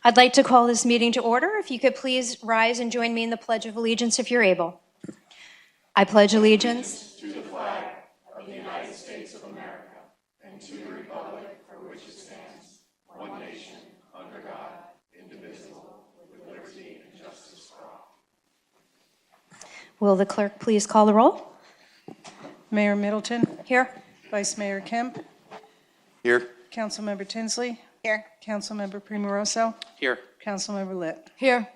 I'd like to call this meeting to order. If you could please rise and join me in the Pledge of Allegiance if you're able. I pledge allegiance to the flag of the United States of America and to the republic for which it stands, one nation, under God, indivisible, with liberty and justice for all. Will the clerk please call the roll? Mayor Middleton. Here. Vice Mayor Kemp. Here. Councilmember Tinsley. Here. Councilmember Primoroso. Here. Councilmember Litt. Here.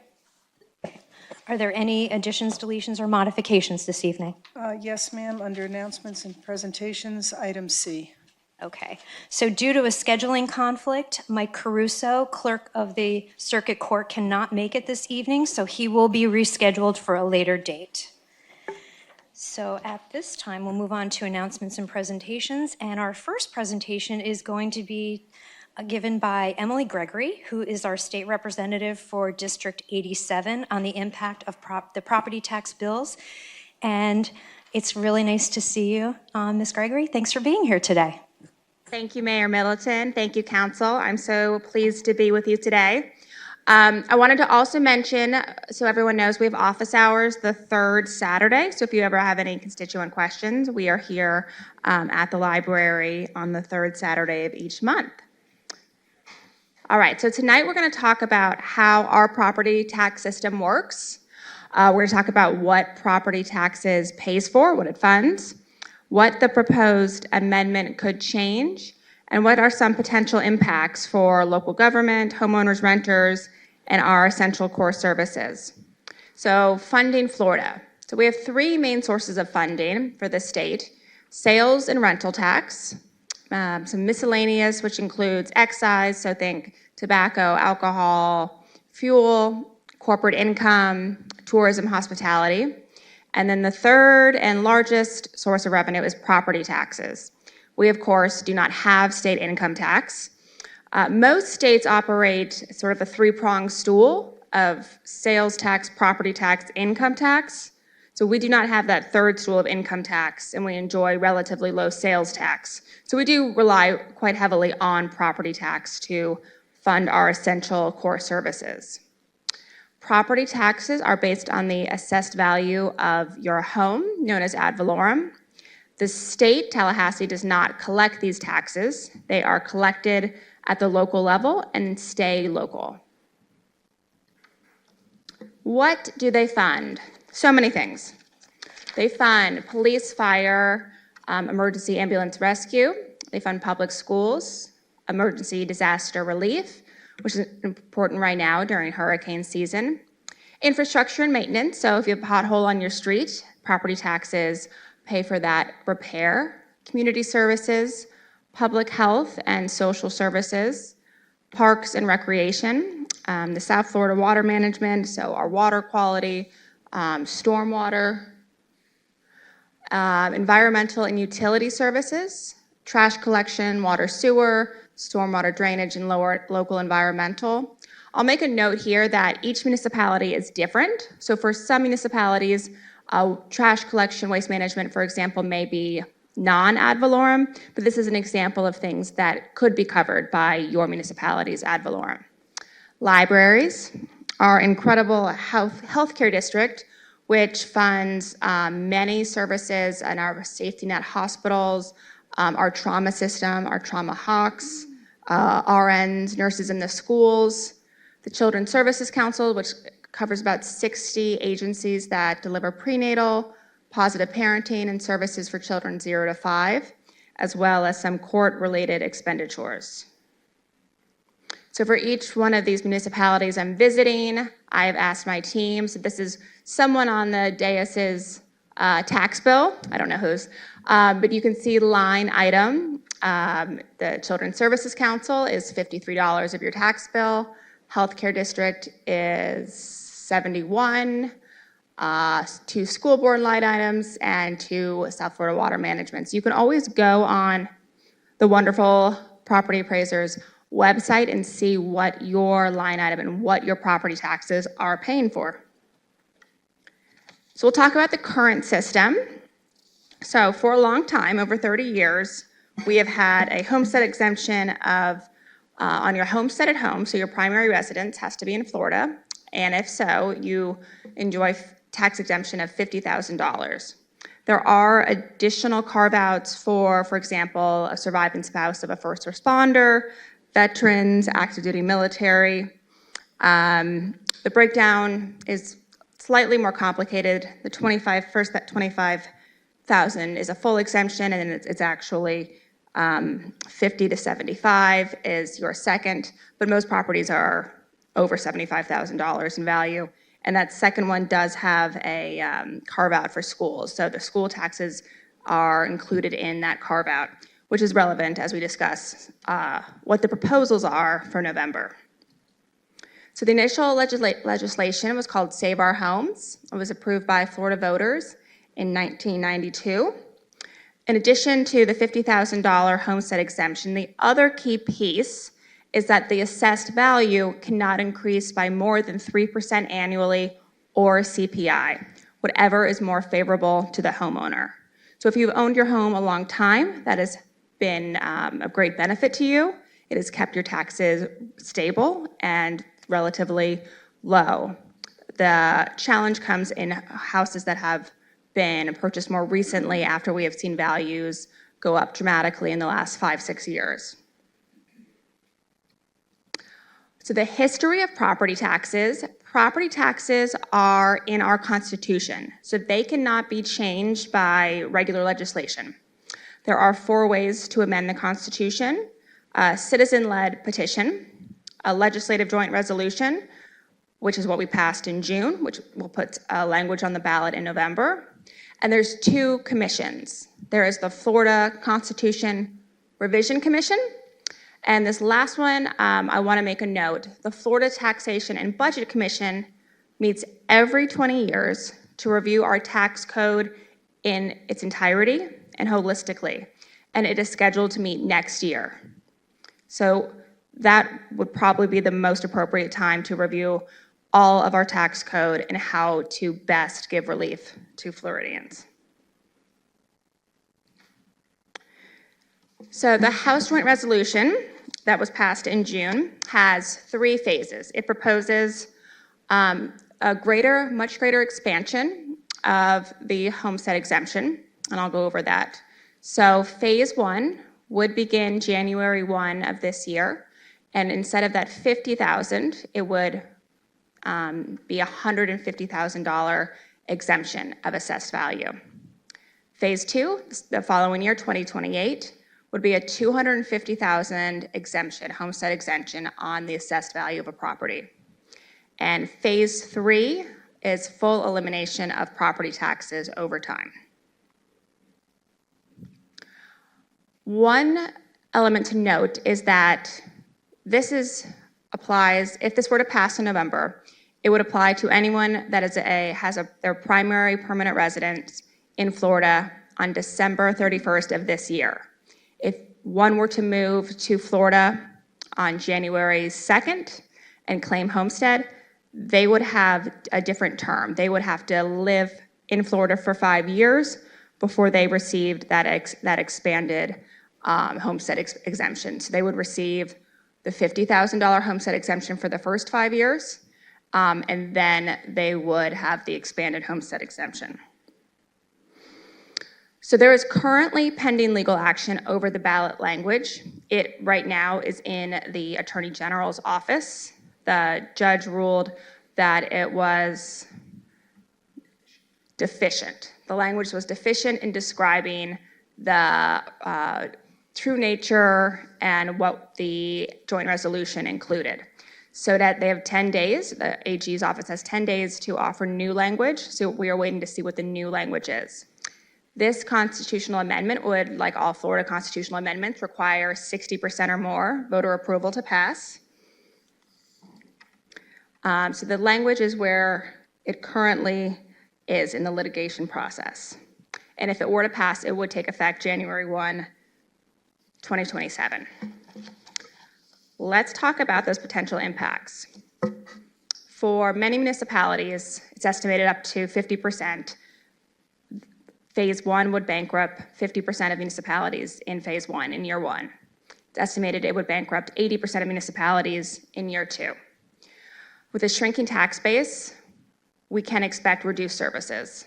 Are there any additions, deletions, or modifications this evening? Yes, ma'am. Under announcements and presentations, item C. Okay, so due to a scheduling conflict, Mike Caruso, clerk of the Circuit Court, cannot make it this evening, so he will be rescheduled for a later date. So at this time, we'll move on to announcements and presentations, and our first presentation is going to be given by Emily Gregory, who is our state representative for District 87 on the impact of the property tax bills. And it's really nice to see you, Ms. Gregory. Thanks for being here today. Thank you, Mayor Middleton. Thank you, Council. I'm so pleased to be with you today. I wanted to also mention, so everyone knows, we have office hours the third Saturday. So if you ever have any constituent questions, we are here at the library on the third Saturday of each month. All right, so tonight we're going to talk about how our property tax system works. We're going to talk about what property taxes pays for, what it funds, what the proposed amendment could change, and what are some potential impacts for local government, homeowners, renters, and our essential core services. So funding Florida. So we have three main sources of funding for the state: sales and rental tax, some miscellaneous, which includes excise, so think tobacco, alcohol, fuel, corporate income, tourism, hospitality. And then the third and largest source of revenue is property taxes. We, of course, do not have state income tax. Most states operate sort of a three-pronged stool of sales tax, property tax, income tax. So we do not have that third stool of income tax, and we enjoy relatively low sales tax. So we do rely quite heavily on property tax to fund our essential core services. Property taxes are based on the assessed value of your home, known as ad valorem. The state, Tallahassee, does not collect these taxes. They are collected at the local level and stay local. What do they fund? So many things. They fund police, fire, emergency ambulance rescue. They fund public schools, emergency disaster relief, which is important right now during hurricane season. Infrastructure and maintenance, so if you have a pothole on your street, property taxes pay for that repair. Community services, public health and social services, parks and recreation, the South Florida water management, so our water quality, stormwater, environmental and utility services, trash collection, water sewer, stormwater drainage, and local environmental. I'll make a note here that each municipality is different. So for some municipalities, trash collection, waste management, for example, may be non-ad valorem, but this is an example of things that could be covered by your municipality's ad valorem. Libraries, our incredible healthcare district, which funds many services in our safety net hospitals, our trauma system, our trauma hawks, RNs, nurses in the schools, the Children's Services Council, which covers about 60 agencies that deliver prenatal, positive parenting, and services for children 0 to 5, as well as some court-related expenditures. So for each one of these municipalities I'm visiting, I have asked my team, so this is someone on the dais' tax bill, I don't know whose, but you can see line item. The Children's Services Council is $53 of your tax bill. Healthcare district is $71, 2 school board line items, and 2 South Florida water management. So you can always go on the wonderful property appraiser's website and see what your line item and what your property taxes are paying for. So we'll talk about the current system. So for a long time, over 30 years, we have had a homestead exemption of on your homestead at home, so your primary residence has to be in Florida, and if so, you enjoy tax exemption of $50,000. There are additional carve-outs for example, a surviving spouse of a first responder, veterans, active duty military. The breakdown is slightly more complicated. The 25,000 is a full exemption, and then it's actually 50 to 75 is your second, but most properties are over $75,000 in value. And that second one does have a carve out for schools. So the school taxes are included in that carve out, which is relevant as we discuss what the proposals are for November. So the initial legislation was called Save Our Homes. It was approved by Florida voters in 1992. In addition to the $50,000 homestead exemption, the other key piece is that the assessed value cannot increase by more than 3% annually or CPI, whatever is more favorable to the homeowner. So if you've owned your home a long time, that has been a great benefit to you. It has kept your taxes stable and relatively low. The challenge comes in houses that have been purchased more recently after we have seen values go up dramatically in the last 5-6 years. So the history of property taxes are in our Constitution, so they cannot be changed by regular legislation. There are 4 ways to amend the Constitution: a citizen-led petition, a legislative joint resolution, which is what we passed in June, which will put language on the ballot in November. And there's 2 commissions. There is the Florida Constitution Revision Commission, and this last one, I want to make a note. The Florida Taxation and Budget Commission meets every 20 years to review our tax code in its entirety and holistically, and it is scheduled to meet next year. So that would probably be the most appropriate time to review all of our tax code and how to best give relief to Floridians. So the House Joint Resolution that was passed in June has 3 phases. It proposes a much greater expansion of the homestead exemption, and I'll go over that. So phase 1 would begin January 1 of this year, and instead of that $50,000, it would be a $150,000 exemption of assessed value. Phase 2, the following year, 2028, would be a $250,000 exemption, homestead exemption on the assessed value of a property. And phase 3 is full elimination of property taxes over time. One element to note is that applies, if this were to pass in November, it would apply to anyone that has their primary permanent residence in Florida on December 31st of this year. If one were to move to Florida on January 2nd and claim homestead, they would have a different term. They would have to live in Florida for 5 years before they received that expanded homestead exemption. So they would receive the $50,000 homestead exemption for the first 5 years, and then they would have the expanded homestead exemption. So there is currently pending legal action over the ballot language. It right now is in the Attorney General's office. The judge ruled that it was deficient. The language was deficient in describing the true nature and what the joint resolution included. So that they have 10 days, the AG's office has 10 days to offer new language, so we are waiting to see what the new language is. This constitutional amendment would, like all Florida constitutional amendments, require 60% or more voter approval to pass. So the language is where it currently is in the litigation process. And if it were to pass, it would take effect January 1, 2027. Let's talk about those potential impacts. For many municipalities, it's estimated up to 50%. Phase 1 would bankrupt 50% of municipalities in phase 1, in year 1. It's estimated it would bankrupt 80% of municipalities in year 2. With a shrinking tax base, we can expect reduced services.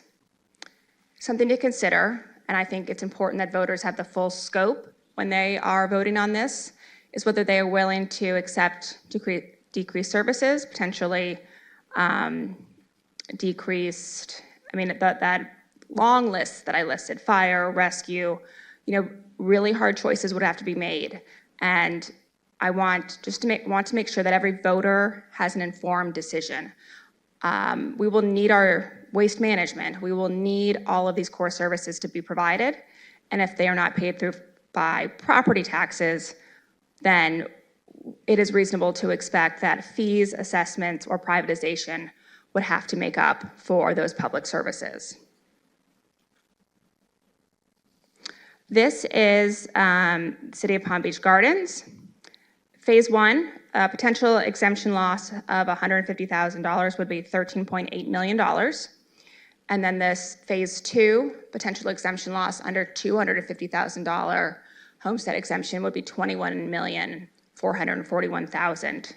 Something to consider, and I think it's important that voters have the full scope when they are voting on this, is whether they are willing to accept decreased services, potentially decreased, that long list that I listed, fire, rescue, really hard choices would have to be made. And I want to make sure that every voter has an informed decision. We will need our waste management. We will need all of these core services to be provided. And if they are not paid through by property taxes, then it is reasonable to expect that fees, assessments, or privatization would have to make up for those public services. This is City of Palm Beach Gardens. Phase 1, potential exemption loss of $150,000 would be $13.8 million. And then this Phase 2, potential exemption loss under $250,000 homestead exemption would be $21,441,000.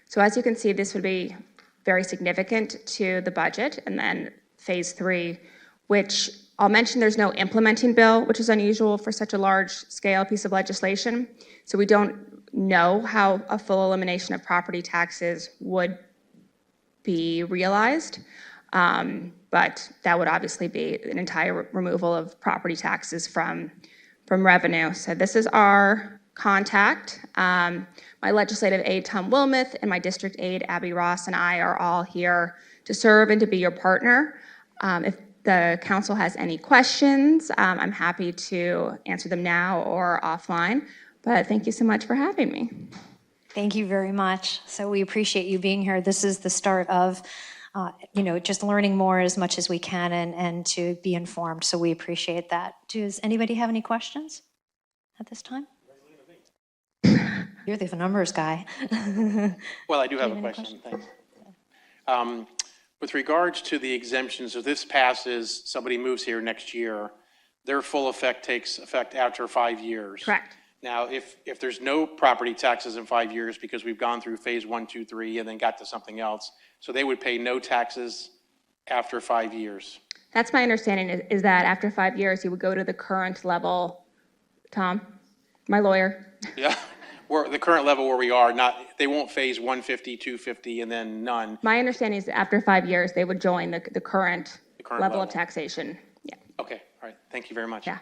So as you can see, this would be very significant to the budget. And then Phase 3, which I'll mention there's no implementing bill, which is unusual for such a large scale piece of legislation. So we don't know how a full elimination of property taxes would be realized. But that would obviously be an entire removal of property taxes from revenue. So this is our contact. My legislative aide, Tom Wilmoth, and my district aide, Abby Ross, and I are all here to serve and to be your partner. If the council has any questions, I'm happy to answer them now or offline. But thank you so much for having me. Thank you very much. So we appreciate you being here. This is the start of, just learning more as much as we can and to be informed. So we appreciate that. Does anybody have any questions at this time? You're the numbers guy. Well, I do have a question, thanks. With regards to the exemptions, if this passes, somebody moves here next year, their full effect takes effect after 5 years. Correct. Now, if there's no property taxes in 5 years because we've gone through phase 1, 2, 3, and then got to something else, so they would pay no taxes after 5 years. That's my understanding is that after 5 years, you would go to the current level. Tom, my lawyer. Yeah, or the current level where we are, they won't phase 150, 250, and then none. My understanding is that after 5 years, they would join the current level of taxation. Yeah. Okay, all right, thank you very much. Yeah.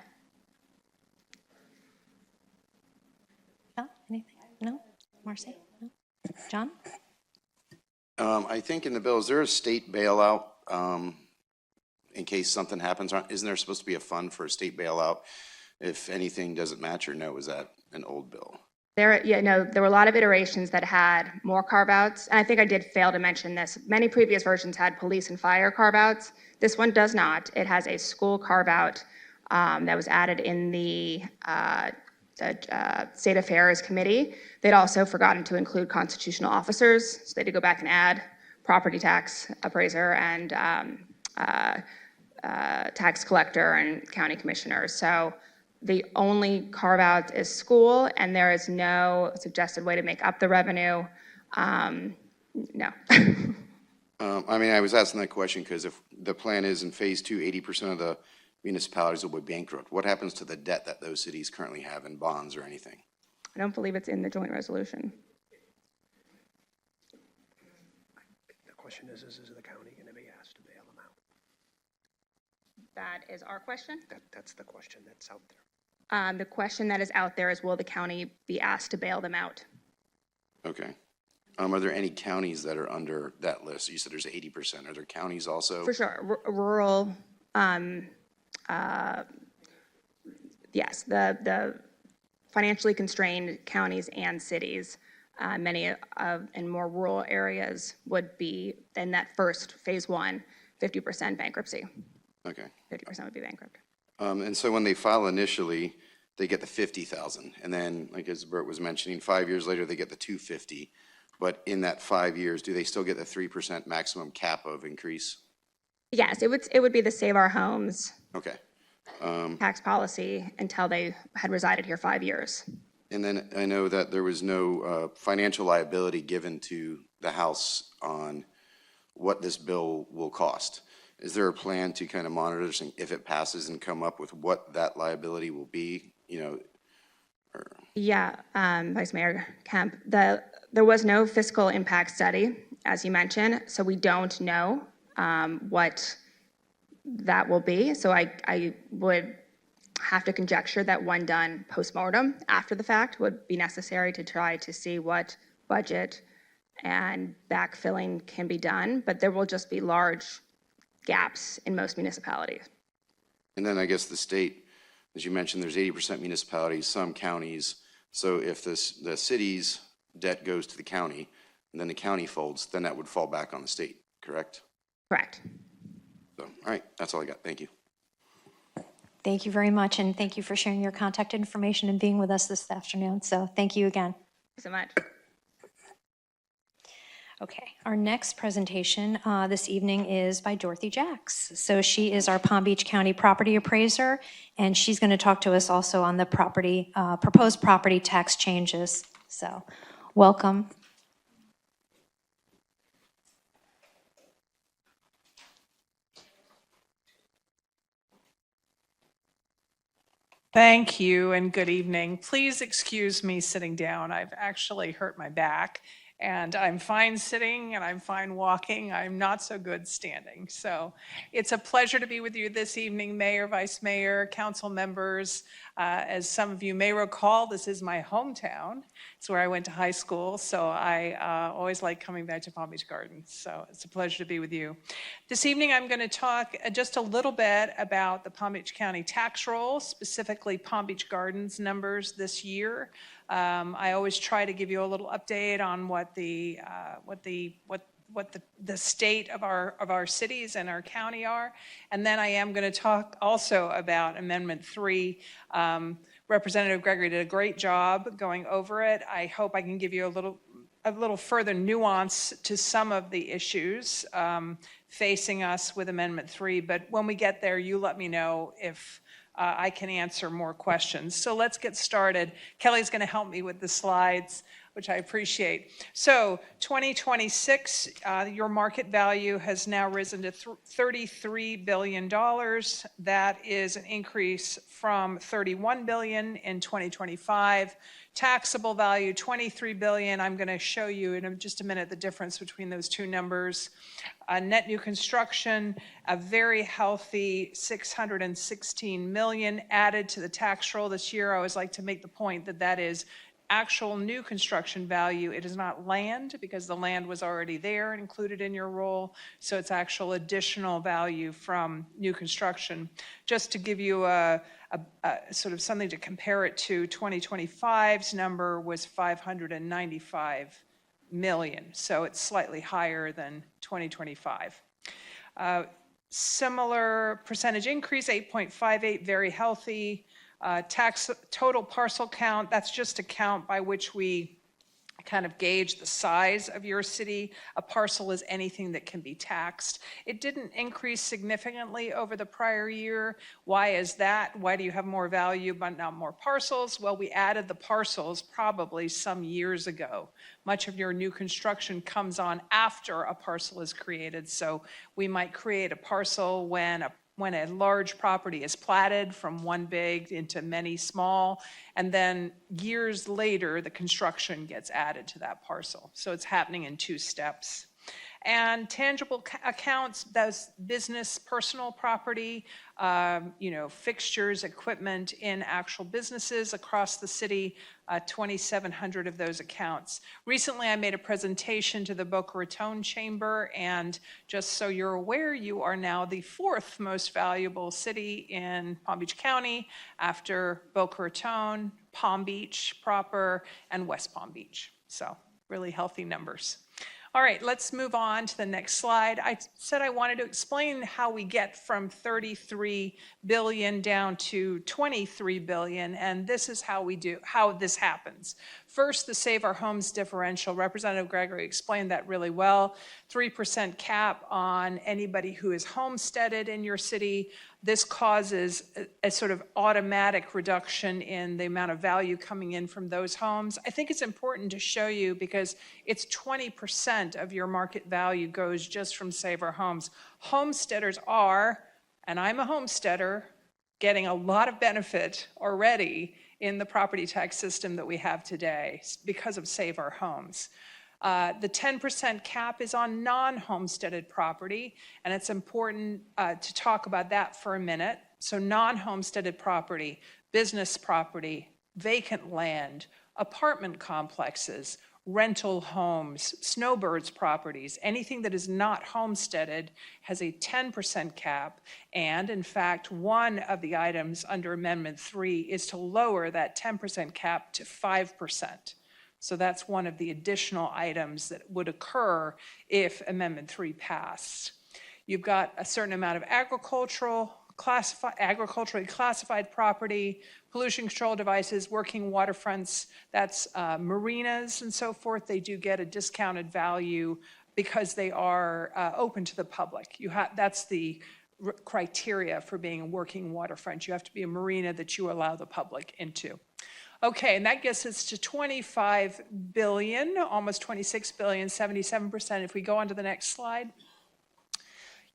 No? Anything? No? Marcy? No? John? I think in the bill, is there a state bailout in case something happens? Isn't there supposed to be a fund for a state bailout if anything doesn't match, or no, is that an old bill? There were a lot of iterations that had more carve-outs, and I think I did fail to mention this. Many previous versions had police and fire carve-outs. This one does not. It has a school carve-out that was added in the State Affairs Committee. They'd also forgotten to include constitutional officers, so they had to go back and add property tax appraiser and tax collector and county commissioners. So the only carve-out is school, and there is no suggested way to make up the revenue. No. I was asking that question because if the plan is in phase 2, 80% of the municipalities will be bankrupt. What happens to the debt that those cities currently have in bonds or anything? I don't believe it's in the joint resolution. The question is the county going to be asked to bail them out? That is our question. That's the question that's out there. The question that is out there is, will the county be asked to bail them out? Okay. Are there any counties that are under that list? You said there's 80%. Are there counties also? For sure. Rural, yes, the financially constrained counties and cities, many in more rural areas would be in that first phase 1, 50% bankruptcy. Okay. 50% would be bankrupt. And so when they file initially, they get the 50,000, and then, like as Bert was mentioning, 5 years later they get the 250. But in that 5 years, do they still get the 3% maximum cap of increase? Yes, it would be the Save Our Homes Okay. tax policy until they had resided here 5 years. And then I know that there was no financial liability given to the House on what this bill will cost. Is there a plan to kind of monitor this, and if it passes, and come up with what that liability will be? You know, Yeah, Vice Mayor Kemp, there was no fiscal impact study, as you mentioned, so we don't know what that will be. So I would have to conjecture that one done postmortem after the fact would be necessary to try to see what budget and backfilling can be done, but there will just be large gaps in most municipalities. and then I guess the state, as you mentioned, there's 80% municipalities, some counties. So if the city's debt goes to the county, and then the county folds, then that would fall back on the state, correct? Correct. So, all right, that's all I got. Thank you. Thank you very much, and thank you for sharing your contact information and being with us this afternoon. So thank you again. Thank you so much. Okay, our next presentation this evening is by Dorothy Jacks. So she is our Palm Beach County property appraiser, and she's going to talk to us also on the proposed property tax changes. So welcome. Thank you and good evening. Please excuse me sitting down. I've actually hurt my back and I'm fine sitting and I'm fine walking. I'm not so good standing. So it's a pleasure to be with you this evening, Mayor, Vice Mayor, council members. As some of you may recall, this is my hometown. It's where I went to high school. So I always like coming back to Palm Beach Gardens. So it's a pleasure to be with you. This evening, I'm going to talk just a little bit about the Palm Beach County tax roll, specifically Palm Beach Gardens numbers this year. I always try to give you a little update on what the state of our cities and our county are. And then I am going to talk also about Amendment 3. Representative Gregory did a great job going over it. I hope I can give you a little further nuance to some of the issues facing us with Amendment 3. But when we get there, you let me know if I can answer more questions. So let's get started. Kelly's going to help me with the slides, which I appreciate. So 2026, your market value has now risen to $33 billion. That is an increase from $31 billion in 2025. Taxable value, $23 billion. I'm going to show you in just a minute the difference between those two numbers. Net new construction, a very healthy $616 million added to the tax roll this year. I always like to make the point that that is actual new construction value. It is not land because the land was already there and included in your roll. So it's actual additional value from new construction. Just to give you a sort of something to compare it to, 2025's number was $595 million. So it's slightly higher than 2025. Similar percentage increase, 8.58, very healthy. Tax total parcel count, that's just a count by which we kind of gauge the size of your city. A parcel is anything that can be taxed. It didn't increase significantly over the prior year. Why is that? Why do you have more value but not more parcels? Well, we added the parcels probably some years ago. Much of your new construction comes on after a parcel is created. So we might create a parcel when a large property is platted from one big into many small, and then years later, the construction gets added to that parcel. So it's happening in two steps. And tangible accounts, those business, personal property, fixtures, equipment in actual businesses across the city, 2,700 of those accounts. Recently, I made a presentation to the Boca Raton Chamber, and just so you're aware, you are now the fourth most valuable city in Palm Beach County after Boca Raton, Palm Beach proper, and West Palm Beach. So really healthy numbers. All right, let's move on to the next slide. I said I wanted to explain how we get from 33 billion down to 23 billion, and this is how this happens. First, the Save Our Homes differential. Representative Gregory explained that really well. 3% cap on anybody who is homesteaded in your city. This causes a sort of automatic reduction in the amount of value coming in from those homes. I think it's important to show you because it's 20% of your market value goes just from Save Our Homes. Homesteaders are, and I'm a homesteader, getting a lot of benefit already in the property tax system that we have today because of Save Our Homes. The 10% cap is on non-homesteaded property, and it's important to talk about that for a minute. So non-homesteaded property, business property, vacant land, apartment complexes, rental homes, snowbirds properties, anything that is not homesteaded has a 10% cap. And in fact, one of the items under Amendment 3 is to lower that 10% cap to 5%. So that's one of the additional items that would occur if Amendment 3 passed. You've got a certain amount of agriculturally classified property, pollution control devices, working waterfronts, that's marinas and so forth. They do get a discounted value because they are open to the public. That's the criteria for being a working waterfront. You have to be a marina that you allow the public into. Okay, and that gets us to 25 billion, almost 26 billion, 77%. If we go on to the next slide.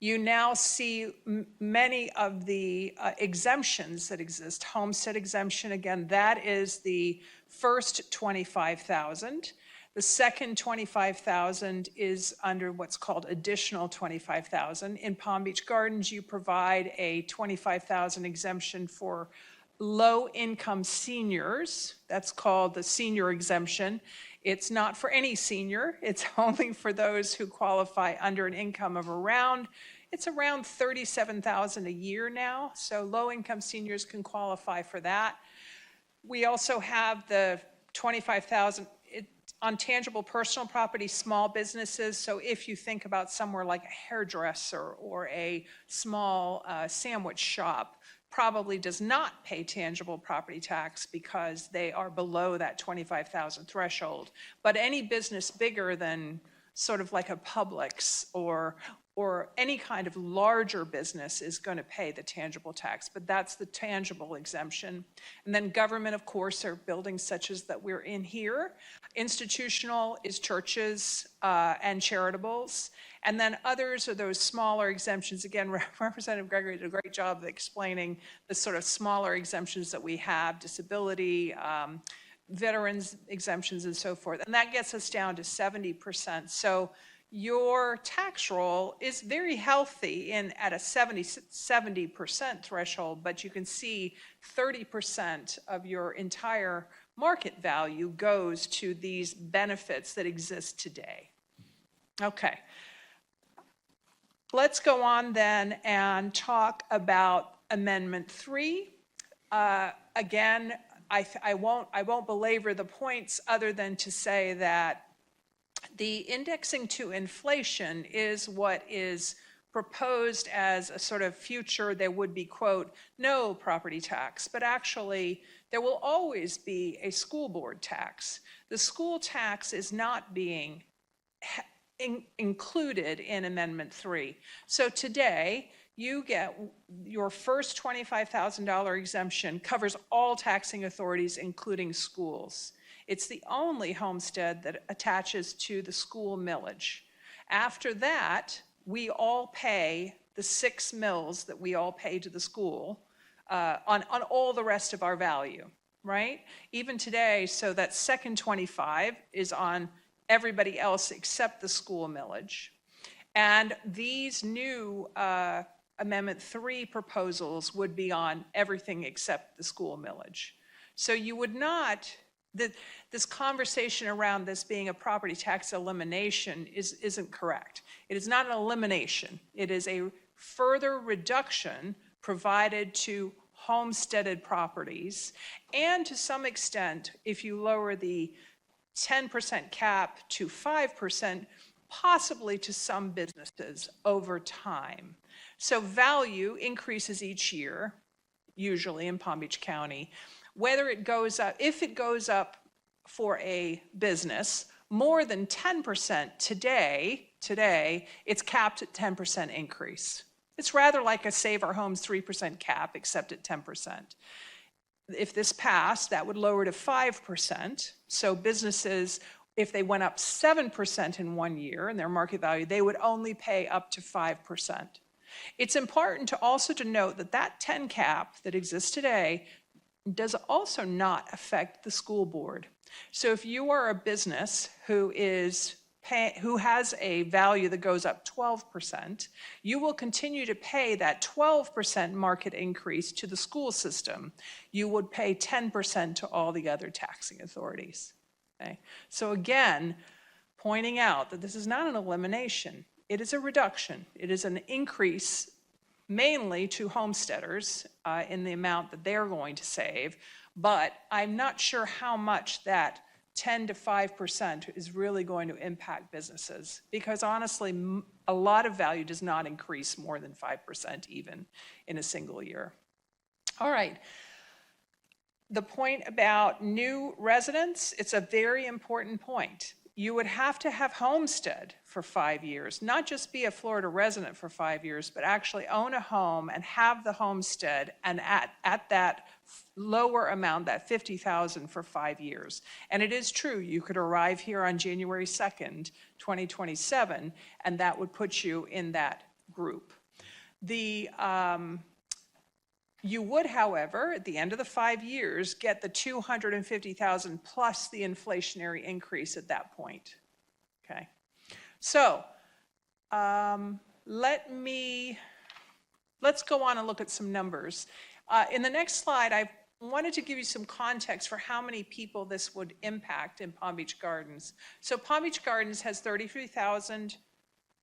You now see many of the exemptions that exist. Homestead exemption, again, that is the first 25,000. The second 25,000 is under what's called additional 25,000. In Palm Beach Gardens, you provide a 25,000 exemption for low-income seniors. That's called the senior exemption. It's not for any senior. It's only for those who qualify under an income of around $37,000 a year now. So low-income seniors can qualify for that. We also have the 25,000 on tangible personal property, small businesses. So if you think about somewhere like a hairdresser or a small sandwich shop, probably does not pay tangible property tax because they are below that 25,000 threshold. But any business bigger than sort of like a Publix or any kind of larger business is going to pay the tangible tax, but that's the tangible exemption. And then government, of course, are buildings such as that we're in here. Institutional is churches and charitables. And then others are those smaller exemptions. Again, Representative Gregory did a great job of explaining the sort of smaller exemptions that we have, disability, veterans exemptions and so forth. And that gets us down to 70%. So your tax roll is very healthy at a 70% threshold, but you can see 30% of your entire market value goes to these benefits that exist today. Okay. Let's go on then and talk about Amendment 3. Again, I won't belabor the points other than to say that the indexing to inflation is what is proposed as a sort of future. There would be, quote, no property tax, but actually there will always be a school board tax. The school tax is not being included in Amendment 3. So today, you get your first $25,000 exemption covers all taxing authorities, including schools. It's the only homestead that attaches to the school millage. After that, we all pay the 6 mills that we all pay to the school on all the rest of our value, right? Even today, so that second 25 is on everybody else except the school millage. And these new Amendment 3 proposals would be on everything except the school millage. So you would not, this conversation around this being a property tax elimination isn't correct. It is not an elimination. It is a further reduction provided to homesteaded properties. And to some extent, if you lower the 10% cap to 5%, possibly to some businesses over time. So value increases each year, usually in Palm Beach County. Whether it goes up, if it goes up for a business more than 10% today, it's capped at 10% increase. It's rather like a Save Our Homes 3% cap, except at 10%. If this passed, that would lower to 5%. So businesses, if they went up 7% in 1 year in their market value, they would only pay up to 5%. It's important to also to note that that 10 cap that exists today does also not affect the school board. So if you are a business who has a value that goes up 12%, you will continue to pay that 12% market increase to the school system. You would pay 10% to all the other taxing authorities. Okay? So again, pointing out that this is not an elimination, it is a reduction. It is an increase mainly to homesteaders in the amount that they're going to save, but I'm not sure how much that 10 to 5% is really going to impact businesses, because honestly, a lot of value does not increase more than 5% even in a single year. All right. The point about new residents, it's a very important point. You would have to have homestead for 5 years, not just be a Florida resident for 5 years, but actually own a home and have the homestead, and at that lower amount, that $50,000 for 5 years. And it is true, you could arrive here on January 2nd, 2027, and that would put you in that group. You would, however, at the end of the 5 years, get the $250,000 plus the inflationary increase at that point. Okay, so let's go on and look at some numbers. In the next slide, I wanted to give you some context for how many people this would impact in Palm Beach Gardens. So Palm Beach Gardens has 33,000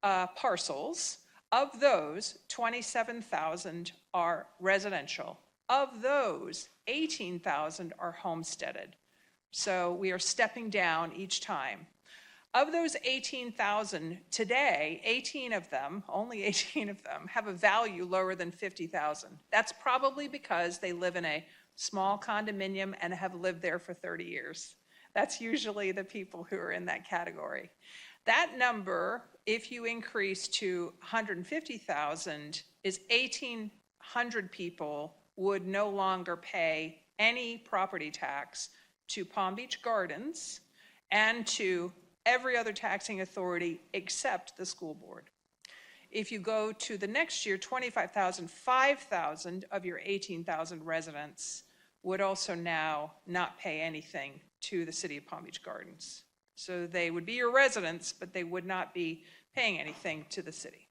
parcels. Of those, 27,000 are residential. Of those, 18,000 are homesteaded. So we are stepping down each time. Of those 18,000 today, 18 of them, only 18 of them, have a value lower than $50,000. That's probably because they live in a small condominium and have lived there for 30 years. That's usually the people who are in that category. That number, if you increase to 150,000, is 1,800 people would no longer pay any property tax to Palm Beach Gardens and to every other taxing authority except the school board. If you go to the next year, 25,000, 5,000 of your 18,000 residents would also now not pay anything to the city of Palm Beach Gardens. So they would be your residents, but they would not be paying anything to the city.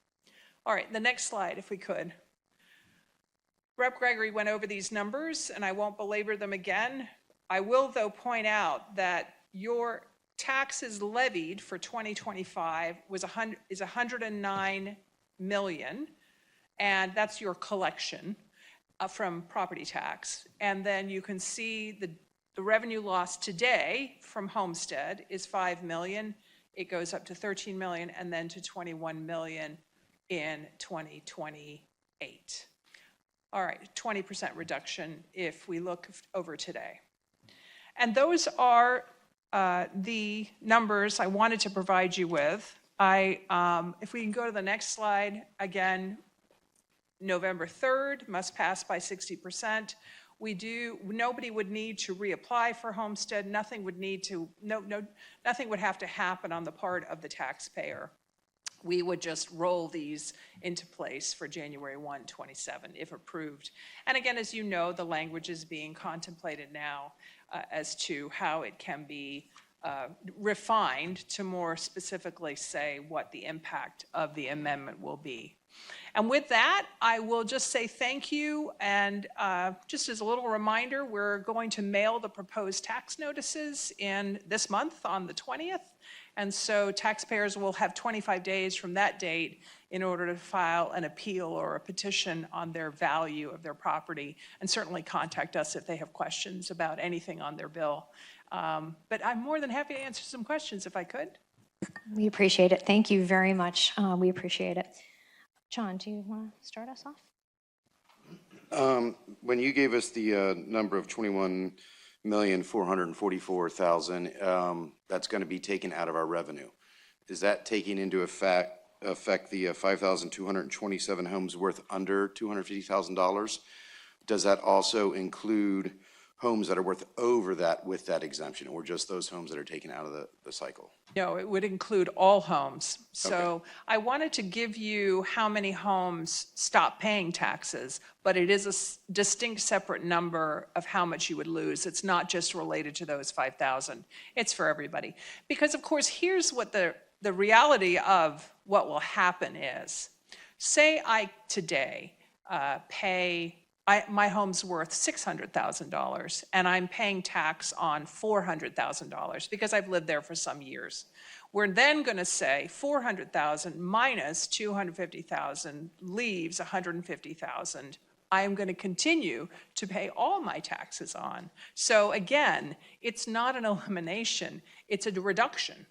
All right, the next slide, if we could. Rep. Gregory went over these numbers, and I won't belabor them again. I will, though, point out that your taxes levied for 2025 is $109 million, and that's your collection from property tax. And then you can see the revenue loss today from homestead is $5 million. It goes up to $13 million and then to $21 million in 2028. All right, 20% reduction if we look over today. And those are the numbers I wanted to provide you with. If we can go to the next slide, again, November 3rd must pass by 60%. Nobody would need to reapply for homestead. Nothing would have to happen on the part of the taxpayer. We would just roll these into place for January 1, 27, if approved. And again, as you know, the language is being contemplated now as to how it can be refined to more specifically say what the impact of the amendment will be. And with that, I will just say thank you. And just as a little reminder, we're going to mail the proposed tax notices in this month on the 20th. And so taxpayers will have 25 days from that date in order to file an appeal or a petition on their value of their property, and certainly contact us if they have questions about anything on their bill. But I'm more than happy to answer some questions if I could. We appreciate it. Thank you very much. We appreciate it. John, do you want to start us off? When you gave us the number of $21 $1,444,000, that's going to be taken out of our revenue. Is that taking into affect the 5,227 homes worth under $250,000? Does that also include homes that are worth over that with that exemption, or just those homes that are taken out of the cycle? No, it would include all homes. So I wanted to give you how many homes stop paying taxes, but it is a distinct separate number of how much you would lose. It's not just related to those 5,000. It's for everybody. Because of course, here's what the reality of what will happen is. Say I today my home's worth $600,000 and I'm paying tax on $400,000 because I've lived there for some years. We're then going to say $400,000 minus $250,000 leaves $150,000. I am going to continue to pay all my taxes on. So again, it's not an elimination, it's a reduction.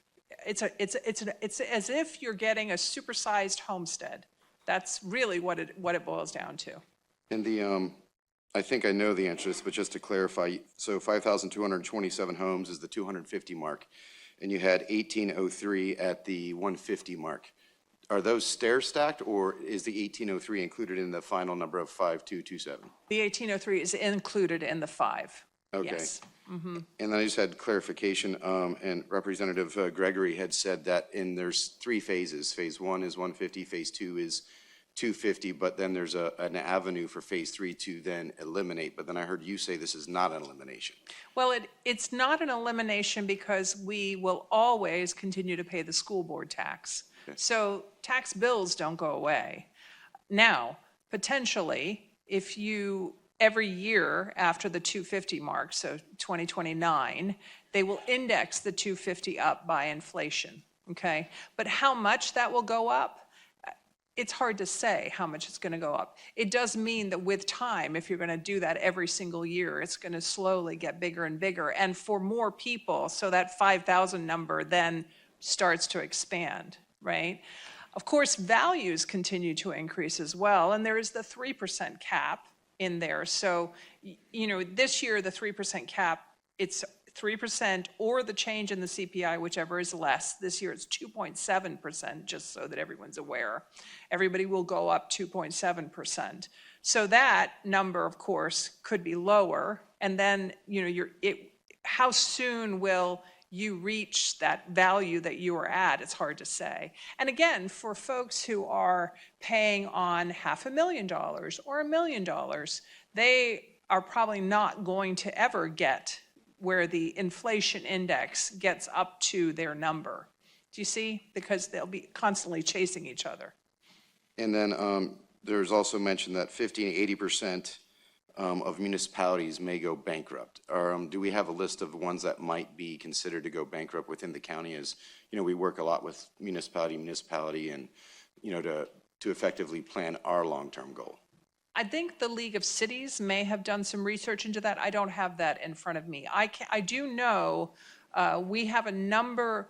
It's as if you're getting a supersized homestead. That's really what it boils down to. And I think I know the answer to this, but just to clarify, so 5,227 homes is the 250 mark, and you had 1,803 at the 150 mark. Are those stair stacked, or is the 1,803 included in the final number of 5,227? The 1,803 is included in the 5. Okay. Yes. And then I just had clarification, and Representative Gregory had said that there's 3 phases. Phase 1 is 150, phase 2 is 250, but then there's an avenue for phase 3 to then eliminate. But then I heard you say this is not an elimination. Well, it's not an elimination because we will always continue to pay the school board tax. Okay. So tax bills don't go away. Now, potentially, if you, every year after the 250 mark, so 2029, they will index the 250 up by inflation, okay? But how much that will go up, it's hard to say how much it's going to go up. It does mean that with time, if you're going to do that every single year, it's going to slowly get bigger and bigger. And for more people, so that 5,000 number then starts to expand, right? Of course, values continue to increase as well. And there is the 3% cap in there. So, you know, this year, the 3% cap, it's 3% or the change in the CPI, whichever is less. This year it's 2.7%, just so that everyone's aware. Everybody will go up 2.7%. So that number, of course, could be lower. And then, you know, how soon will you reach that value that you are at? It's hard to say. And again, for folks who are paying on $500,000 or $1 million, they are probably not going to ever get where the inflation index gets up to their number. Do you see? Because they'll be constantly chasing each other. And then there's also mentioned that 50 and 80% of municipalities may go bankrupt. Do we have a list of the ones that might be considered to go bankrupt within the county? As you know, we work a lot with municipality, and you know, to effectively plan our long-term goal. I think the League of Cities may have done some research into that. I don't have that in front of me. I do know we have a number,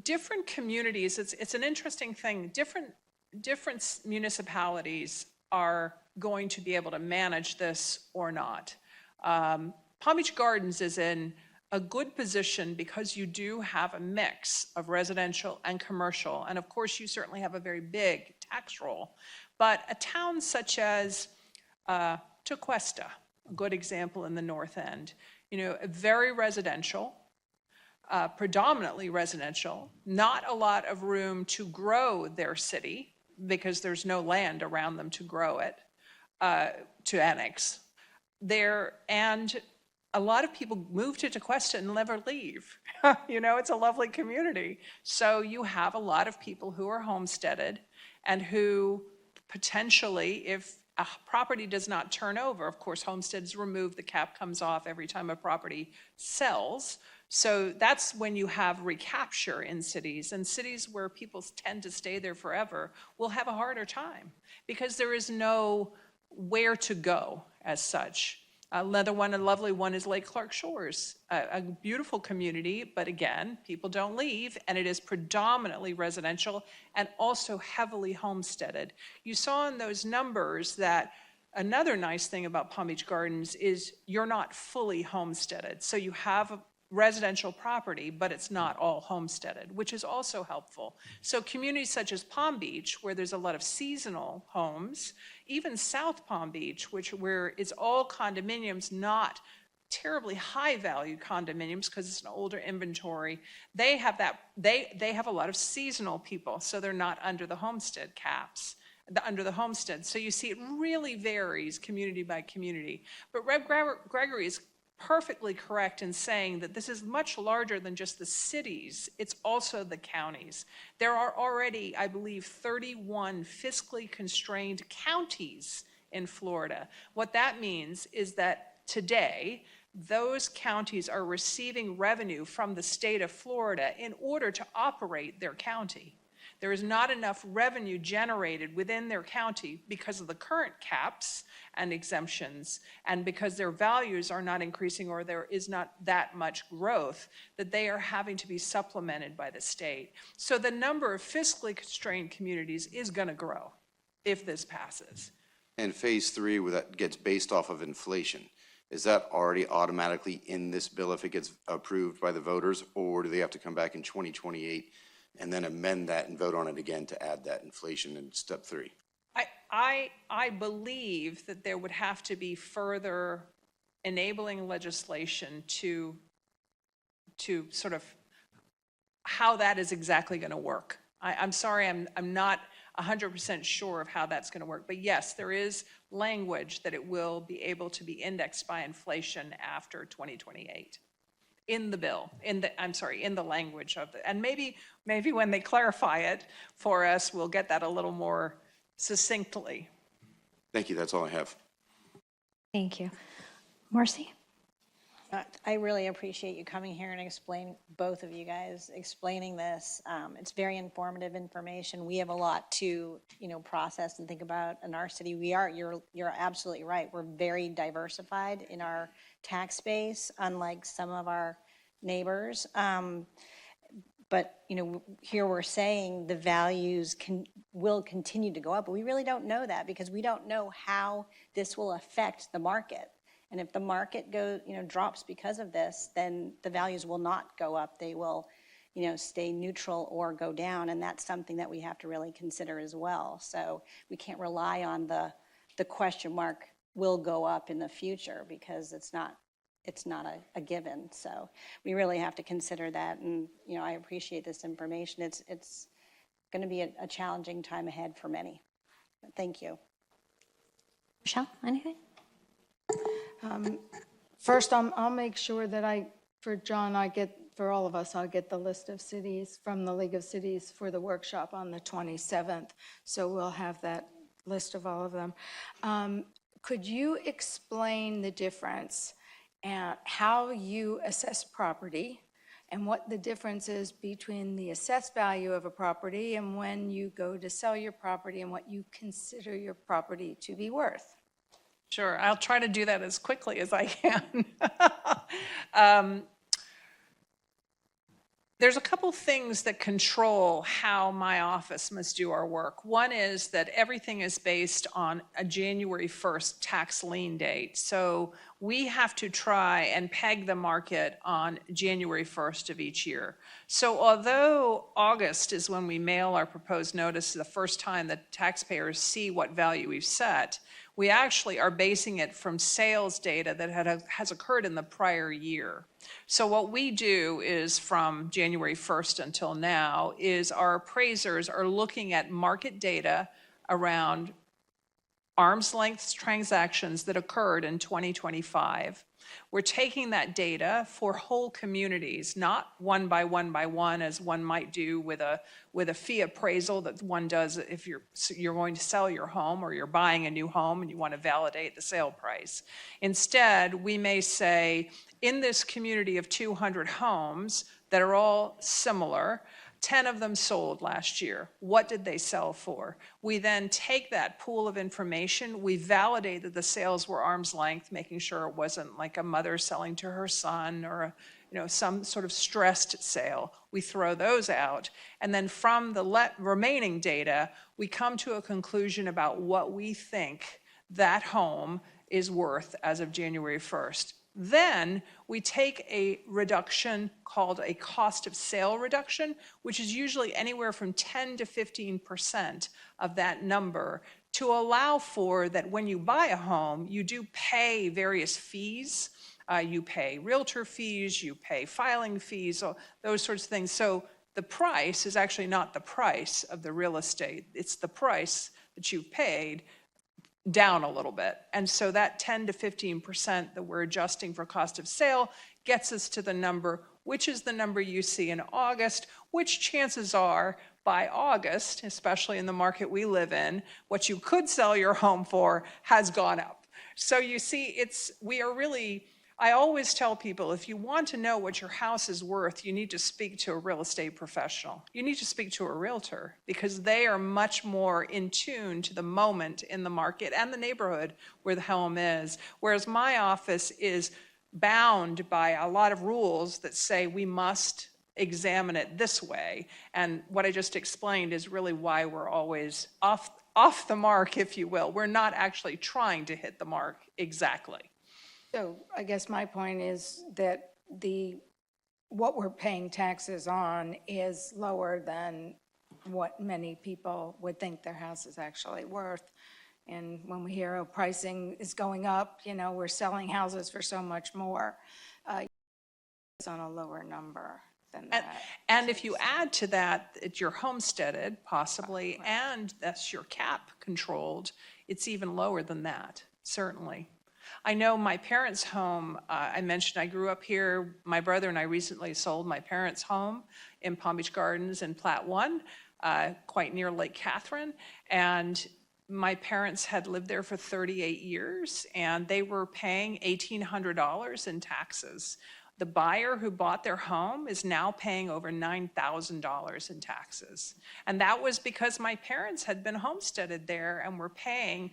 different communities. It's an interesting thing. Different municipalities are going to be able to manage this or not. Palm Beach Gardens is in a good position because you do have a mix of residential and commercial. And of course, you certainly have a very big tax roll. But a town such as Tequesta, a good example in the North End, you know, very residential, predominantly residential, not a lot of room to grow their city because there's no land around them to grow it, to annex there. And a lot of people move to Tequesta and never leave. You know, it's a lovely community. So you have a lot of people who are homesteaded and who potentially, if a property does not turn over, of course, homesteads removed, the cap comes off every time a property sells. So that's when you have recapture in cities, and cities where people tend to stay there forever will have a harder time because there is no where to go as such. Another one, a lovely one, is Lake Clark Shores, a beautiful community, but again, people don't leave, and it is predominantly residential and also heavily homesteaded. You saw in those numbers that another nice thing about Palm Beach Gardens is you're not fully homesteaded. So you have a residential property, but it's not all homesteaded, which is also helpful. So communities such as Palm Beach, where there's a lot of seasonal homes, even South Palm Beach, where it's all condominiums, not terribly high value condominiums because it's an older inventory, they have a lot of seasonal people, so they're not under the homestead caps, under the homestead. So you see it really varies community by community. But Rev. Gregory is perfectly correct in saying that this is much larger than just the cities, it's also the counties. There are already, I believe, 31 fiscally constrained counties in Florida. What that means is that today, those counties are receiving revenue from the state of Florida in order to operate their county. There is not enough revenue generated within their county because of the current caps and exemptions, and because their values are not increasing or there is not that much growth, that they are having to be supplemented by the state. So the number of fiscally constrained communities is going to grow if this passes. And phase 3, where that gets based off of inflation, is that already automatically in this bill if it gets approved by the voters, or do they have to come back in 2028 and then amend that and vote on it again to add that inflation in step 3? I believe that there would have to be further enabling legislation to sort of how that is exactly going to work. I'm sorry, I'm not 100% sure of how that's going to work. But yes, there is language that it will be able to be indexed by inflation after 2028 in the bill, in the language of it. And maybe when they clarify it for us, we'll get that a little more succinctly. Thank you, that's all I have. Thank you. Marcy? I really appreciate you coming here and both of you guys explaining this. It's very informative information. We have a lot to, process and think about in our city. You're absolutely right. We're very diversified in our tax base, unlike some of our neighbors. But, here we're saying the values will continue to go up, but we really don't know that because we don't know how this will affect the market. And if the market drops because of this, then the values will not go up. They will, stay neutral or go down. And that's something that we have to really consider as well. So we can't rely on the question mark will go up in the future because it's not a given. So we really have to consider that. And, I appreciate this information. It's going to be a challenging time ahead for many. Thank you. Michelle, anything? First, I'll make sure that for all of us, I'll get the list of cities from the League of Cities for the workshop on the 27th. So we'll have that list of all of them. Could you explain the difference and how you assess property and what the difference is between the assessed value of a property and when you go to sell your property and what you consider your property to be worth? Sure, I'll try to do that as quickly as I can. There's a couple things that control how my office must do our work. One is that everything is based on a January 1st tax lien date. So we have to try and peg the market on January 1st of each year. So although August is when we mail our proposed notice, the first time that taxpayers see what value we've set, we actually are basing it from sales data that has occurred in the prior year. So what we do is from January 1st until now is our appraisers are looking at market data around arm's length transactions that occurred in 2025. We're taking that data for whole communities, not one by one as one might do with a fee appraisal that one does if you're going to sell your home or you're buying a new home and you want to validate the sale price. Instead, we may say, in this community of 200 homes that are all similar, 10 of them sold last year. What did they sell for? We then take that pool of information, we validate that the sales were arm's length, making sure it wasn't like a mother selling to her son or some sort of stressed sale. We throw those out. And then from the remaining data, we come to a conclusion about what we think that home is worth as of January 1st. Then we take a reduction called a cost of sale reduction, which is usually anywhere from 10 to 15% of that number, to allow for that when you buy a home, you do pay various fees. You pay realtor fees, you pay filing fees, those sorts of things. So the price is actually not the price of the real estate. It's the price that you've paid down a little bit. And so that 10 to 15% that we're adjusting for cost of sale gets us to the number, which is the number you see in August, which chances are by August, especially in the market we live in, what you could sell your home for has gone up. So you see, I always tell people, if you want to know what your house is worth, you need to speak to a real estate professional. You need to speak to a realtor, because they are much more in tune to the moment in the market and the neighborhood where the home is. Whereas my office is bound by a lot of rules that say we must examine it this way. And what I just explained is really why we're always off the mark, if you will. We're not actually trying to hit the mark exactly. So I guess my point is that what we're paying taxes on is lower than what many people would think their house is actually worth. And when we hear, pricing is going up, we're selling houses for so much more, it's on a lower number than that. And if you add to that, you're homesteaded possibly, and that's your cap controlled, it's even lower than that, certainly. I know my parents' home, I mentioned I grew up here. My brother and I recently sold my parents' home in Palm Beach Gardens in Plat 1, quite near Lake Catherine. And my parents had lived there for 38 years, and they were paying $1,800 in taxes. The buyer who bought their home is now paying over $9,000 in taxes. And that was because my parents had been homesteaded there and were paying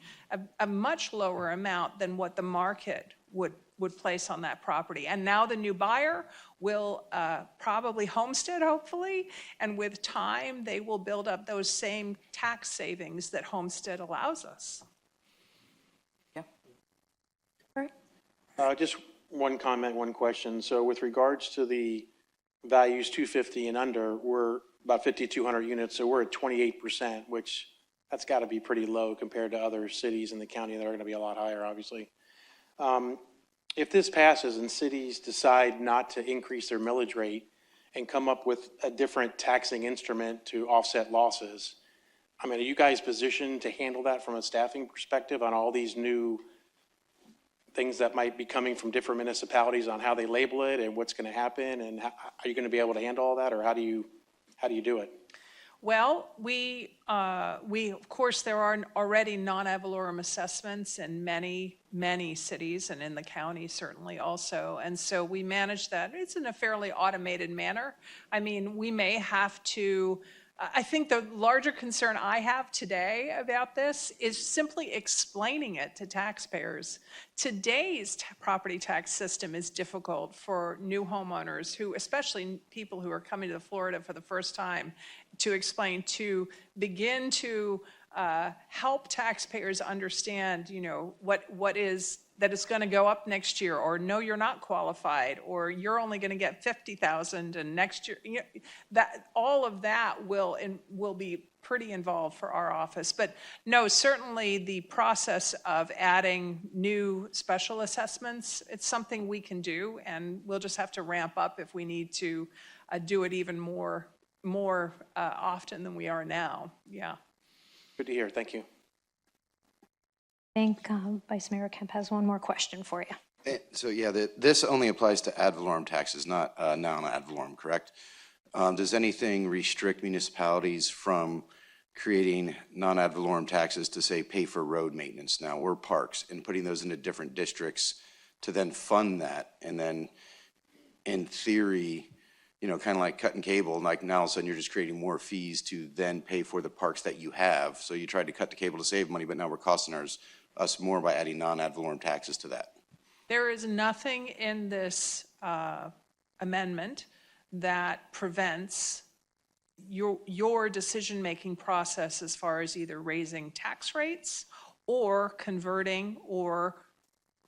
a much lower amount than what the market would place on that property. And now the new buyer will probably homestead, hopefully, and with time, they will build up those same tax savings that homestead allows us. Yeah. Just one comment, one question. So with regards to the values 250 and under, we're about 5,200 units, so we're at 28%, which that's got to be pretty low compared to other cities in the county that are going to be a lot higher, obviously. If this passes and cities decide not to increase their millage rate and come up with a different taxing instrument to offset losses, I mean, are you guys positioned to handle that from a staffing perspective on all these new things that might be coming from different municipalities on how they label it and what's going to happen, and how, are you going to be able to handle all that, or how do you do it? Well, we of course, there are already non-ad valorem assessments in many cities and in the county certainly also. And so we manage that. It's in a fairly automated manner. I mean, we may have to, I think the larger concern I have today about this is simply explaining it to taxpayers. Today's property tax system is difficult for new homeowners who, especially people who are coming to Florida for the first time, to explain, to begin to help taxpayers understand, what is that it's going to go up next year, or no, you're not qualified, or you're only going to get 50,000, and next year, that all of that will be pretty involved for our office. But no, certainly the process of adding new special assessments, it's something we can do, and we'll just have to ramp up if we need to do it even more often than we are now. Yeah. Good to hear. Thank you. I think Vice Mayor Kemp has one more question for you. So yeah, this only applies to ad valorem taxes, not non-ad valorem, correct? Does anything restrict municipalities from creating non-ad valorem taxes to, say, pay for road maintenance now or parks, and putting those into different districts to then fund that? And then in theory, kind of like cutting cable, like now all of a sudden you're just creating more fees to then pay for the parks that you have. So you tried to cut the cable to save money, but now we're costing us more by adding non-ad valorem taxes to that. There is nothing in this amendment that prevents your decision-making process as far as either raising tax rates or converting or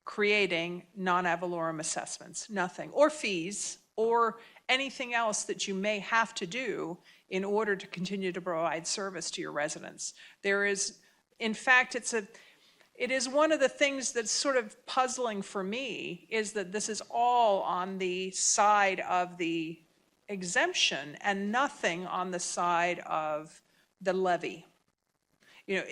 creating non-ad valorem assessments, nothing, or fees, or anything else that you may have to do in order to continue to provide service to your residents. There is, in fact, it is one of the things that's sort of puzzling for me, is that this is all on the side of the exemption and nothing on the side of the levy. You know,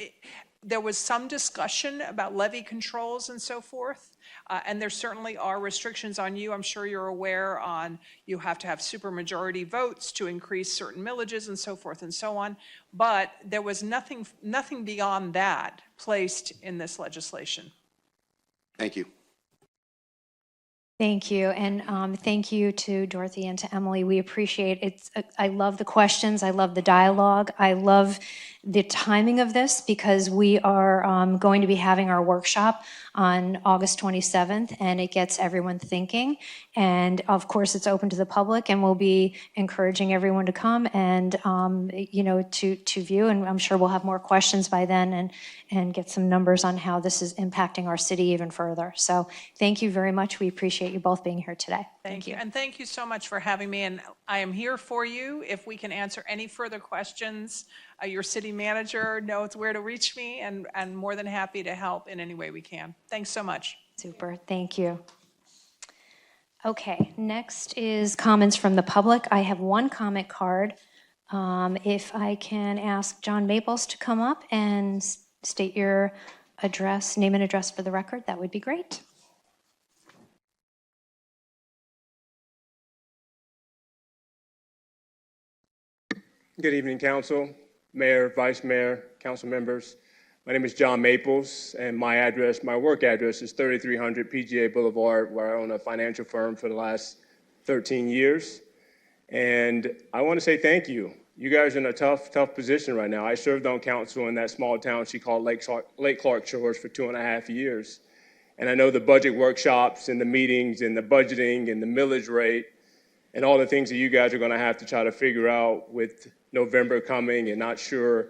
there was some discussion about levy controls and so forth, and there certainly are restrictions on you. I'm sure you're aware on you have to have supermajority votes to increase certain millages and so forth and so on. But there was nothing beyond that placed in this legislation. Thank you. Thank you, and thank you to Dorothy and to Emily. We appreciate it. I love the questions. I love the dialogue. I love the timing of this because we are going to be having our workshop on August 27th, and it gets everyone thinking. And of course, it's open to the public, and we'll be encouraging everyone to come and to view. And I'm sure we'll have more questions by then, and get some numbers on how this is impacting our city even further. So thank you very much. We appreciate you both being here today. Thank you. And thank you so much for having me. And I am here for you if we can answer any further questions. Your city manager knows where to reach me, and more than happy to help in any way we can. Thanks so much. Super. Thank you. Okay, next is comments from the public. I have one comment card. If I can ask John Maples to come up and state your address, name and address for the record, that would be great. Good evening, Council, Mayor, Vice Mayor, Council members. My name is John Maples, and my work address is 3300 PGA Boulevard, where I own a financial firm for the last 13 years. And I want to say thank you. You guys are in a tough position right now. I served on council in that small town she called Lake Clark Shores for 2.5 years. And I know the budget workshops and the meetings and the budgeting and the millage rate and all the things that you guys are going to have to try to figure out with November coming and not sure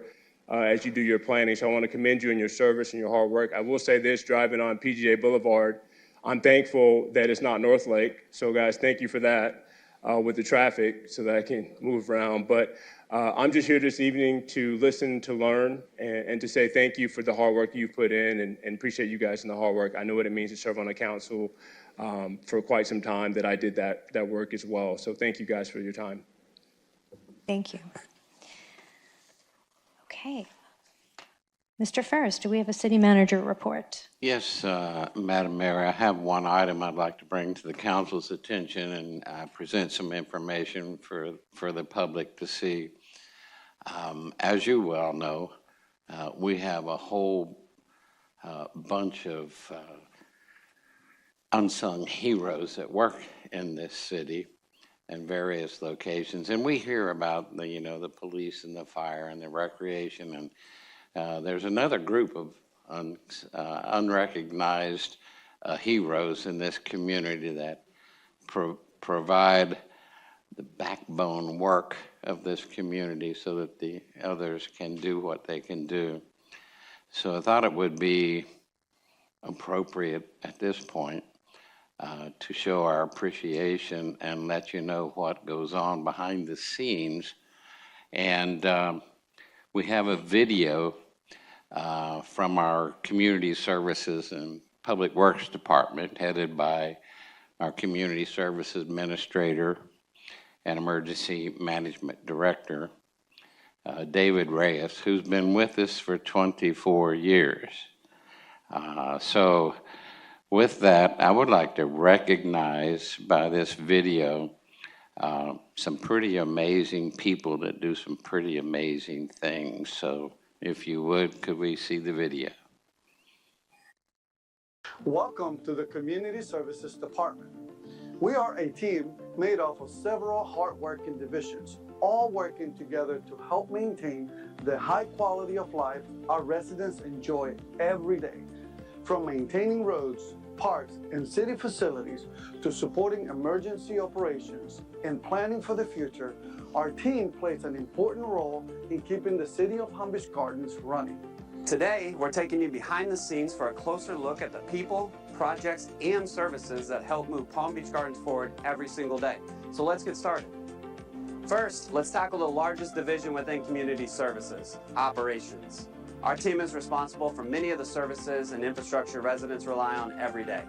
as you do your planning. So I want to commend you in your service and your hard work. I will say this, driving on PGA Boulevard, I'm thankful that it's not North Lake. So guys, thank you for that with the traffic so that I can move around. But I'm just here this evening to listen, to learn, and to say thank you for the hard work you've put in, and appreciate you guys in the hard work. I know what it means to serve on a council for quite some time, that I did that work as well. So thank you guys for your time. Thank you. Okay. Mr. Ferris, do we have a city manager report? Yes, Madam Mayor, I have one item I'd like to bring to the council's attention and present some information for the public to see. As you well know, we have a whole bunch of unsung heroes that work in this city in various locations, and we hear about the police and the fire and the recreation, and there's another group of unrecognized heroes in this community that provide the backbone work of this community so that the others can do what they can do. So I thought it would be appropriate at this point to show our appreciation and let you know what goes on behind the scenes. And we have a video from our Community Services and Public Works Department, headed by our Community Services Administrator and Emergency Management Director, David Reyes, who's been with us for 24 years. So with that, I would like to recognize by this video some pretty amazing people that do some pretty amazing things. So if you would, could we see the video? Welcome to the Community Services Department. We are a team made up of several hardworking divisions, all working together to help maintain the high quality of life our residents enjoy every day. From maintaining roads, parks, and city facilities to supporting emergency operations and planning for the future, our team plays an important role in keeping the city of Palm Beach Gardens running. Today, we're taking you behind the scenes for a closer look at the people, projects, and services that help move Palm Beach Gardens forward every single day. So let's get started. First, let's tackle the largest division within community services, operations. Our team is responsible for many of the services and infrastructure residents rely on every day.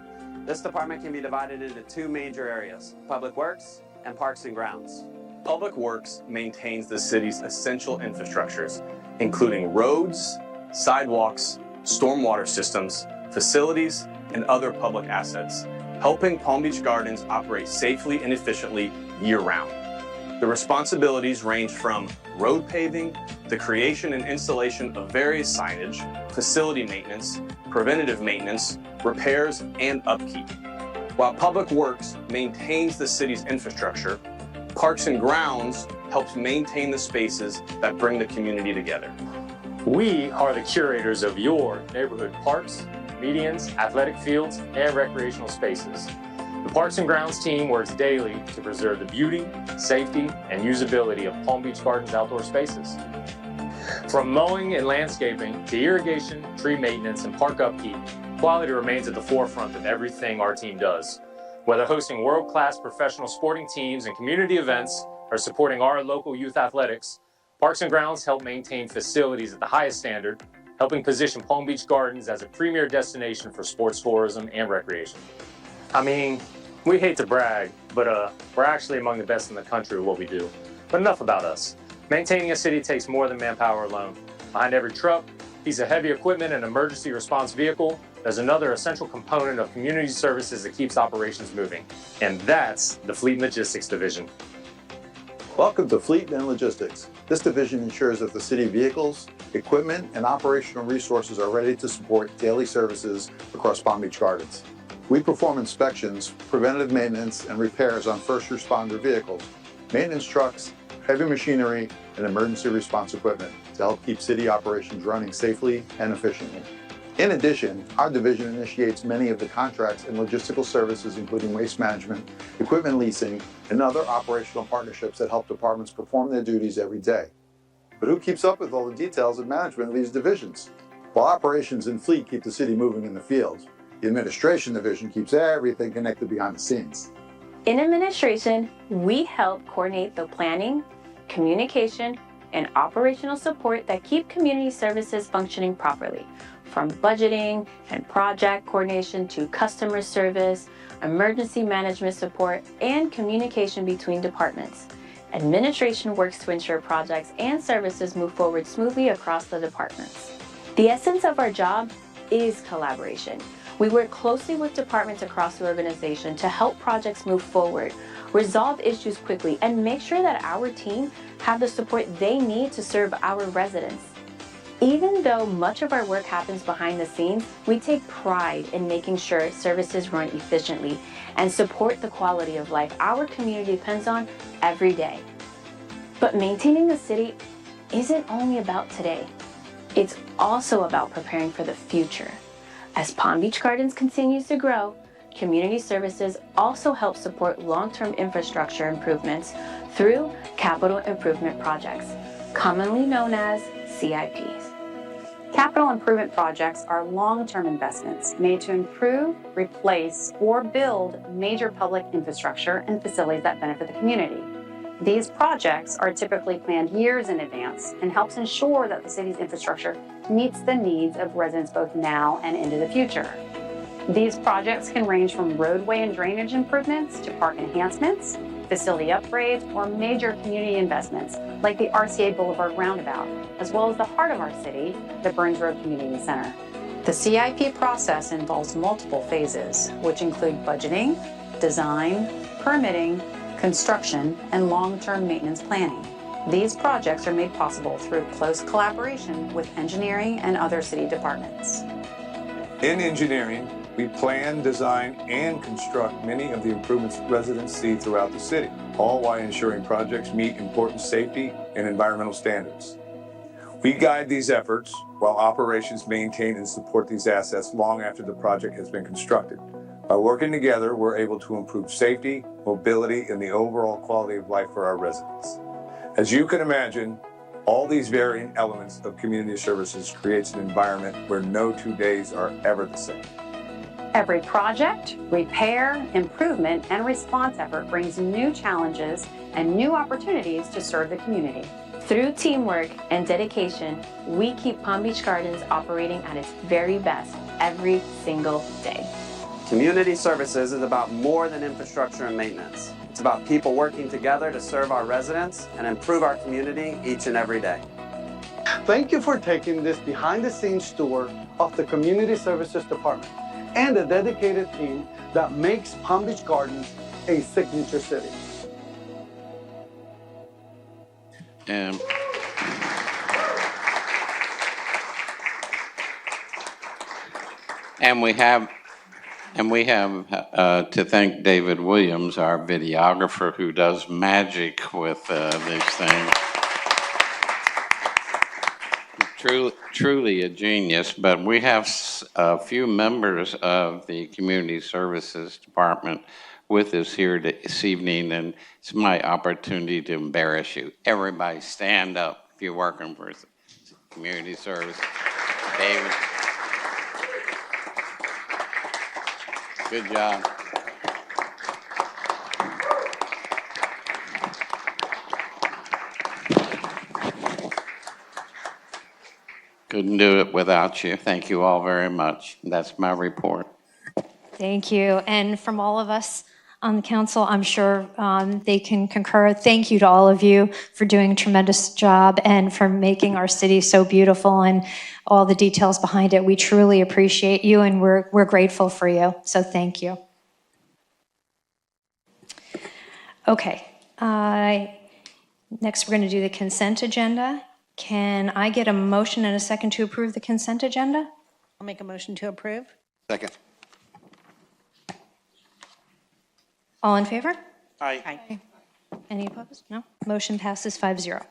This department can be divided into two major areas, Public Works and Parks and Grounds. Public Works maintains the city's essential infrastructures, including roads, sidewalks, stormwater systems, facilities, and other public assets, helping Palm Beach Gardens operate safely and efficiently year-round. The responsibilities range from road paving, the creation and installation of various signage, facility maintenance, preventative maintenance, repairs, and upkeep. While Public Works maintains the city's infrastructure, Parks and Grounds helps maintain the spaces that bring the community together. We are the curators of your neighborhood parks, medians, athletic fields, and recreational spaces. The Parks and Grounds team works daily to preserve the beauty, safety, and usability of Palm Beach Gardens outdoor spaces. From mowing and landscaping to irrigation, tree maintenance, and park upkeep, quality remains at the forefront of everything our team does. Whether hosting world-class professional sporting teams and community events or supporting our local youth athletics, Parks and Grounds help maintain facilities at the highest standard, helping position Palm Beach Gardens as a premier destination for sports tourism and recreation. I mean, we hate to brag, but we're actually among the best in the country at what we do. But enough about us. Maintaining a city takes more than manpower alone. Behind every truck, piece of heavy equipment, and emergency response vehicle, there's another essential component of community services that keeps operations moving. And that's the Fleet and Logistics Division. Welcome to Fleet and Logistics. This division ensures that the city vehicles, equipment, and operational resources are ready to support daily services across Palm Beach Gardens. We perform inspections, preventative maintenance, and repairs on first responder vehicles, maintenance trucks, heavy machinery, and emergency response equipment to help keep city operations running safely and efficiently. In addition, our division initiates many of the contracts and logistical services, including waste management, equipment leasing, and other operational partnerships that help departments perform their duties every day. But who keeps up with all the details of management of these divisions? While operations and fleet keep the city moving in the field, the administration division keeps everything connected behind the scenes. In administration, we help coordinate the planning, communication, and operational support that keep community services functioning properly, from budgeting and project coordination to customer service, emergency management support, and communication between departments. Administration works to ensure projects and services move forward smoothly across the departments. The essence of our job is collaboration. We work closely with departments across the organization to help projects move forward, resolve issues quickly, and make sure that our team have the support they need to serve our residents. Even though much of our work happens behind the scenes, we take pride in making sure services run efficiently and support the quality of life our community depends on every day. But maintaining the city isn't only about today. It's also about preparing for the future. As Palm Beach Gardens continues to grow, community services also help support long-term infrastructure improvements through capital improvement projects, commonly known as CIPs. Capital improvement projects are long-term investments made to improve, replace, or build major public infrastructure and facilities that benefit the community. These projects are typically planned years in advance and helps ensure that the city's infrastructure meets the needs of residents both now and into the future. These projects can range from roadway and drainage improvements to park enhancements, facility upgrades, or major community investments like the RCA Boulevard Roundabout, as well as the heart of our city, the Burns Road Community Center. The CIP process involves multiple phases, which include budgeting, design, permitting, construction, and long-term maintenance planning. These projects are made possible through close collaboration with engineering and other city departments. In engineering, we plan, design, and construct many of the improvements residents see throughout the city, all while ensuring projects meet important safety and environmental standards. We guide these efforts while operations maintain and support these assets long after the project has been constructed. By working together, we're able to improve safety, mobility, and the overall quality of life for our residents. As you can imagine, All these varying elements of community services creates an environment where no 2 days are ever the same. Every project, repair, improvement, and response effort brings new challenges and new opportunities to serve the community. Through teamwork and dedication, we keep Palm Beach Gardens operating at its very best every single day. Community services is about more than infrastructure and maintenance. It's about people working together to serve our residents and improve our community each and every day. Thank you for taking this behind-the-scenes tour of the Community Services Department and the dedicated team that makes Palm Beach Gardens a signature city. And we have to thank David Williams, our videographer, who does magic with these things. Truly a genius, but we have a few members of the Community Services Department with us here this evening, and it's my opportunity to embarrass you. Everybody stand up if you're working for Community Service. David. Good job. Couldn't do it without you. Thank you all very much. That's my report. Thank you. And from all of us on the council, I'm sure they can concur. Thank you to all of you for doing a tremendous job and for making our city so beautiful and all the details behind it. We truly appreciate you and we're grateful for you. So thank you. Okay. Next, we're going to do the consent agenda. Can I get a motion and a second to approve the consent agenda? I'll make a motion to approve. Second. All in favor? Aye. Any opposed? No? Motion passes 5-0.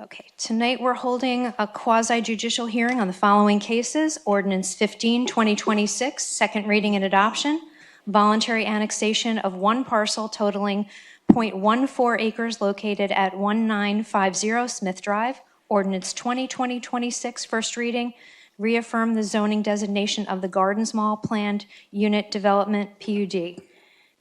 Okay, tonight we're holding a quasi-judicial hearing on the following cases. Ordinance 15, 2026, second reading and adoption. Voluntary annexation of one parcel totaling 0.14 acres located at 1950 Smith Drive. Ordinance 2026, first reading. Reaffirm the zoning designation of the Gardens Mall planned unit development PUD.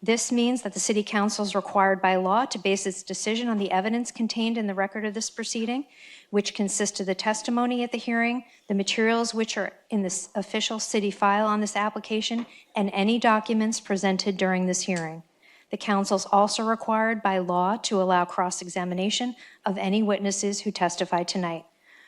This means that the City Council is required by law to base its decision on the evidence contained in the record of this proceeding, which consists of the testimony at the hearing, the materials which are in the official city file on this application, and any documents presented during this hearing. The Council is also required by law to allow cross-examination of any witnesses who testify tonight.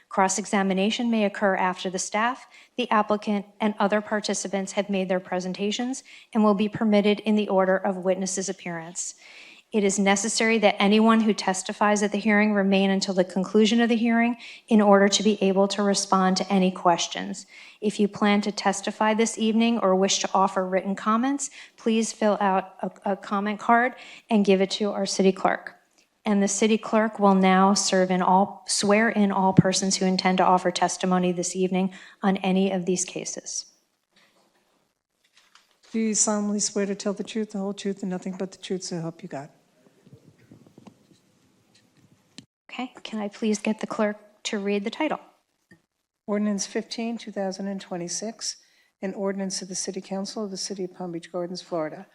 Cross-examination may occur after the staff, the applicant, and other participants have made their presentations and will be permitted in the order of witnesses' appearance. It is necessary that anyone who testifies at the hearing remain until the conclusion of the hearing in order to be able to respond to any questions. If you plan to testify this evening or wish to offer written comments, please fill out a comment card and give it to our city clerk. And the city clerk will now swear in all persons who intend to offer testimony this evening on any of these cases. Do you solemnly swear to tell the truth, the whole truth, and nothing but the truth, so help you God? Okay, can I please get the clerk to read the title? Ordinance 15, 2026, an ordinance of the City Council of the City of Palm Beach Gardens, Florida,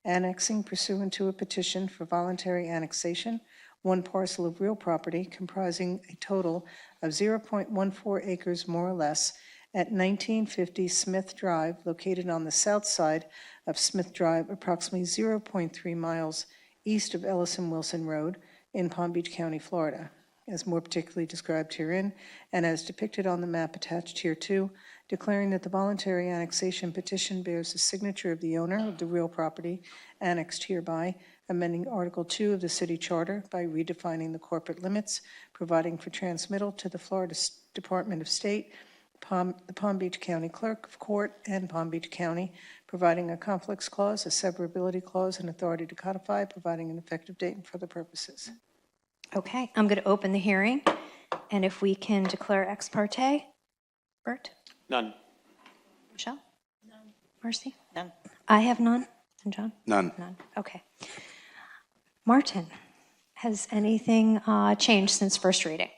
annexing pursuant to a petition for voluntary annexation, one parcel of real property comprising a total of 0.14 acres more or less at 1950 Smith Drive, located on the south side of Smith Drive, approximately 0.3 miles east of Ellison Wilson Road in Palm Beach County, Florida, as more particularly described herein and as depicted on the map attached hereto, declaring that the voluntary annexation petition bears the signature of the owner of the real property annexed hereby, amending Article 2 of the City Charter by redefining the corporate limits, providing for transmittal to the Florida Department of State, the Palm Beach County Clerk of Court, and Palm Beach County, providing a conflicts clause, a severability clause, and authority to codify, providing an effective date and further purposes. Okay, I'm going to open the hearing, and if we can declare ex parte. Bert? None. Michelle? None. Marcy? None. I have none. And John? None. None. Okay. Martin, Has anything changed since first reading?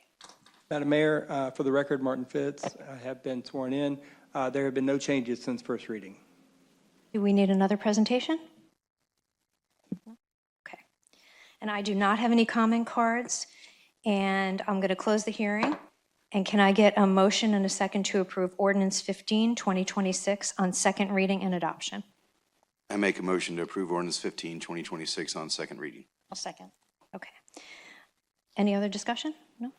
Madam Mayor, for the record, Martin Fitz, I have been sworn in. There have been no changes since first reading. Do we need another presentation? Okay. And I do not have any comment cards, and I'm going to close the hearing. And can I get a motion and a second to approve Ordinance 15, 2026 on second reading and adoption? I make a motion to approve ordinance 15, 2026 on second reading. I'll second. Okay. Any other discussion? No?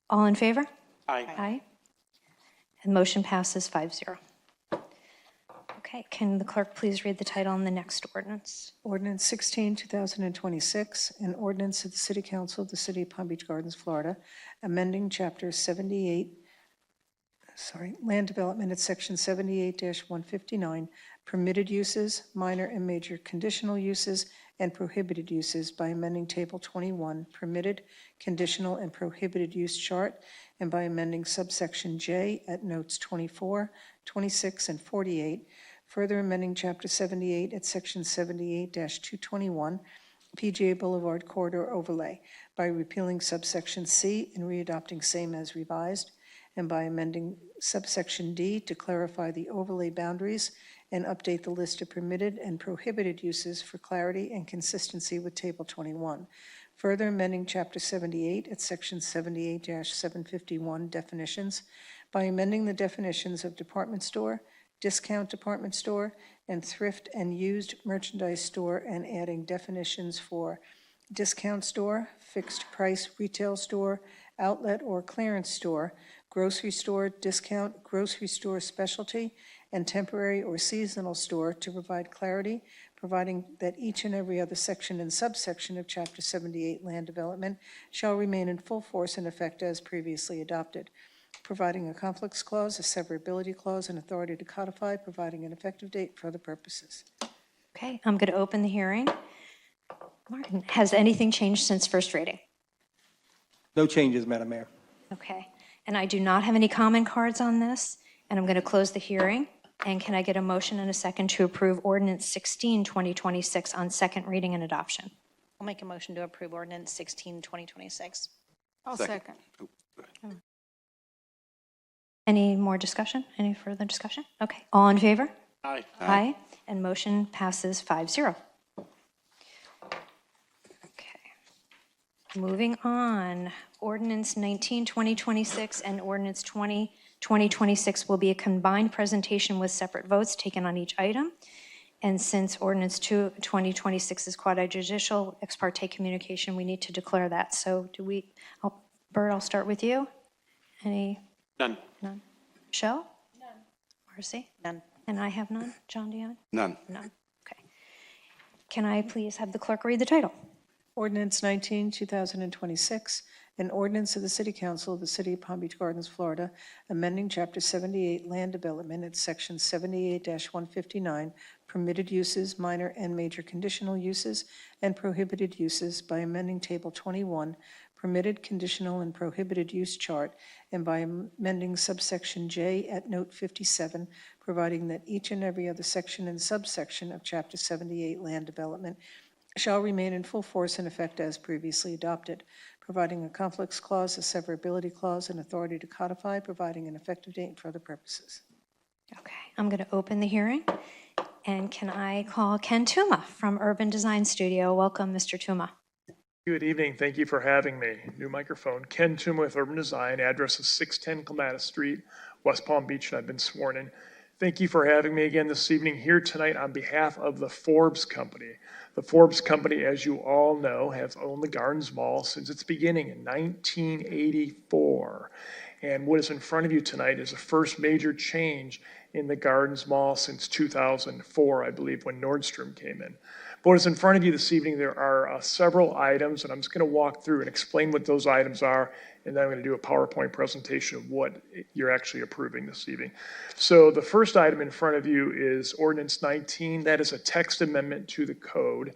All in favor? Aye. Aye. And motion passes 5-0. Okay, can the clerk please read the title on the next ordinance? Ordinance 16, 2026, an ordinance of the City Council of the City of Palm Beach Gardens, Florida, amending Chapter 78, Land Development at Section 78-159, permitted uses, minor and major conditional uses, and prohibited uses by amending Table 21, permitted, conditional, and prohibited use chart, and by amending subsection J at notes 24, 26, and 48, further amending Chapter 78 at Section 78-221, PGA Boulevard Corridor Overlay, by repealing subsection C and readopting same as revised, and by amending subsection D to clarify the overlay boundaries and update the list of permitted and prohibited uses for clarity and consistency with Table 21. Further amending Chapter 78 at Section 78-751 definitions by amending the definitions of department store, discount department store, and thrift and used merchandise store, and adding definitions for discount store, fixed price retail store, outlet or clearance store, grocery store, discount, grocery store specialty, and temporary or seasonal store to provide clarity, providing that each and every other section and subsection of Chapter 78 Land Development shall remain in full force and effect as previously adopted, providing a conflicts clause, a severability clause, and authority to codify, providing an effective date for other purposes. Okay, I'm going to open the hearing. Martin, has anything changed since first reading? No changes, Madam Mayor. Okay, and I do not have any comment cards on this, and I'm going to close the hearing. And can I get a motion and a second to approve Ordinance 16, 2026 on second reading and adoption? I'll make a motion to approve Ordinance 16, 2026. I'll second. Any more discussion? Any further discussion? Okay, all in favor? Aye. Aye. And motion passes 5-0. Okay. Moving on, Ordinance 19, 2026 and Ordinance 20, 2026 will be a combined presentation with separate votes taken on each item. And since Ordinance 2, 2026 is quasi-judicial ex parte communication, we need to declare that. So do we, Bert, I'll start with you. Any? None. None. Michelle? None. Marcy? None. And I have none. John Dion? None. None. Okay. Can I please have the clerk read the title? Ordinance 19, 2026, an ordinance of the City Council of the City of Palm Beach Gardens, Florida, amending Chapter 78 Land Development at Section 78-159, permitted uses, minor and major conditional uses, and prohibited uses by amending Table 21, permitted, conditional, and prohibited use chart, and by amending subsection J at note 57, providing that each and every other section and subsection of Chapter 78 Land Development shall remain in full force and effect as previously adopted, providing a conflicts clause, a severability clause, and authority to codify, providing an effective date for other purposes. Okay, I'm going to open the hearing. And can I call Ken Tuma from Urban Design Studio? Welcome, Mr. Tuma. Good evening. Thank you for having me. New microphone. Ken Tuma with Urban Design. Address is 610 Clematis Street, West Palm Beach, and I've been sworn in. Thank you for having me again this evening here tonight on behalf of the Forbes Company. The Forbes Company, as you all know, has owned the Gardens Mall since its beginning in 1984. And what is in front of you tonight is the first major change in the Gardens Mall since 2004, I believe, when Nordstrom came in. But what is in front of you this evening, there are several items, and I'm just going to walk through and explain what those items are, and then I'm going to do a PowerPoint presentation of what you're actually approving this evening. So the first item in front of you is Ordinance 19. That is a text amendment to the code.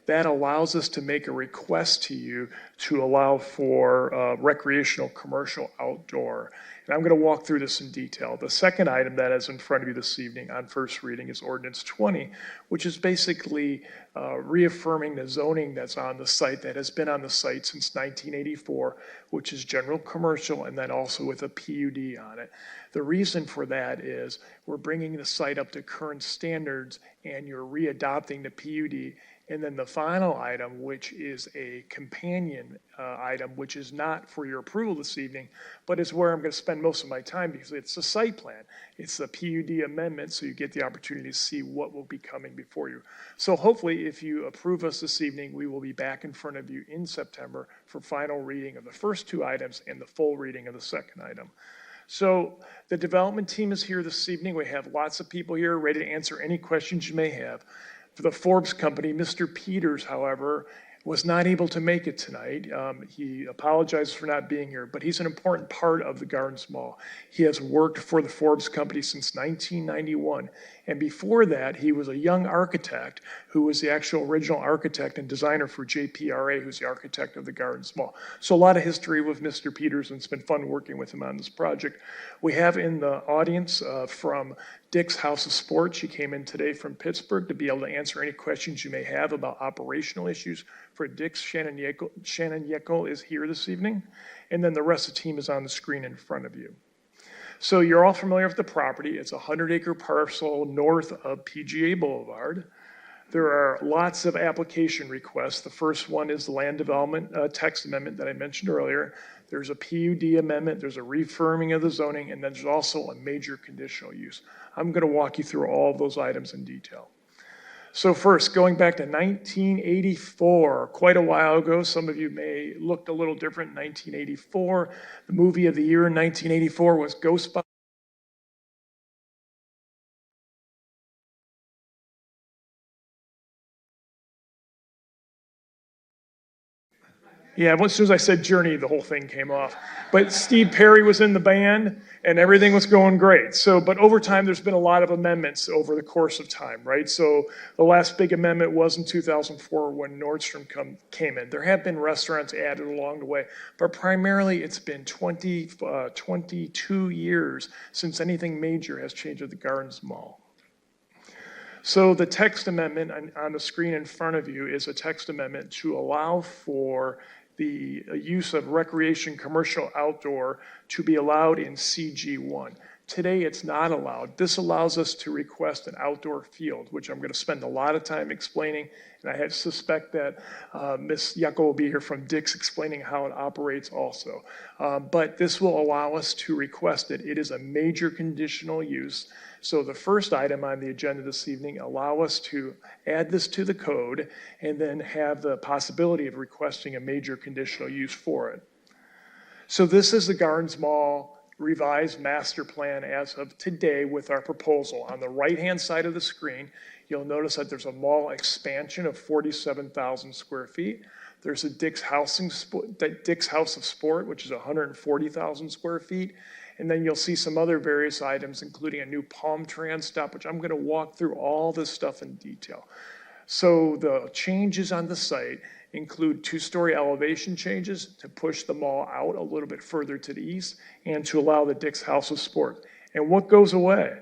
that allows us to make a request to you to allow for recreational commercial outdoor. And I'm going to walk through this in detail. The second item that is in front of you this evening on first reading is Ordinance 20, which is basically reaffirming the zoning that's on the site, that has been on the site since 1984, which is general commercial and then also with a PUD on it. The reason for that is we're bringing the site up to current standards and you're readopting the PUD. And then the final item, which is a companion item, which is not for your approval this evening, but is where I'm going to spend most of my time because it's a site plan. It's a PUD amendment, so you get the opportunity to see what will be coming before you. So hopefully, if you approve us this evening, we will be back in front of you in September for final reading of the first two items and the full reading of the second item. So the development team is here this evening. We have lots of people here ready to answer any questions you may have. For the Forbes company, Mr. Peters, however, was not able to make it tonight. He apologized for not being here, but he's an important part of the Gardens Mall. He has worked for the Forbes company since 1991. And before that, he was a young architect who was the actual original architect and designer for JPRA, who's the architect of the Gardens Mall. So a lot of history with Mr. Peters, and it's been fun working with him on this project. We have in the audience from Dick's House of Sport. She came in today from Pittsburgh to be able to answer any questions you may have about operational issues. For Dick's, Shannon Yeckel is here this evening. And then the rest of the team is on the screen in front of you. So you're all familiar with the property. It's a 100-acre parcel north of PGA Boulevard. There are lots of application requests. The first one is the land development text amendment that I mentioned earlier. There's a PUD amendment, there's a reaffirming of the zoning, and then there's also a major conditional use. I'm going to walk you through all of those items in detail. So first, going back to 1984, quite a while ago, some of you may looked a little different in 1984. The movie of the year in 1984 was Ghostbusters. Yeah, as soon as I said Journey, the whole thing came off. But Steve Perry was in the band, and everything was going great. So, but over time, there's been a lot of amendments over the course of time, right? So the last big amendment was in 2004 when Nordstrom came in. There have been restaurants added along the way, but primarily it's been 22 years since anything major has changed at the Gardens Mall. So the text amendment on the screen in front of you is a text amendment to allow for the use of recreation commercial outdoor to be allowed in CG1. Today, it's not allowed. This allows us to request an outdoor field, which I'm going to spend a lot of time explaining, and I suspect that Ms. Yeckel will be here from Dick's explaining how it operates also. But this will allow us to request it. It is a major conditional use. So the first item on the agenda this evening, allow us to add this to the code and then have the possibility of requesting a major conditional use for it. So this is the Gardens Mall revised master plan as of today with our proposal. On the right-hand side of the screen, you'll notice that there's a mall expansion of 47,000 square feet. There's a Dick's House of Sport, which is 140,000 square feet. And then you'll see some other various items, including a new Palm Trans stop, which I'm going to walk through all this stuff in detail. So the changes on the site include two-story elevation changes to push the mall out a little bit further to the east and to allow the Dick's House of Sport. And what goes away?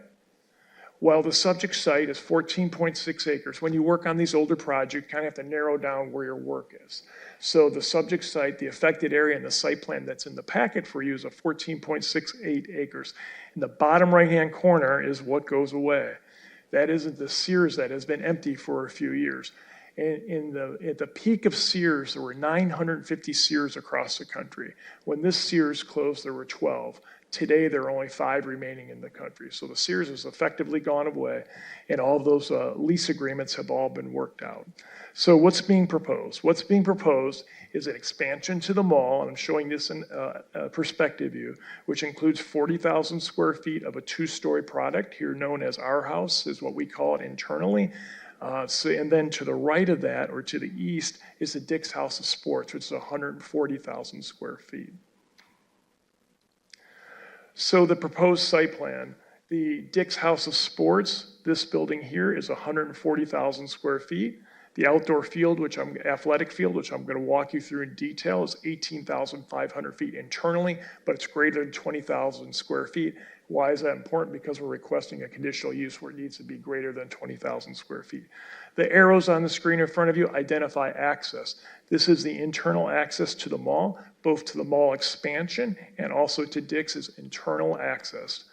Well, the subject site is 14.6 acres. When you work on these older projects, you kind of have to narrow down where your work is. So the subject site, the affected area, and the site plan that's in the packet for you is a 14.68 acres. In the bottom right-hand corner is what goes away. That isn't the Sears that has been empty for a few years. At the peak of Sears, there were 950 Sears across the country. When this Sears closed, there were 12. Today, there are only 5 remaining in the country. So the Sears has effectively gone away, and all of those lease agreements have all been worked out. So what's being proposed? What's being proposed is an expansion to the mall, and I'm showing this in a perspective view, which includes 40,000 square feet of a 2-story product, here known as Our House, is what we call it internally. And then to the right of that, or to the east, is the Dick's House of Sports, which is 140,000 square feet. So the proposed site plan, the Dick's House of Sports, this building here is 140,000 square feet. The outdoor field, athletic field, which I'm going to walk you through in detail, is 18,500 feet internally, but it's greater than 20,000 square feet. Why is that important? Because we're requesting a conditional use where it needs to be greater than 20,000 square feet. The arrows on the screen in front of you identify access. This is the internal access to the mall, both to the mall expansion and also to Dick's internal access.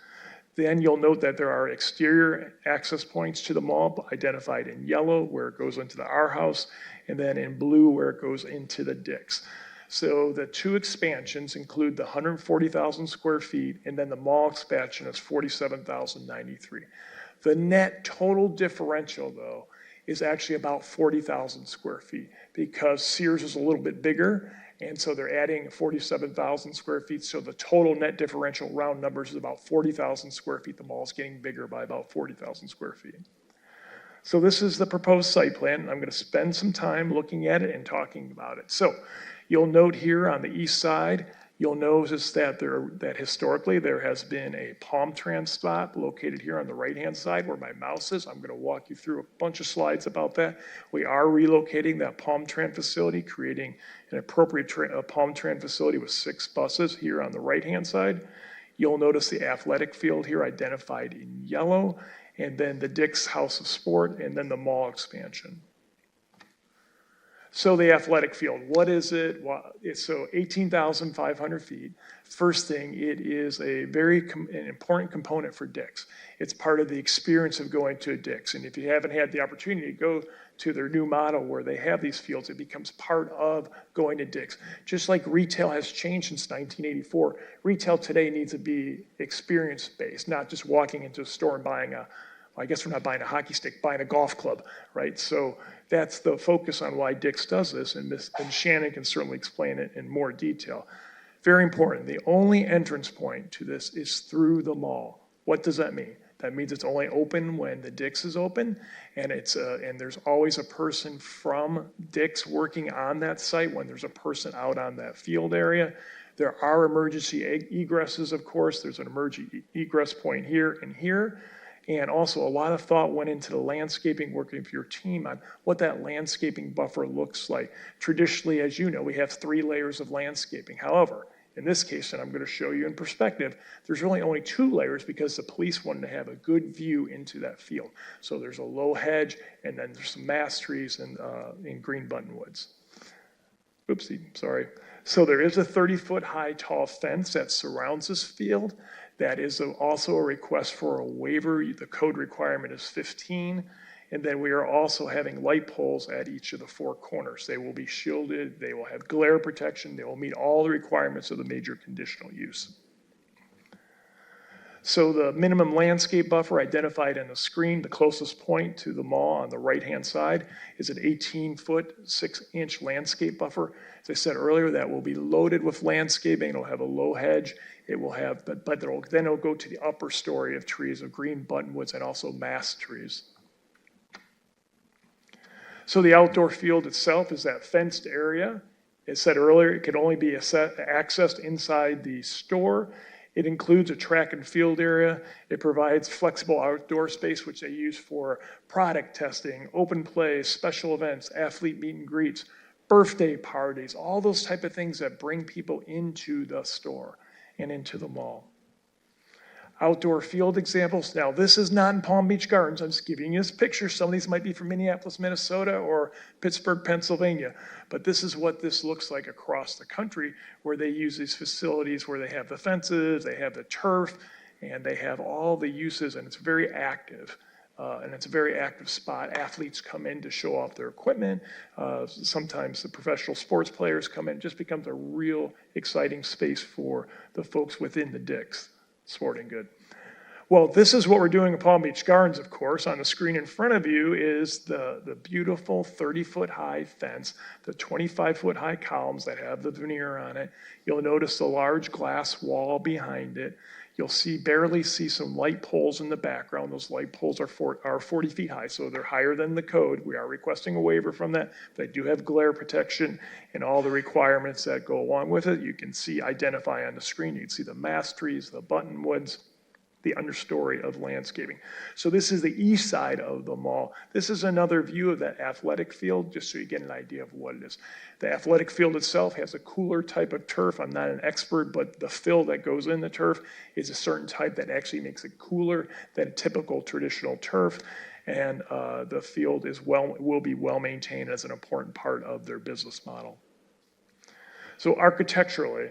Then you'll note that there are exterior access points to the mall identified in yellow where it goes into the R House, and then in blue where it goes into the Dick's. So the two expansions include the 140,000 square feet, and then the mall expansion is 47,093. The net total differential, though, is actually about 40,000 square feet because Sears is a little bit bigger, and so they're adding 47,000 square feet. So the total net differential, round numbers, is about 40,000 square feet. The mall is getting bigger by about 40,000 square feet. So this is the proposed site plan. I'm going to spend some time looking at it and talking about it. So you'll note here on the east side, you'll notice that historically there has been a Palm Tran spot located here on the right-hand side where my mouse is. I'm going to walk you through a bunch of slides about that. We are relocating that Palm Tran facility, creating an appropriate Palm Tran facility with 6 buses here on the right-hand side. You'll notice the athletic field here identified in yellow, and then the Dick's House of Sport, and then the mall expansion. So the athletic field, what is it? Well, it's so 18,500 feet. First thing, it is a very an important component for Dick's. It's part of the experience of going to a Dick's. And if you haven't had the opportunity to go to their new model where they have these fields, it becomes part of going to Dick's. Just like retail has changed since 1984, retail today needs to be experience-based, not just walking into a store and buying I guess we're not buying a hockey stick, buying a golf club, right? So that's the focus on why Dick's does this, and Shannon can certainly explain it in more detail. Very important, the only entrance point to this is through the mall. What does that mean? That means it's only open when the Dick's is open, and and there's always a person from Dick's working on that site when there's a person out on that field area. There are emergency egresses, of course. There's an emergency egress point here and here. And also a lot of thought went into the landscaping, working with your team on what that landscaping buffer looks like. Traditionally, as you know, we have 3 layers of landscaping. However, in this case, and I'm going to show you in perspective, there's really only 2 layers because the police wanted to have a good view into that field. So there's a low hedge, and then there's some mass trees in green buttonwoods. Oopsie, sorry. So there is a 30-foot high tall fence that surrounds this field. That is also a request for a waiver. The code requirement is 15. And then we are also having light poles at each of the 4 corners. They will be shielded, they will have glare protection, they will meet all the requirements of the major conditional use. So the minimum landscape buffer identified on the screen, the closest point to the mall on the right-hand side is an 18-foot, 6-inch landscape buffer. As I said earlier, that will be loaded with landscaping. It'll have a low hedge. It will have, but then it'll go to the upper story of trees of green buttonwoods and also mass trees. So the outdoor field itself is that fenced area. As said earlier, it can only be accessed inside the store. It includes a track and field area. It provides flexible outdoor space, which they use for product testing, open play, special events, athlete meet and greets, birthday parties, all those type of things that bring people into the store and into the mall. Outdoor field examples. Now, this is not in Palm Beach Gardens. I'm just giving you this picture. Some of these might be from Minneapolis, Minnesota, or Pittsburgh, Pennsylvania. But this is what this looks like across the country, where they use these facilities where they have the fences, they have the turf, and they have all the uses, and it's very active. And it's a very active spot. Athletes come in to show off their equipment. Sometimes the professional sports players come in. It just becomes a real exciting space for the folks within the Dick's Sporting Good. Well, this is what we're doing at Palm Beach Gardens, of course. On the screen in front of you is the beautiful 30-foot high fence, the 25-foot high columns that have the veneer on it. You'll notice the large glass wall behind it. You'll barely see some light poles in the background. Those light poles are 40 feet high, so they're higher than the code. We are requesting a waiver from that. They do have glare protection and all the requirements that go along with it. You can identify on the screen. You can see the mass trees, the buttonwoods. the understory of landscaping. So this is the east side of the mall. This is another view of that athletic field, just so you get an idea of what it is. The athletic field itself has a cooler type of turf. I'm not an expert, but the fill that goes in the turf is a certain type that actually makes it cooler than typical traditional turf. And the field will be well maintained as an important part of their business model. So architecturally,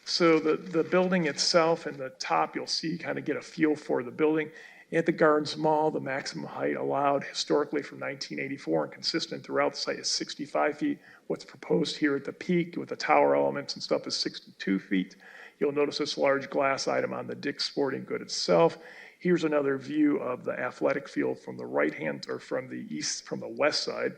so the building itself and the top, you'll see, kind of get a feel for the building. At the Gardens Mall, the maximum height allowed historically from 1984 and consistent throughout the site is 65 feet. What's proposed here at the peak with the tower elements and stuff is 62 feet. You'll notice this large glass item on the Dick's Sporting Good itself. Here's another view of the athletic field from the right hand, or from the west side.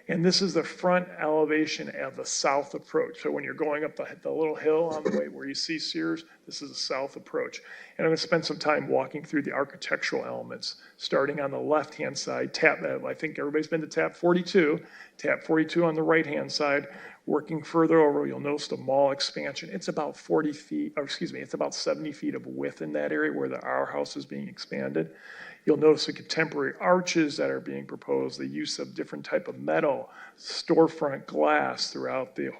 And this is the front elevation of the south approach. So when you're going up the little hill on the way where you see Sears, this is the south approach. And I'm going to spend some time walking through the architectural elements, starting on the left-hand side. I think everybody's been to Tap 42. Tap 42 on the right-hand side. Working further over, you'll notice the mall expansion. It's about 40 feet, or excuse me, it's about 70 feet of width in that area where the Our House is being expanded. You'll notice the contemporary arches that are being proposed, the use of different type of metal, storefront glass throughout the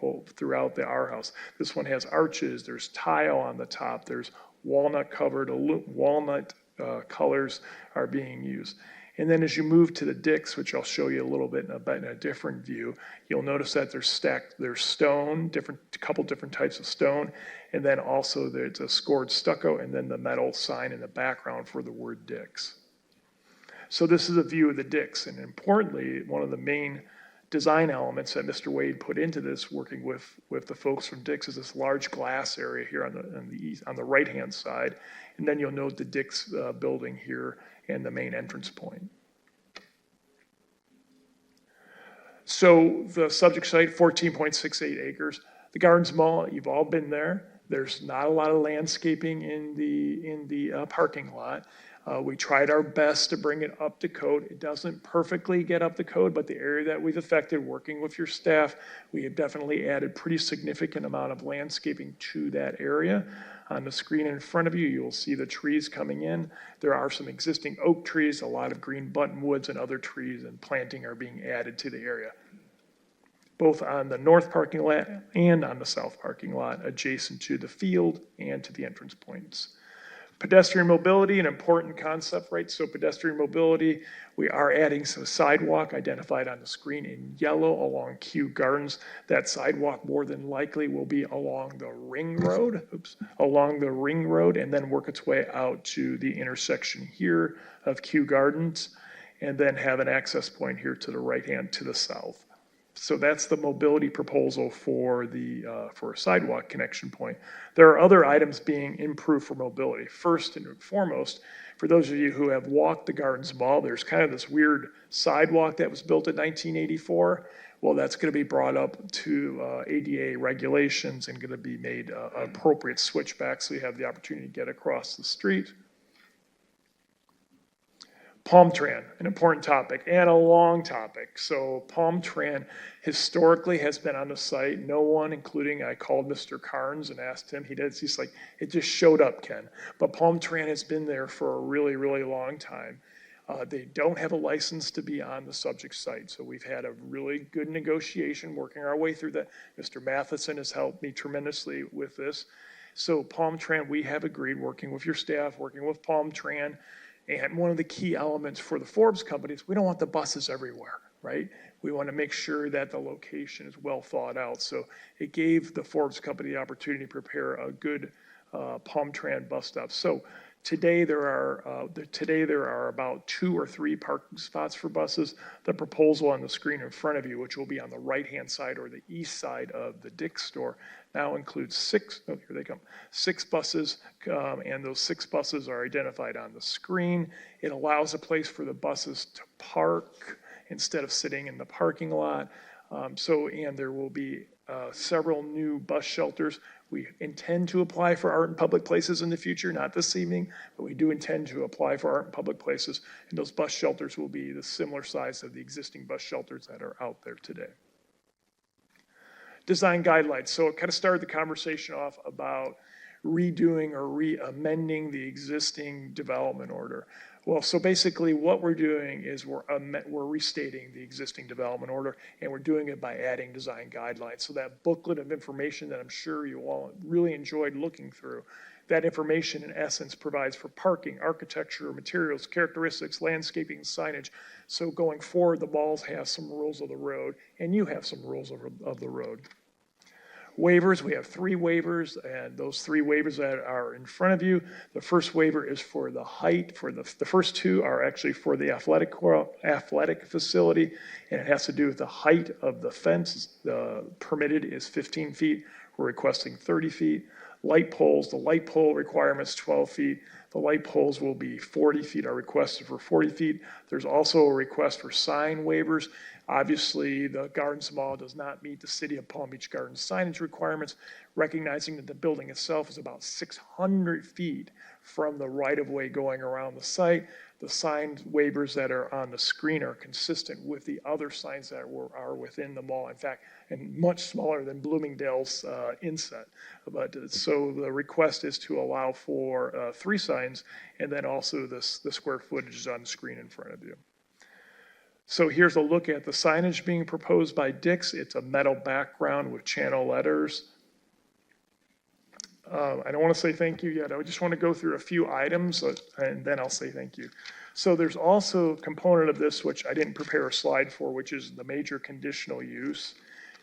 Our House. This one has arches, there's tile on the top, there's walnut colors are being used. And then as you move to the Dick's, which I'll show you a little bit in a different view, you'll notice that there's stone, a couple different types of stone, and then also there's a scored stucco, and then the metal sign in the background for the word Dick's. So this is a view of the Dick's, and importantly, one of the main design elements that Mr. Wade put into this, working with the folks from Dick's, is this large glass area here on the right-hand side, and then you'll note the Dick's building here and the main entrance point. So the subject site, 14.68 acres. The Gardens Mall, you've all been there. There's not a lot of landscaping in the parking lot. We tried our best to bring it up to code. It doesn't perfectly get up to code, but the area that we've affected, working with your staff, we have definitely added pretty significant amount of landscaping to that area. On the screen in front of you, you'll see the trees coming in. There are some existing oak trees, a lot of green buttonwoods and other trees and planting are being added to the area, both on the north parking lot and on the south parking lot, adjacent to the field and to the entrance points. Pedestrian mobility, an important concept, right? So pedestrian mobility, we are adding some sidewalk identified on the screen in yellow along Kew Gardens. That sidewalk more than likely will be along the ring road, and then work its way out to the intersection here of Kew Gardens, and then have an access point here to the right hand to the south. So that's the mobility proposal for a sidewalk connection point. There are other items being improved for mobility. First and foremost, for those of you who have walked the Gardens Mall, there's kind of this weird sidewalk that was built in 1984. Well, that's going to be brought up to ADA regulations and going to be made appropriate switchback so you have the opportunity to get across the street. Palm Tran, an important topic and a long topic. So Palm Tran historically has been on the site. No one, including I called Mr. Carnes and asked him, he's like, it just showed up, Ken. But Palm Tran has been there for a really, really long time. They don't have a license to be on the subject site. So we've had a really good negotiation working our way through that. Mr. Matheson has helped me tremendously with this. So Palm Tran, we have agreed, working with your staff, working with Palm Tran, and one of the key elements for the Forbes companies, we don't want the buses everywhere, right? We want to make sure that the location is well thought out. So it gave the Forbes company the opportunity to prepare a good Palm Tran bus stop. So today there are about 2 or 3 parking spots for buses. The proposal on the screen in front of you, which will be on the right-hand side or the east side of the Dick's store, now includes 6 buses, and those 6 buses are identified on the screen. It allows a place for the buses to park instead of sitting in the parking lot. And there will be several new bus shelters. We intend to apply for art in public places in the future, not this evening, but we do intend to apply for art in public places, and those bus shelters will be the similar size of the existing bus shelters that are out there today. design guidelines. So it kind of started the conversation off about redoing or amending the existing development order. Well, so basically what we're doing is we're restating the existing development order, and we're doing it by adding design guidelines. So that booklet of information that I'm sure you all really enjoyed looking through, that information in essence provides for parking, architecture, materials, characteristics, landscaping, signage. So going forward, the malls have some rules of the road, and you have some rules of the road. Waivers, we have 3 waivers, and those 3 waivers that are in front of you, the first waiver is for the height. For the first 2 are actually for the athletic facility, and it has to do with the height of the fence. The permitted is 15 feet. We're requesting 30 feet. Light poles, the light pole requirement is 12 feet. The light poles will be 40 feet, are requested for 40 feet. There's also a request for sign waivers. Obviously, the Gardens Mall does not meet the City of Palm Beach Gardens signage requirements, recognizing that the building itself is about 600 feet from the right-of-way going around the site. The sign waivers that are on the screen are consistent with the other signs that are within the mall. In fact, and much smaller than Bloomingdale's inset. But so the request is to allow for 3 signs, and then also the square footage is on the screen in front of you. So here's a look at the signage being proposed by Dick's. It's a metal background with channel letters. I don't want to say thank you yet. I just want to go through a few items, and then I'll say thank you. So there's also a component of this, which I didn't prepare a slide for, which is the major conditional use.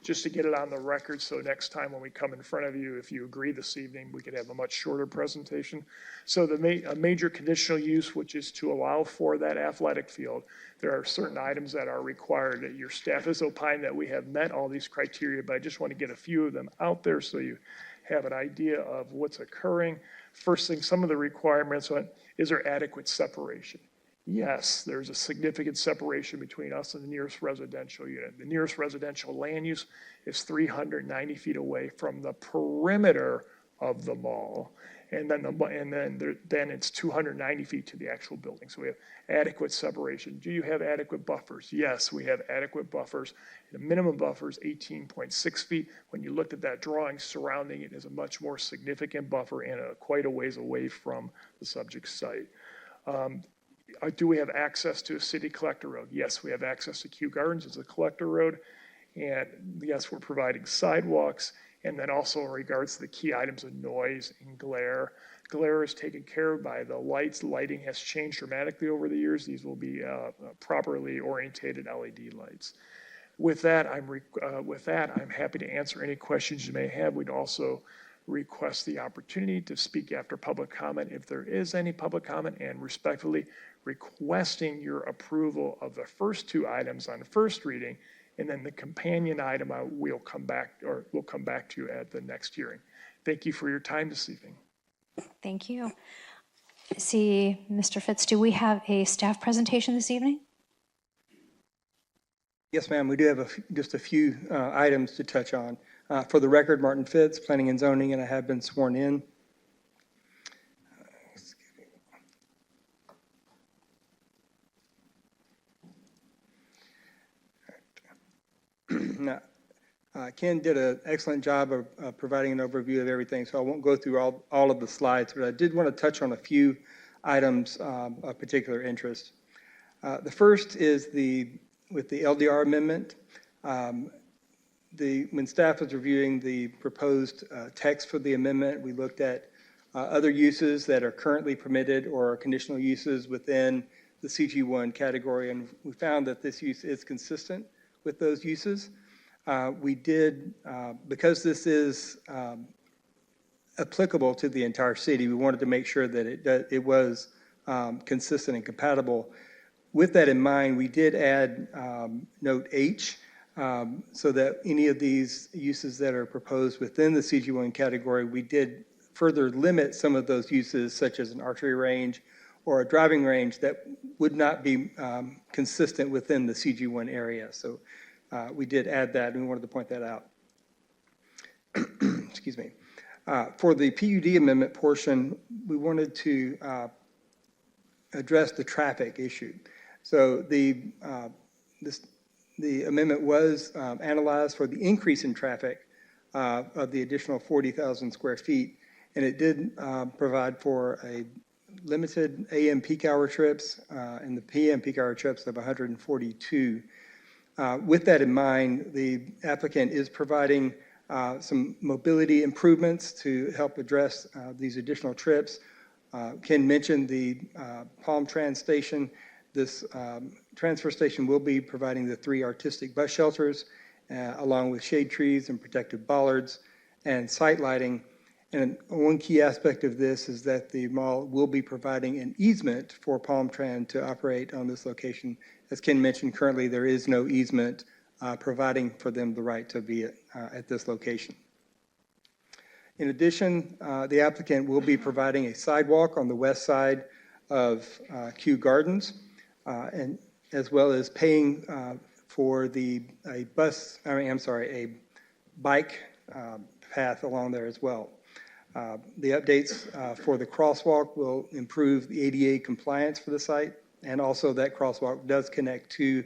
Just to get it on the record, so next time when we come in front of you, if you agree this evening, we could have a much shorter presentation. So a major conditional use, which is to allow for that athletic field, there are certain items that are required. That your staff has opined that we have met all these criteria, but I just want to get a few of them out there so you have an idea of what's occurring. First thing, some of the requirements on, is there adequate separation? Yes, there's a significant separation between us and the nearest residential unit. The nearest residential land use is 390 feet away from the perimeter of the mall. And then it's 290 feet to the actual building. So we have adequate separation. Do you have adequate buffers? Yes, we have adequate buffers. The minimum buffer is 18.6 feet. When you looked at that drawing, surrounding it is a much more significant buffer and quite a ways away from the subject site. Do we have access to a city collector road? Yes, we have access to Kew Gardens as a collector road. And yes, we're providing sidewalks. And then also in regards to the key items of noise and glare. Glare is taken care of by the lights. Lighting has changed dramatically over the years. These will be properly orientated LED lights. With that, I'm happy to answer any questions you may have. We'd also request the opportunity to speak after public comment if there is any public comment, and respectfully requesting your approval of the first 2 items on first reading, and then the companion item we'll come back to you at the next hearing. Thank you for your time this evening. Thank you. See, Mr. Fitz, do we have a staff presentation this evening? Yes, ma'am. We do have just a few items to touch on. For the record, Martin Fitz, Planning and Zoning, and I have been sworn in. Now, Ken did an excellent job of providing an overview of everything, so I won't go through all of the slides, but I did want to touch on a few items of particular interest. The first is with the LDR amendment. When staff was reviewing the proposed text for the amendment, we looked at other uses that are currently permitted or conditional uses within the CG1 category, and we found that this use is consistent with those uses. We did, because this is applicable to the entire city, we wanted to make sure that it was consistent and compatible. With that in mind, we did add note H, so that any of these uses that are proposed within the CG1 category, we did further limit some of those uses, such as an archery range or a driving range that would not be consistent within the CG1 area. So we did add that, and we wanted to point that out. Excuse me. For the PUD amendment portion, we wanted to address the traffic issue. So the amendment was analyzed for the increase in traffic of the additional 40,000 square feet. And it did provide for a limited AM peak hour trips and the PM peak hour trips of 142. With that in mind, the applicant is providing some mobility improvements to help address these additional trips. Ken mentioned the Palm Trans Station. This transfer station will be providing the 3 artistic bus shelters, along with shade trees and protective bollards and site lighting. And one key aspect of this is that the mall will be providing an easement for Palm Trans to operate on this location. As Ken mentioned, currently there is no easement providing for them the right to be at this location. In addition, the applicant will be providing a sidewalk on the west side of Kew Gardens, and as well as paying for a bike path along there as well. The updates for the crosswalk will improve the ADA compliance for the site, and also that crosswalk does connect to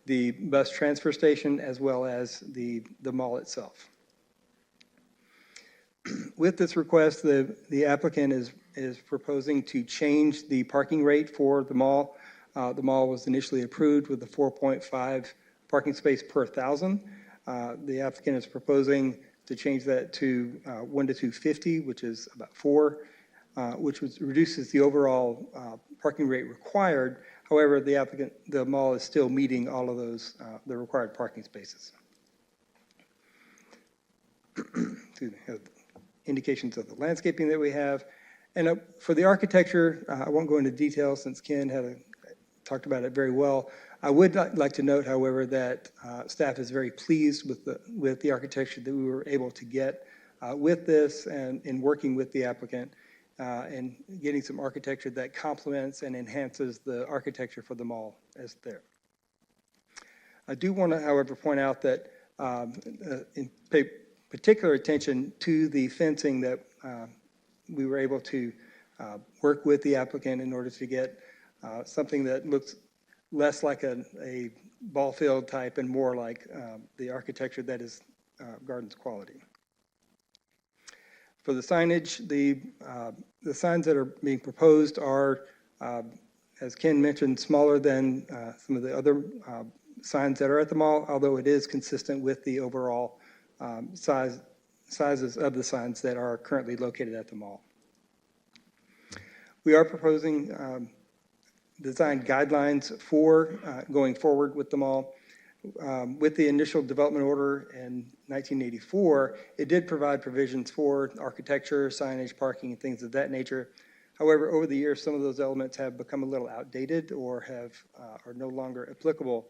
the bus transfer station as well as the mall itself. With this request, the applicant is proposing to change the parking rate for the mall. The mall was initially approved with the 4.5 parking space per 1,000. The applicant is proposing to change that to 1 to 250, which is about 4, which reduces the overall parking rate required. However, the mall is still meeting all of those, the required parking spaces. Indications of the landscaping that we have. And for the architecture, I won't go into detail since Ken talked about it very well. I would like to note, however, that staff is very pleased with the architecture that we were able to get with this, and in working with the applicant and getting some architecture that complements and enhances the architecture for the mall as there. I do want to, however, point out that pay particular attention to the fencing that we were able to work with the applicant in order to get something that looks less like a ball field type and more like the architecture that is Gardens quality. For the signage, the signs that are being proposed are, as Ken mentioned, smaller than some of the other signs that are at the mall, although it is consistent with the overall sizes of the signs that are currently located at the mall. We are proposing design guidelines for going forward with the mall. With the initial development order in 1984, it did provide provisions for architecture, signage, parking, and things of that nature. However, over the years, some of those elements have become a little outdated or are no longer applicable.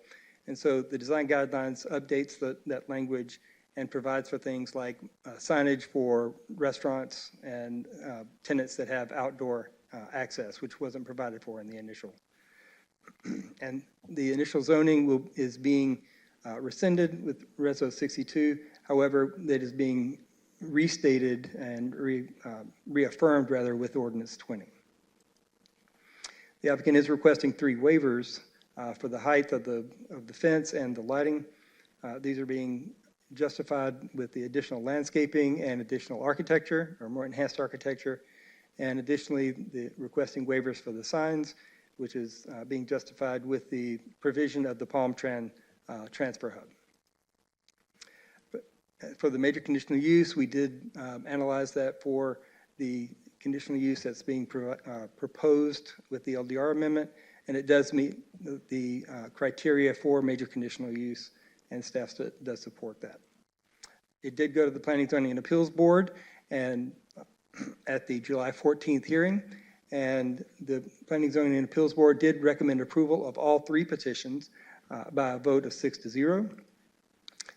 And so the design guidelines updates that language and provides for things like signage for restaurants and tenants that have outdoor access, which wasn't provided for in the initial. And the initial zoning is being rescinded with Reso 62. However, that is being restated and reaffirmed rather with Ordinance 20. The applicant is requesting 3 waivers for the height of the fence and the lighting. These are being justified with the additional landscaping and additional architecture, or more enhanced architecture, and additionally the requesting waivers for the signs, which is being justified with the provision of the Palm Trans transfer hub. But for the major conditional use, we did analyze that for the conditional use that's being proposed with the LDR amendment, and it does meet the criteria for major conditional use, and staff does support that. It did go to the Planning, Zoning, and Appeals Board and at the July 14th hearing, and the Planning, Zoning, and Appeals Board did recommend approval of all 3 petitions by a vote of 6-0.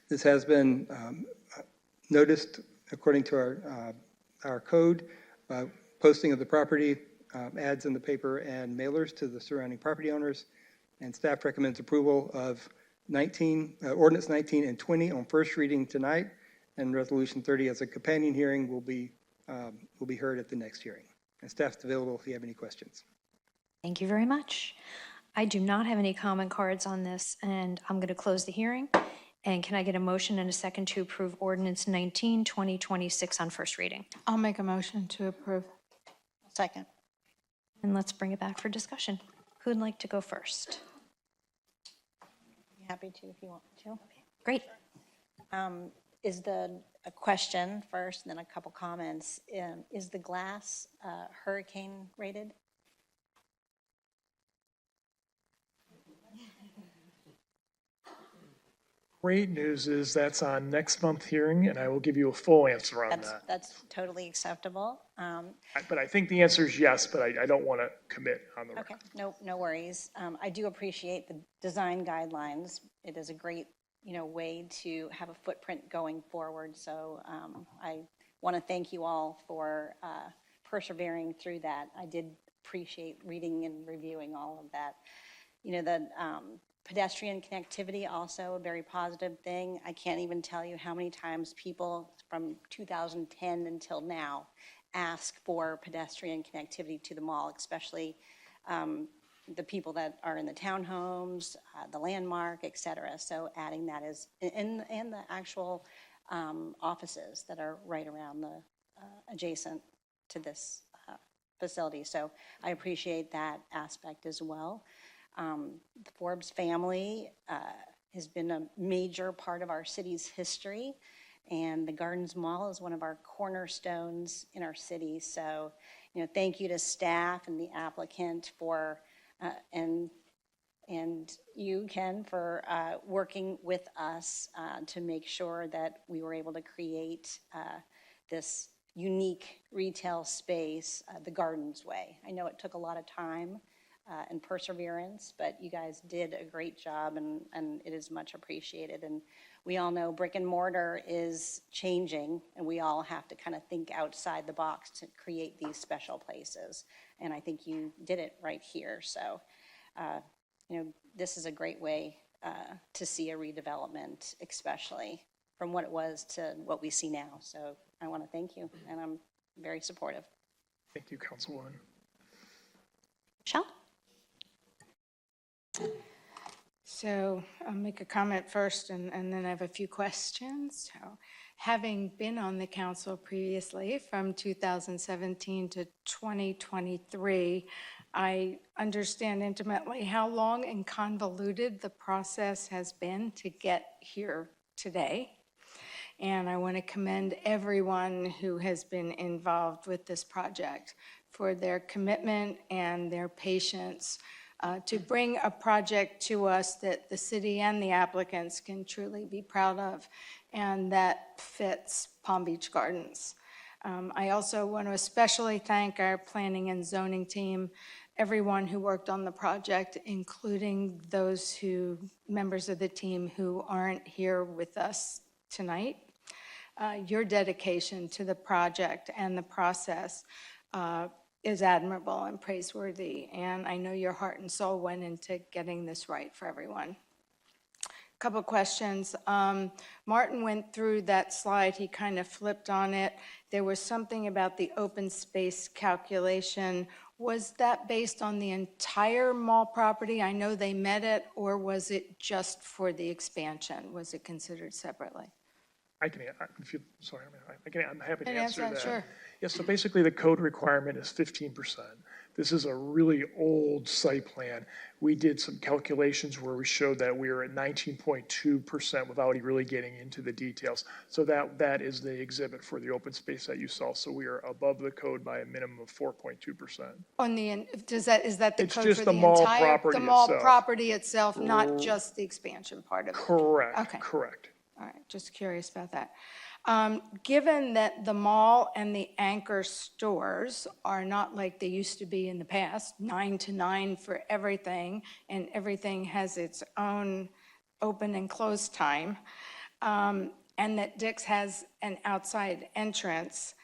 This has been noticed according to our code, posting of the property, ads in the paper, and mailers to the surrounding property owners, and staff recommends approval of Ordinance 19 and 20 on first reading tonight, and Resolution 30 as a companion hearing will be heard at the next hearing. And staff's available if you have any questions. Thank you very much. I do not have any comment cards on this, and I'm going to close the hearing. And can I get a motion and a second to approve ordinance 19, 2026 on first reading? I'll make a motion to approve. Second. And let's bring it back for discussion. Who'd like to go first? Happy to if you want to. Great. Is a question first, and then a couple comments. Is the glass hurricane rated? Great news is that's on next month's hearing, and I will give you a full answer on that. That's totally acceptable. But I think the answer is yes, but I don't want to commit on the record. Okay, no worries. I do appreciate the design guidelines. It is a great, way to have a footprint going forward. So I want to thank you all for persevering through that. I did appreciate reading and reviewing all of that. The pedestrian connectivity, also a very positive thing. I can't even tell you how many times people from 2010 until now ask for pedestrian connectivity to the mall, especially the people that are in the townhomes, the landmark, et cetera. So adding that is, and the actual offices that are right around the adjacent to this facility. So I appreciate that aspect as well. The Forbes family has been a major part of our city's history, and the Gardens Mall is one of our cornerstones in our city. So, thank you to staff and the applicant for, and you, Ken, for working with us to make sure that we were able to create this unique retail space, the Gardens Way. I know it took a lot of time and perseverance, but you guys did a great job, and it is much appreciated. And we all know brick and mortar is changing, and we all have to kind of think outside the box to create these special places. And I think you did it right here. So, this is a great way to see a redevelopment, especially from what it was to what we see now. So I want to thank you, and I'm very supportive. Thank you, Councilwoman. Michelle? So I'll make a comment first, and then I have a few questions. So, having been on the council previously from 2017 to 2023, I understand intimately how long and convoluted the process has been to get here today. And I want to commend everyone who has been involved with this project for their commitment and their patience to bring a project to us that the city and the applicants can truly be proud of, and that fits Palm Beach Gardens. I also want to especially thank our planning and zoning team, everyone who worked on the project, including those members of the team who aren't here with us tonight. Your dedication to the project and the process is admirable and praiseworthy, and I know your heart and soul went into getting this right for everyone. Couple questions. Martin went through that slide. He kind of flipped on it. There was something about the open space calculation. Was that based on the entire mall property? I know they met it, or was it just for the expansion? Was it considered separately? I'm happy to answer that. Sure. Yeah, so basically the code requirement is 15%. This is a really old site plan. We did some calculations where we showed that we were at 19.2% without really getting into the details. So that is the exhibit for the open space that you saw. So we are above the code by a minimum of 4.2%. Is that the It's code just for the the mall entire property the mall itself. property itself, not just the expansion part of it? Correct. Okay. Correct. All right, just curious about that. Given that the mall and the anchor stores are not like they used to be in the past, 9 to 9 for everything, and everything has its own open and close time, and that Dick's has an outside entrance,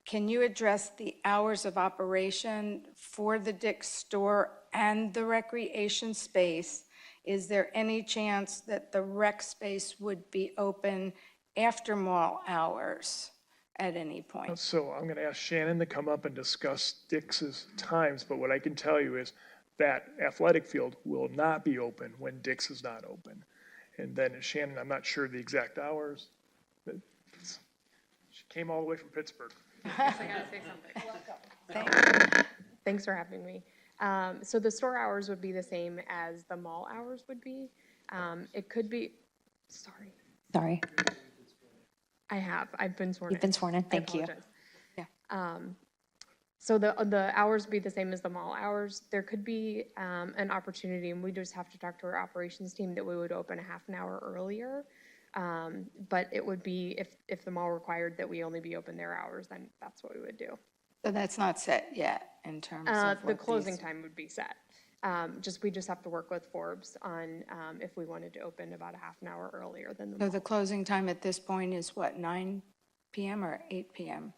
can you address the hours of operation for the Dick's store and the recreation space? Is there any chance that the rec space would be open after mall hours at any point? So I'm going to ask Shannon to come up and discuss Dick's times, but what I can tell you is that athletic field will not be open when Dick's is not open. And then Shannon, I'm not sure the exact hours, but she came all the way from Pittsburgh. I gotta say something. Thanks for having me. So the store hours would be the same as the mall hours would be. It could be, sorry, Sorry. I've been sworn in. You've been sworn in. I Thank you. apologize. So the hours would be the same as the mall hours. There could be an opportunity, and we just have to talk to our operations team, that we would open a half an hour earlier. But it would be, if the mall required that we only be open their hours, then that's what we would do. So that's not set yet in terms of The what closing these- time would be set. We just have to work with Forbes on if we wanted to open about a half an hour earlier than the So mall. the closing time at this point is what, 9 PM or 8 PM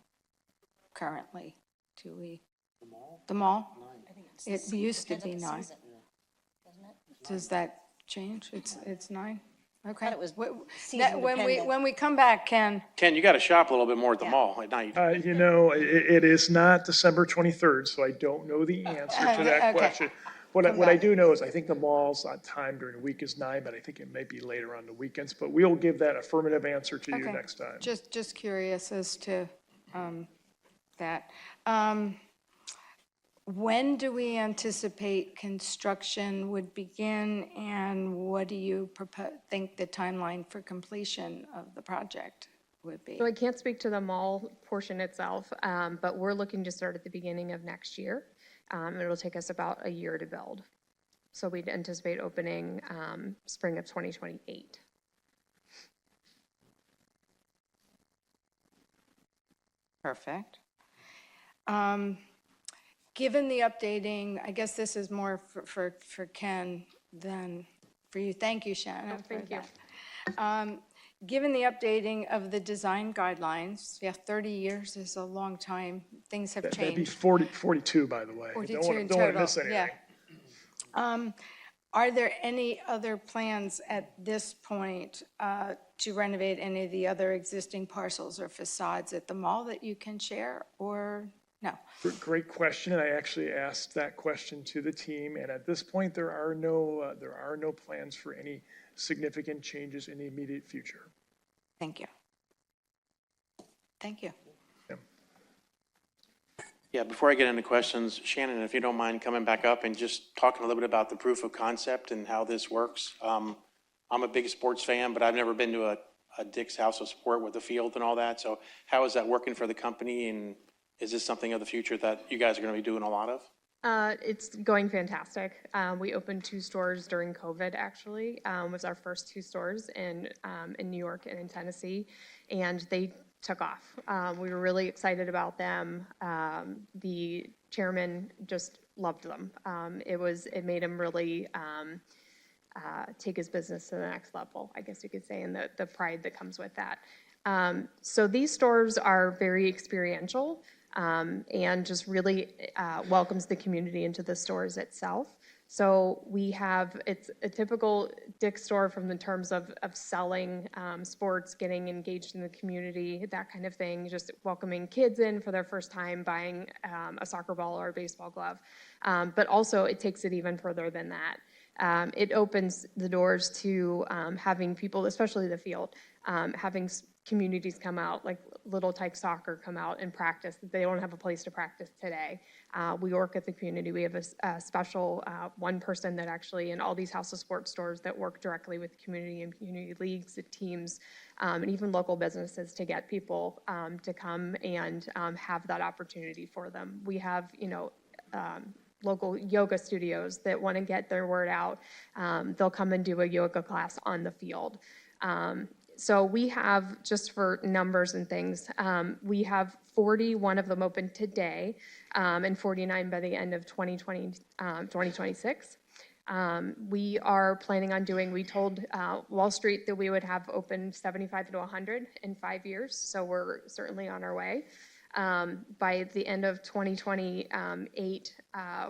currently? Do we? The mall? It used to be 9. Does that change? It's 9? Okay. it was That- When we come back, Ken, Ken, you got to shop a little bit more at the mall at night. You know, it is not December 23rd, so I don't know the answer to that Okay. question. What I do know is I think the mall's on time during the week is 9, but I think it may be later on the weekends. But we'll give that affirmative answer to you Okay. next time. just curious as to that. When do we anticipate construction would begin, and what do you think the timeline for completion of the project would be? So I can't speak to the mall portion itself, but we're looking to start at the beginning of next year. It'll take us about a year to build. So we'd anticipate opening spring of 2028. Perfect. Given the updating, I guess this is more for Ken than for you. Thank you, Shannon. Thank you. Given the updating of the design guidelines, 30 years is a long time. Things have That'd be changed. 42, by the way. 42 Don't in want to total, miss anything. yeah. Are there any other plans at this point to renovate any of the other existing parcels or facades at the mall that you can share, or no? Great question, and I actually asked that question to the team, and at this point, there are no plans for any significant changes in the immediate future. Thank you. Thank you. Yeah, before I get into questions, Shannon, if you don't mind coming back up and just talking a little bit about the proof of concept and how this works. I'm a big sports fan, but I've never been to a Dick's House of Sport with a field and all that. So how is that working for the company? And is this something of the future that you guys are going to be doing a lot of? It's going fantastic. We opened 2 stores during COVID, actually. Was our first 2 stores in New York and in Tennessee, and they took off. We were really excited about them. The chairman just loved them. It made him really take his business to the next level, I guess you could say, and the pride that comes with that. So these stores are very experiential. And just really welcomes the community into the stores itself. So it's a typical Dick's store from the terms of selling sports, getting engaged in the community, that kind of thing, just welcoming kids in for their first time, buying a soccer ball or a baseball glove. But also it takes it even further than that. It opens the doors to having people, especially the field, having communities come out, like Little Tyke Soccer come out and practice. They don't have a place to practice today. We work at the community. We have a special one person that actually in all these House of Sport stores that work directly with the community and community leagues, teams, and even local businesses to get people to come and have that opportunity for them. We have, local yoga studios that want to get their word out. They'll come and do a yoga class on the field. So we have, just for numbers and things, we have 41 of them open today, and 49 by the end of 2026. We are planning on we told Wall Street that we would have open 75 to 100 in 5 years, so we're certainly on our way. By the end of 2028,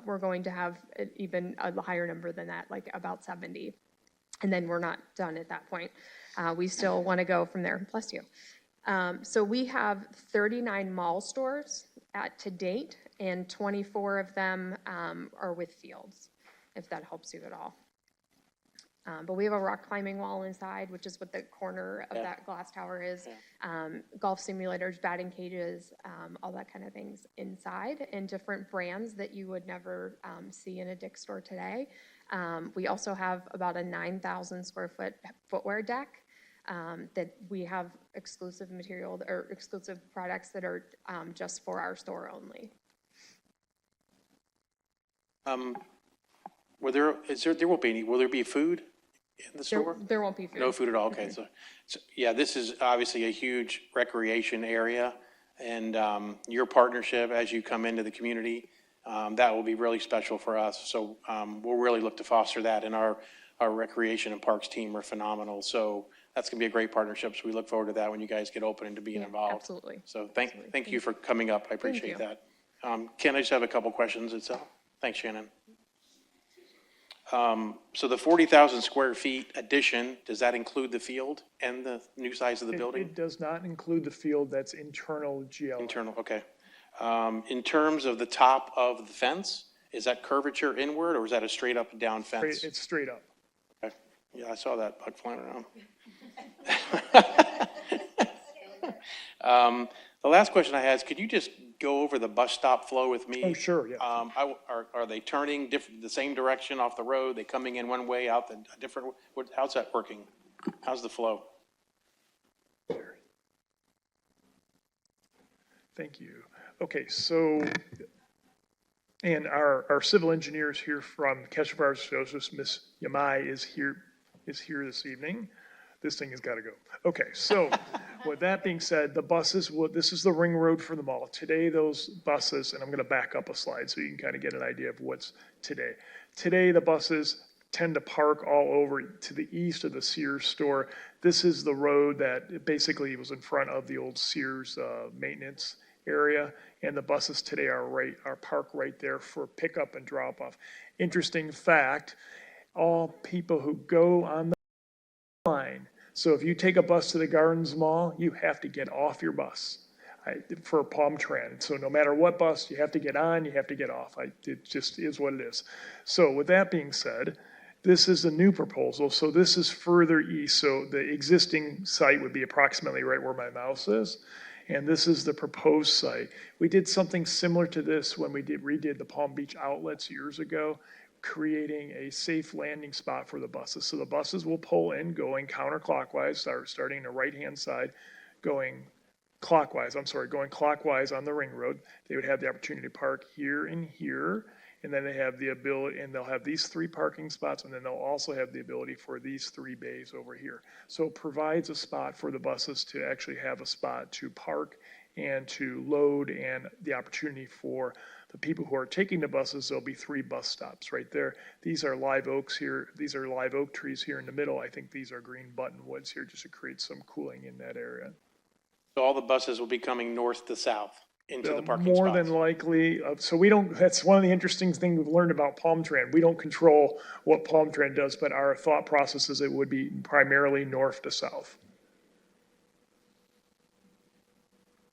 we're going to have even a higher number than that, like about 70. And then we're not done at that point. We still want to go from there. Bless you. So we have 39 mall stores to date, and 24 of them are with fields, if that helps you at all. But we have a rock climbing wall inside, which is what the corner of that glass tower is. Golf simulators, batting cages, all that kind of things inside, and different brands that you would never see in a Dick's store today. We also have about a 9,000 square foot footwear deck that we have exclusive material or exclusive products that are just for our store only. Will there be food in the store? There won't be food. No food at all, okay. So yeah, this is obviously a huge recreation area, and your partnership as you come into the community, that will be really special for us. So we'll really look to foster that, and our recreation and parks team are phenomenal. So that's going to be a great partnership. So we look forward to that when you guys get open and to being involved. Absolutely. So thank you for coming up. I appreciate that. Ken, I just have a couple questions itself. Thanks, Shannon. So the 40,000 square feet addition, does that include the field and the new size of the building? It does not include the field. That's internal GLA. Internal, okay. In terms of the top of the fence, is that curvature inward or is that a straight up and down fence? It's straight up. Okay. Yeah, I saw that bug flying around. The last question I had is, could you just go over the bus stop flow with me? Oh, sure, yeah. Are they turning the same direction off the road? They coming in one way, out a different, how's that working? How's the flow? Thank you. Okay, so, and our civil engineers here from Kesher Fire Associates, Ms. Yamai is here this evening. This thing has got to go. Okay, so with that being said, the buses, this is the ring road for the mall. Today, those buses, and I'm going to back up a slide so you can kind of get an idea of what's today. Today, the buses tend to park all over to the east of the Sears store. This is the road that basically was in front of the old Sears maintenance area, and the buses today are parked right there for pickup and drop off. Interesting fact, all people who go on the line, so if you take a bus to the Gardens Mall, you have to get off your bus for Palm Tran. So no matter what bus, you have to get on, you have to get off. It just is what it is. So with that being said, this is a new proposal. So this is further east. So the existing site would be approximately right where my mouse is. And this is the proposed site. We did something similar to this when we redid the Palm Beach outlets years ago, creating a safe landing spot for the buses. So the buses will pull in going counterclockwise, starting the right-hand side, going clockwise on the ring road. They would have the opportunity to park here and here, and then they have the ability, and they'll have these 3 parking spots, and then they'll also have the ability for these 3 bays over here. So it provides a spot for the buses to actually have a spot to park and to load, and the opportunity for the people who are taking the buses. There'll be 3 bus stops right there. These are live oaks here. These are live oak trees here in the middle. I think these are green buttonwoods here just to create some cooling in that area. So all the buses will be coming north to south into the parking spots? More than likely. So we don't, that's one of the interesting things we've learned about Palm Tran. We don't control what Palm Tran does, but our thought process is it would be primarily north to south.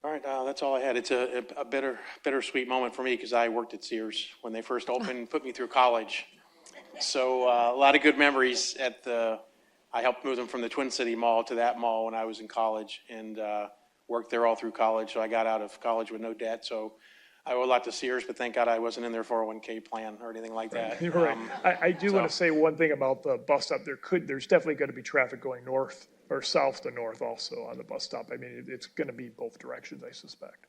All right, that's all I had. It's a bittersweet moment for me because I worked at Sears when they first opened, put me through college. So a lot of good memories I helped move them from the Twin City Mall to that mall when I was in college, and worked there all through college. So I got out of college with no debt. So I owe a lot to Sears, but thank God I wasn't in their 401k plan or anything like that. You're right. I do want to say one thing about the bus stop. There's definitely going to be traffic going north or south to north also on the bus stop. I mean, it's going to be both directions, I suspect.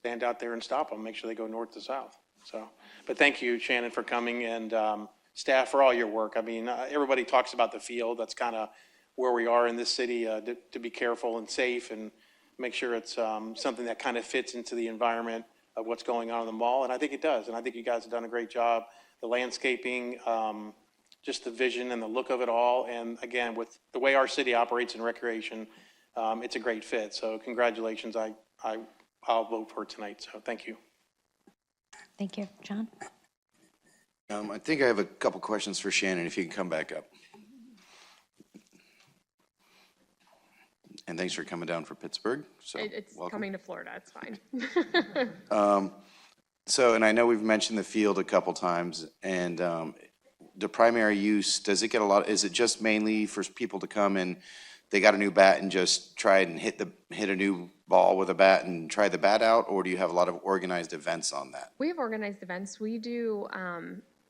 Stand out there and stop them, make sure they go north to south. So, but thank you, Shannon, for coming, and staff for all your work. I mean, everybody talks about the field. That's kind of where we are in this city, to be careful and safe and make sure it's something that kind of fits into the environment of what's going on in the mall. And I think it does. And I think you guys have done a great job. The landscaping, just the vision and the look of it all. And again, with the way our city operates in recreation, it's a great fit. So congratulations. I'll vote for it tonight. So thank you. Thank you. John? I think I have a couple questions for Shannon, if you can come back up. And thanks for coming down from Pittsburgh. So It's welcome. coming to Florida, it's fine. So, and I know we've mentioned the field a couple times, and the primary use, does it get a lot, is it just mainly for people to come and they got a new bat and just try and hit a new ball with a bat and try the bat out? Or do you have a lot of organized events on that? We have organized events. We do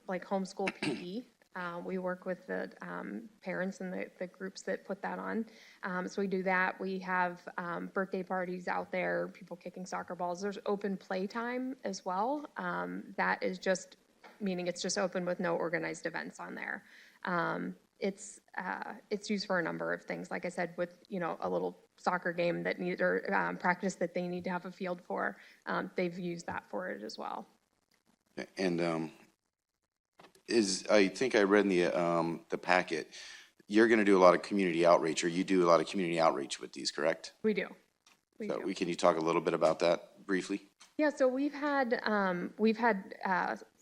like homeschool PE. We work with the parents and the groups that put that on. So we do that. We have birthday parties out there, people kicking soccer balls. There's open play time as well. That is just, meaning it's just open with no organized events on there. It's used for a number of things. Like I said, with, you know, a little soccer game that needs, or practice that they need to have a field for, they've used that for it as well. And I think I read in the packet, you're going to do a lot of community outreach, or you do a lot of community outreach with these, correct? We do. Can you talk a little bit about that briefly? Yeah, so we've had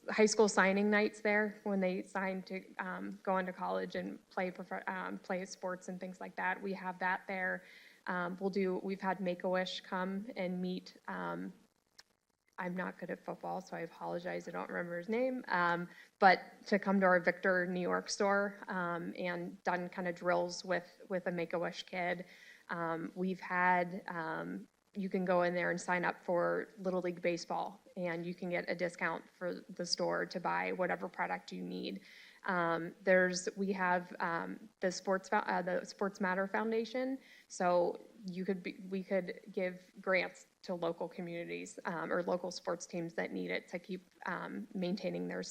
high school signing nights there when they sign to go into college and play sports and things like that. We have that there. We've had Make-A-Wish come and meet. I'm not good at football, so I apologize. I don't remember his name. But to come to our Victor, New York store and done kind of drills with a Make-A-Wish kid. We've had, you can go in there and sign up for Little League Baseball, and you can get a discount for the store to buy whatever product you need. We have the Sports Matter Foundation, so we could give grants to local communities or local sports teams that need it to keep maintaining their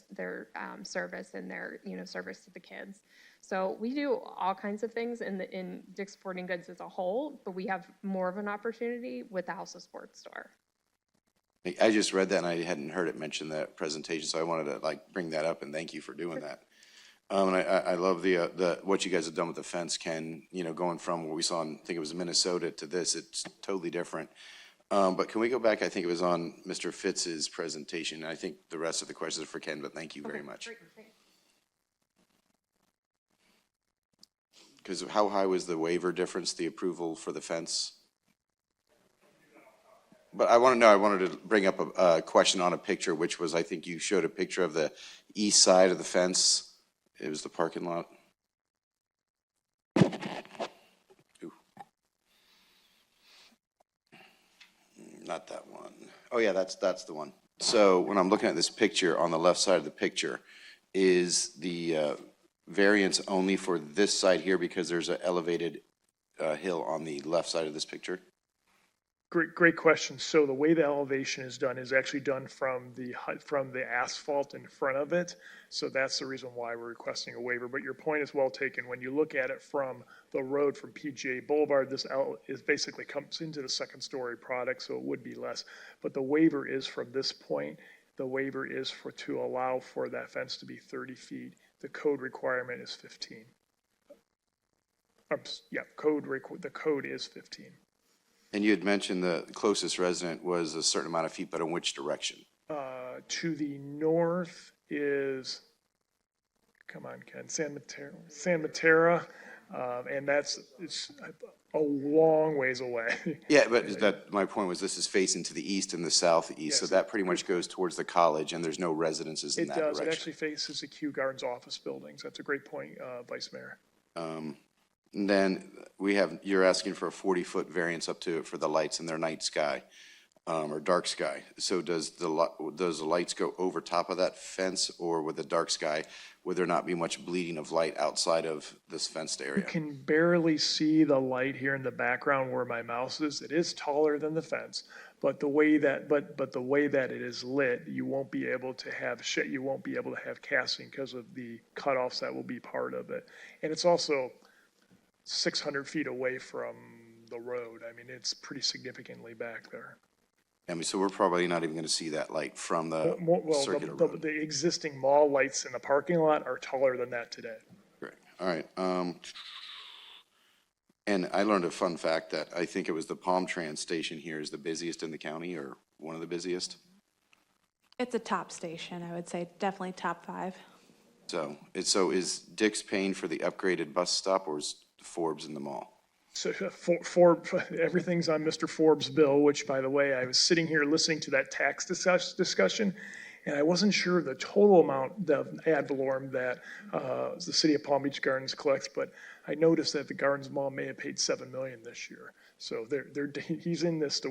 service and their service to the kids. So we do all kinds of things in Dick's Sporting Goods as a whole, but we have more of an opportunity with the House of Sports store. I just read that and I hadn't heard it mentioned that presentation, so I wanted to bring that up and thank you for doing that. And I love the what you guys have done with the fence, Ken. Going from what we saw in, I think it was Minnesota, to this, it's totally different. But can we go back? I think it was on Mr. Fitz's presentation. I think the rest of the questions are for Ken, but thank you very much. Because how high was the waiver difference, the approval for the fence? But I wanted to bring up a question on a picture, which was, I think you showed a picture of the east side of the fence. It was the parking lot. Ooh. Not that one. Oh yeah, that's the one. So when I'm looking at this picture, on the left side of the picture, is the variance only for this side here because there's an elevated hill on the left side of this picture? Great question. So the way the elevation is done is actually done from the asphalt in front of it. So that's the reason why we're requesting a waiver. But your point is well taken. When you look at it from the road from PGA Boulevard, this is basically comes into the second story product, so it would be less. But the waiver is from this point. The waiver is to allow for that fence to be 30 feet. The code requirement is 15. The code is 15. And you had mentioned the closest resident was a certain amount of feet, but in which direction? To the north is, come on, Ken, San Matera, and it's a long ways away. Yeah, but my point was this is facing to the east and the southeast, Yes. So that pretty much goes towards the college, and there's no residences in that direction. It actually faces the Kew Gardens office buildings. That's a great point, Vice Mayor. And then you're asking for a 40-foot variance up to for the lights in their night sky, or dark sky. So does the lights go over top of that fence, or with the dark sky, would there not be much bleeding of light outside of this fenced area? You can barely see the light here in the background where my mouse is. It is taller than the fence, but the way that it is lit, you won't be able to have casting because of the cutoffs that will be part of it. And it's also 600 feet away from the road. I mean, it's pretty significantly back there. I mean, so we're probably not even going to see that light from the circular road. The existing mall lights in the parking lot are taller than that today. Great. All right. And I learned a fun fact that I think it was the Palm Trans station here is the busiest in the county, or one of the busiest. It's a top station, I would say, definitely top 5. So is Dick's paying for the upgraded bus stop, or is Forbes in the mall? So everything's on Mr. Forbes' bill, which, by the way, I was sitting here listening to that tax discussion, And I wasn't sure the total amount of ad valorem that the city of Palm Beach Gardens collects, but I noticed that the Gardens Mall may have paid $7 million this year. So he's in this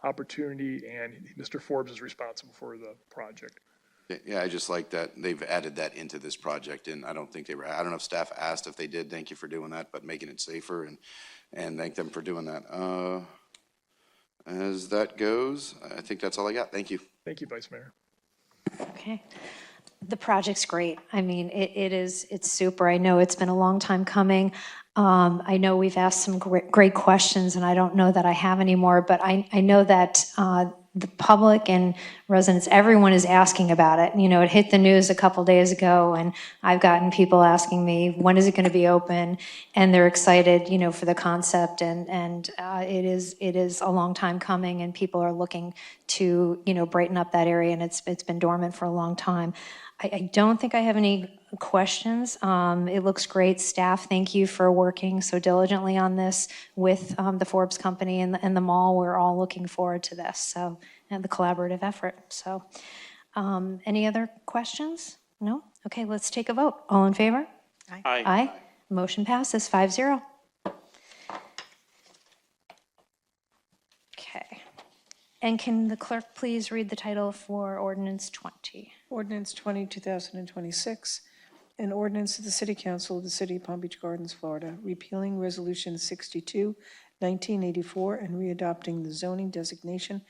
opportunity, and Mr. Forbes is responsible for the project. Yeah, I just like that they've added that into this project, and I don't think they were, I don't know if staff asked. If they did, thank you for doing that, but making it safer, and thank them for doing that. As that goes, I think that's all I got. Thank you. Thank you, Vice Mayor. Okay. The project's great. I mean, it's super. I know it's been a long time coming. I know we've asked some great questions, and I don't know that I have any more, but I know that the public and residents, everyone is asking about it. You know, it hit the news a couple days ago, and I've gotten people asking me, when is it going to be open? And they're excited, you know, for the concept, and it is a long time coming, and people are looking to, you know, brighten up that area, and it's been dormant for a long time. I don't think I have any questions. It looks great. Staff, thank you for working so diligently on this with the Forbes Company and the mall. We're all looking forward to this, so, and the collaborative effort. So, any other questions? No? Okay, let's take a vote. All in favor? Aye. Aye. Motion passes 5-0. Okay. And can the clerk please read the title for Ordinance 20? Ordinance 20, 2026, an ordinance of the City Council of the City of Palm Beach Gardens, Florida, repealing Resolution 62, 1984, and readopting the zoning designation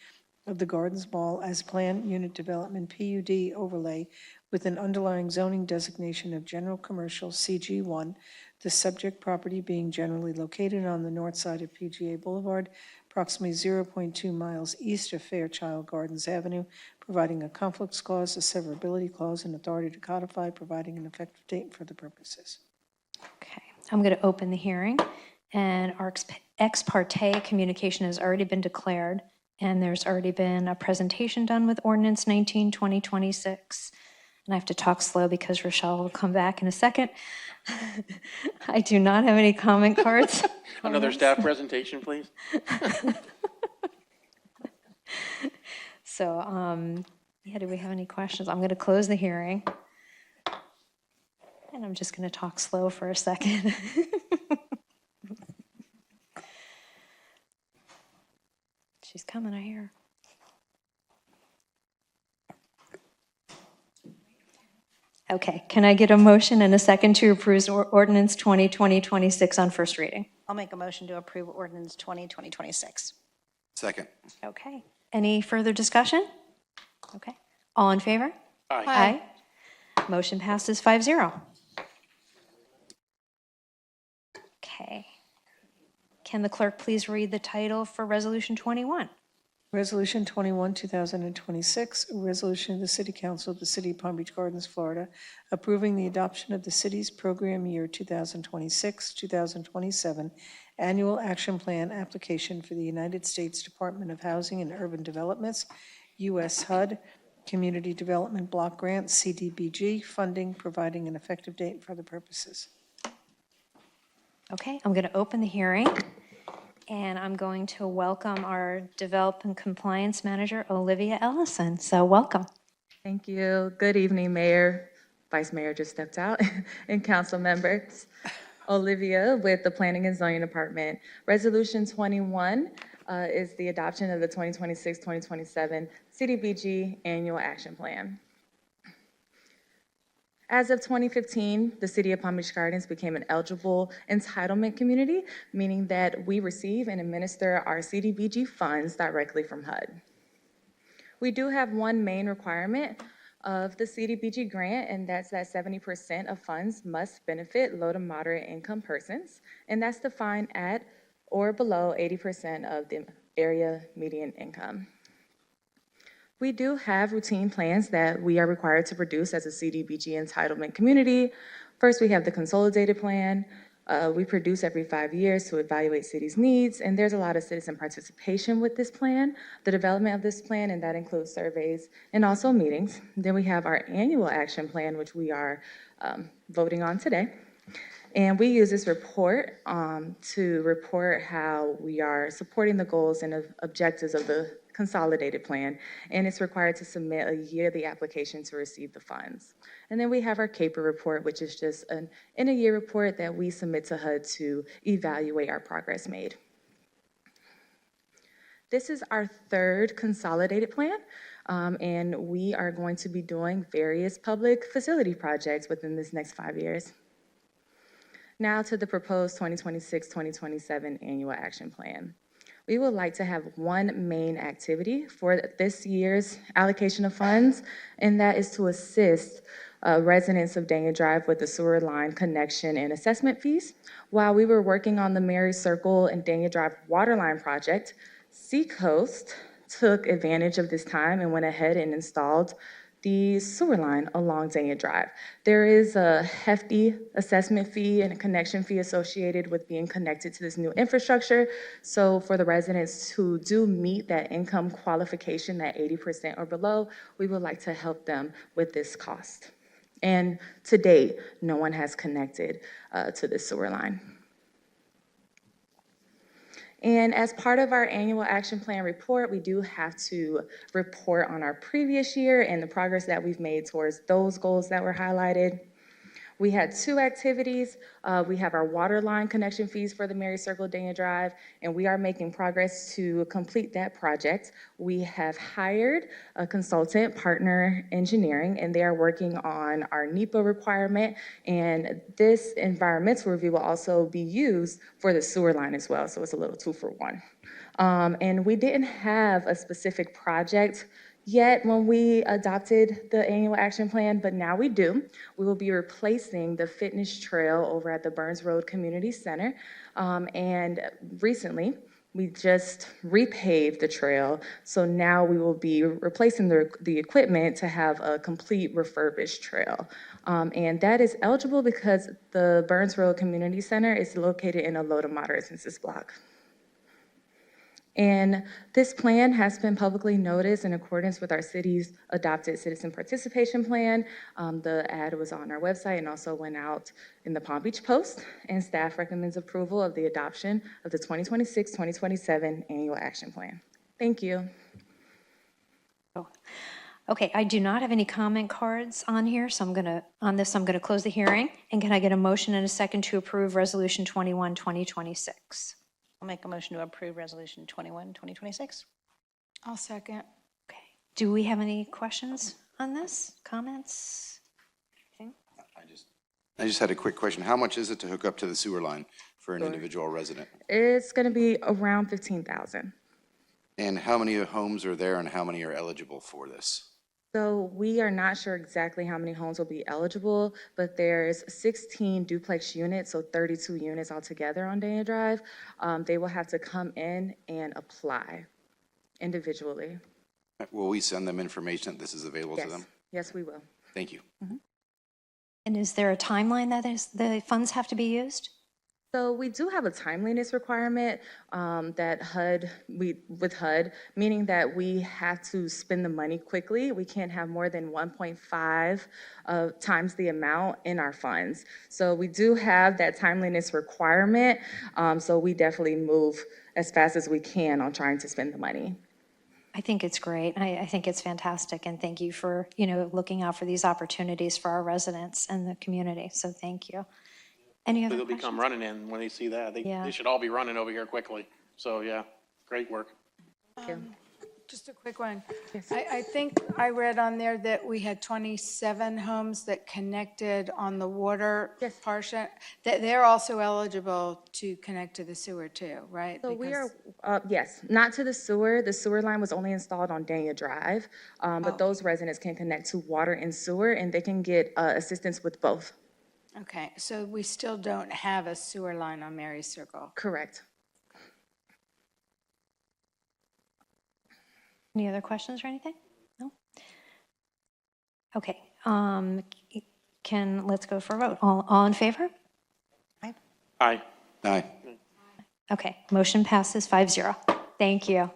of the Gardens Mall as Planned Unit Development PUD overlay with an underlying zoning designation of General Commercial CG1, the subject property being generally located on the north side of PGA Boulevard, approximately 0.2 miles east of Fairchild Gardens Avenue, providing a conflicts clause, a severability clause, and authority to codify, providing an effective date for the purposes. Okay, I'm going to open the hearing, and our ex parte communication has already been declared, and there's already been a presentation done with Ordinance 19/2026. And I have to talk slow because Rochelle will come back in a second. I do not have any comment cards. Another staff presentation, please. So, yeah, do we have any questions? I'm going to close the hearing. And I'm just going to talk slow for a second. She's coming, I hear. Okay, can I get a motion and a second to approve Ordinance 20/2026 on first reading? I'll make a motion to approve Ordinance 20, 2026. Second. Okay, any further discussion? Okay, all in favor? Aye. Aye. Motion passes 5-0. Okay. Can the clerk please read the title for Resolution 21? Resolution 21, 2026, a resolution of the City Council of the City of Palm Beach Gardens, Florida, approving the adoption of the city's program year 2026-2027 annual action plan application for the United States Department of Housing and Urban Development's U.S. HUD Community Development Block Grant, CDBG, funding, providing an effective date for the purposes. Okay, I'm going to open the hearing, and I'm going to welcome our Development Compliance Manager, Olivia Ellison. So welcome. Thank you. Good evening, Mayor. Vice Mayor just stepped out, and council members. Olivia with the Planning and Zoning Department. Resolution 21 is the adoption of the 2026-2027 CDBG Annual Action Plan. As of 2015, the City of Palm Beach Gardens became an eligible entitlement community, meaning that we receive and administer our CDBG funds directly from HUD. We do have one main requirement of the CDBG grant, and that's that 70% of funds must benefit low to moderate income persons, and that's defined at or below 80% of the area median income. We do have routine plans that we are required to produce as a CDBG entitlement community. First, we have the consolidated plan. We produce every 5 years to evaluate cities' needs, and there's a lot of citizen participation with this plan, the development of this plan, and that includes surveys and also meetings. Then we have our annual action plan, which we are voting on today. And we use this report to report how we are supporting the goals and objectives of the consolidated plan, and it's required to submit a yearly application to receive the funds. And then we have our CAPER report, which is just an in-a-year report that we submit to HUD to evaluate our progress made. This is our third consolidated plan, and we are going to be doing various public facility projects within this next 5 years. Now to the proposed 2026-2027 annual action plan. We would like to have one main activity for this year's allocation of funds, and that is to assist residents of Dania Drive with the sewer line connection and assessment fees. While we were working on the Mary Circle and Dania Drive water line project, Seacoast took advantage of this time and went ahead and installed the sewer line along Dania Drive. There is a hefty assessment fee and a connection fee associated with being connected to this new infrastructure. So for the residents who do meet that income qualification at 80% or below, we would like to help them with this cost. And to date, no one has connected to this sewer line. And as part of our annual action plan report, we do have to report on our previous year and the progress that we've made towards those goals that were highlighted. We had 2 activities. We have our water line connection fees for the Mary Circle Dania Drive, and we are making progress to complete that project. We have hired a consultant, Partner Engineering, and they are working on our NEPA requirement, and this environmental review will also be used for the sewer line as well, so it's a little 2 for 1. And we didn't have a specific project yet when we adopted the annual action plan, but now we do. We will be replacing the fitness trail over at the Burns Road Community Center. And recently, we just repaved the trail. So now we will be replacing the equipment to have a complete refurbished trail. And that is eligible because the Burns Road Community Center is located in a low to moderate census block. And this plan has been publicly noticed in accordance with our city's adopted citizen participation plan. The ad was on our website and also went out in the Palm Beach Post, and staff recommends approval of the adoption of the 2026-2027 annual action plan. Thank you. Okay, I do not have any comment cards on here, so I'm gonna close the hearing. And can I get a motion and a second to approve Resolution 21, 2026? I'll make a motion to approve Resolution 21, 2026. I'll second. Okay. Do we have any questions on this? Comments? Anything? I just had a quick question. How much is it to hook up to the sewer line for an Sure. individual resident? It's going to be around $15,000. And how many homes are there and how many are eligible for this? So we are not sure exactly how many homes will be eligible, but there's 16 duplex units, so 32 units altogether on Dania Drive. They will have to come in and apply individually. Will we send them information that this is available to them? Yes, we will. Thank you. And is there a timeline that the funds have to be used? So we do have a timeliness requirement that with HUD, meaning that we have to spend the money quickly. We can't have more than 1.5 times the amount in our funds. So we do have that timeliness requirement. So we definitely move as fast as we can on trying to spend the money. I think it's great. I think it's fantastic, and thank you for, looking out for these opportunities for our residents and the community. So thank you. Any other They'll questions? become running in when they see that. Yeah. They should all be running over here quickly. So, yeah, great work. Just a quick one. I think I read on there that we had 27 homes that connected on the water portion. That they're also eligible to connect to the sewer too, right? So we are, yes, not to the sewer. The sewer line was only installed on Dania Drive, but those residents can connect to water and sewer, and they can get assistance with both. Okay, so we still don't have a sewer line on Mary Circle. Correct. Any other questions or anything? No? Okay, let's go for a vote. All in favor? Aye. Aye. Okay, motion passes 5-0. Thank you.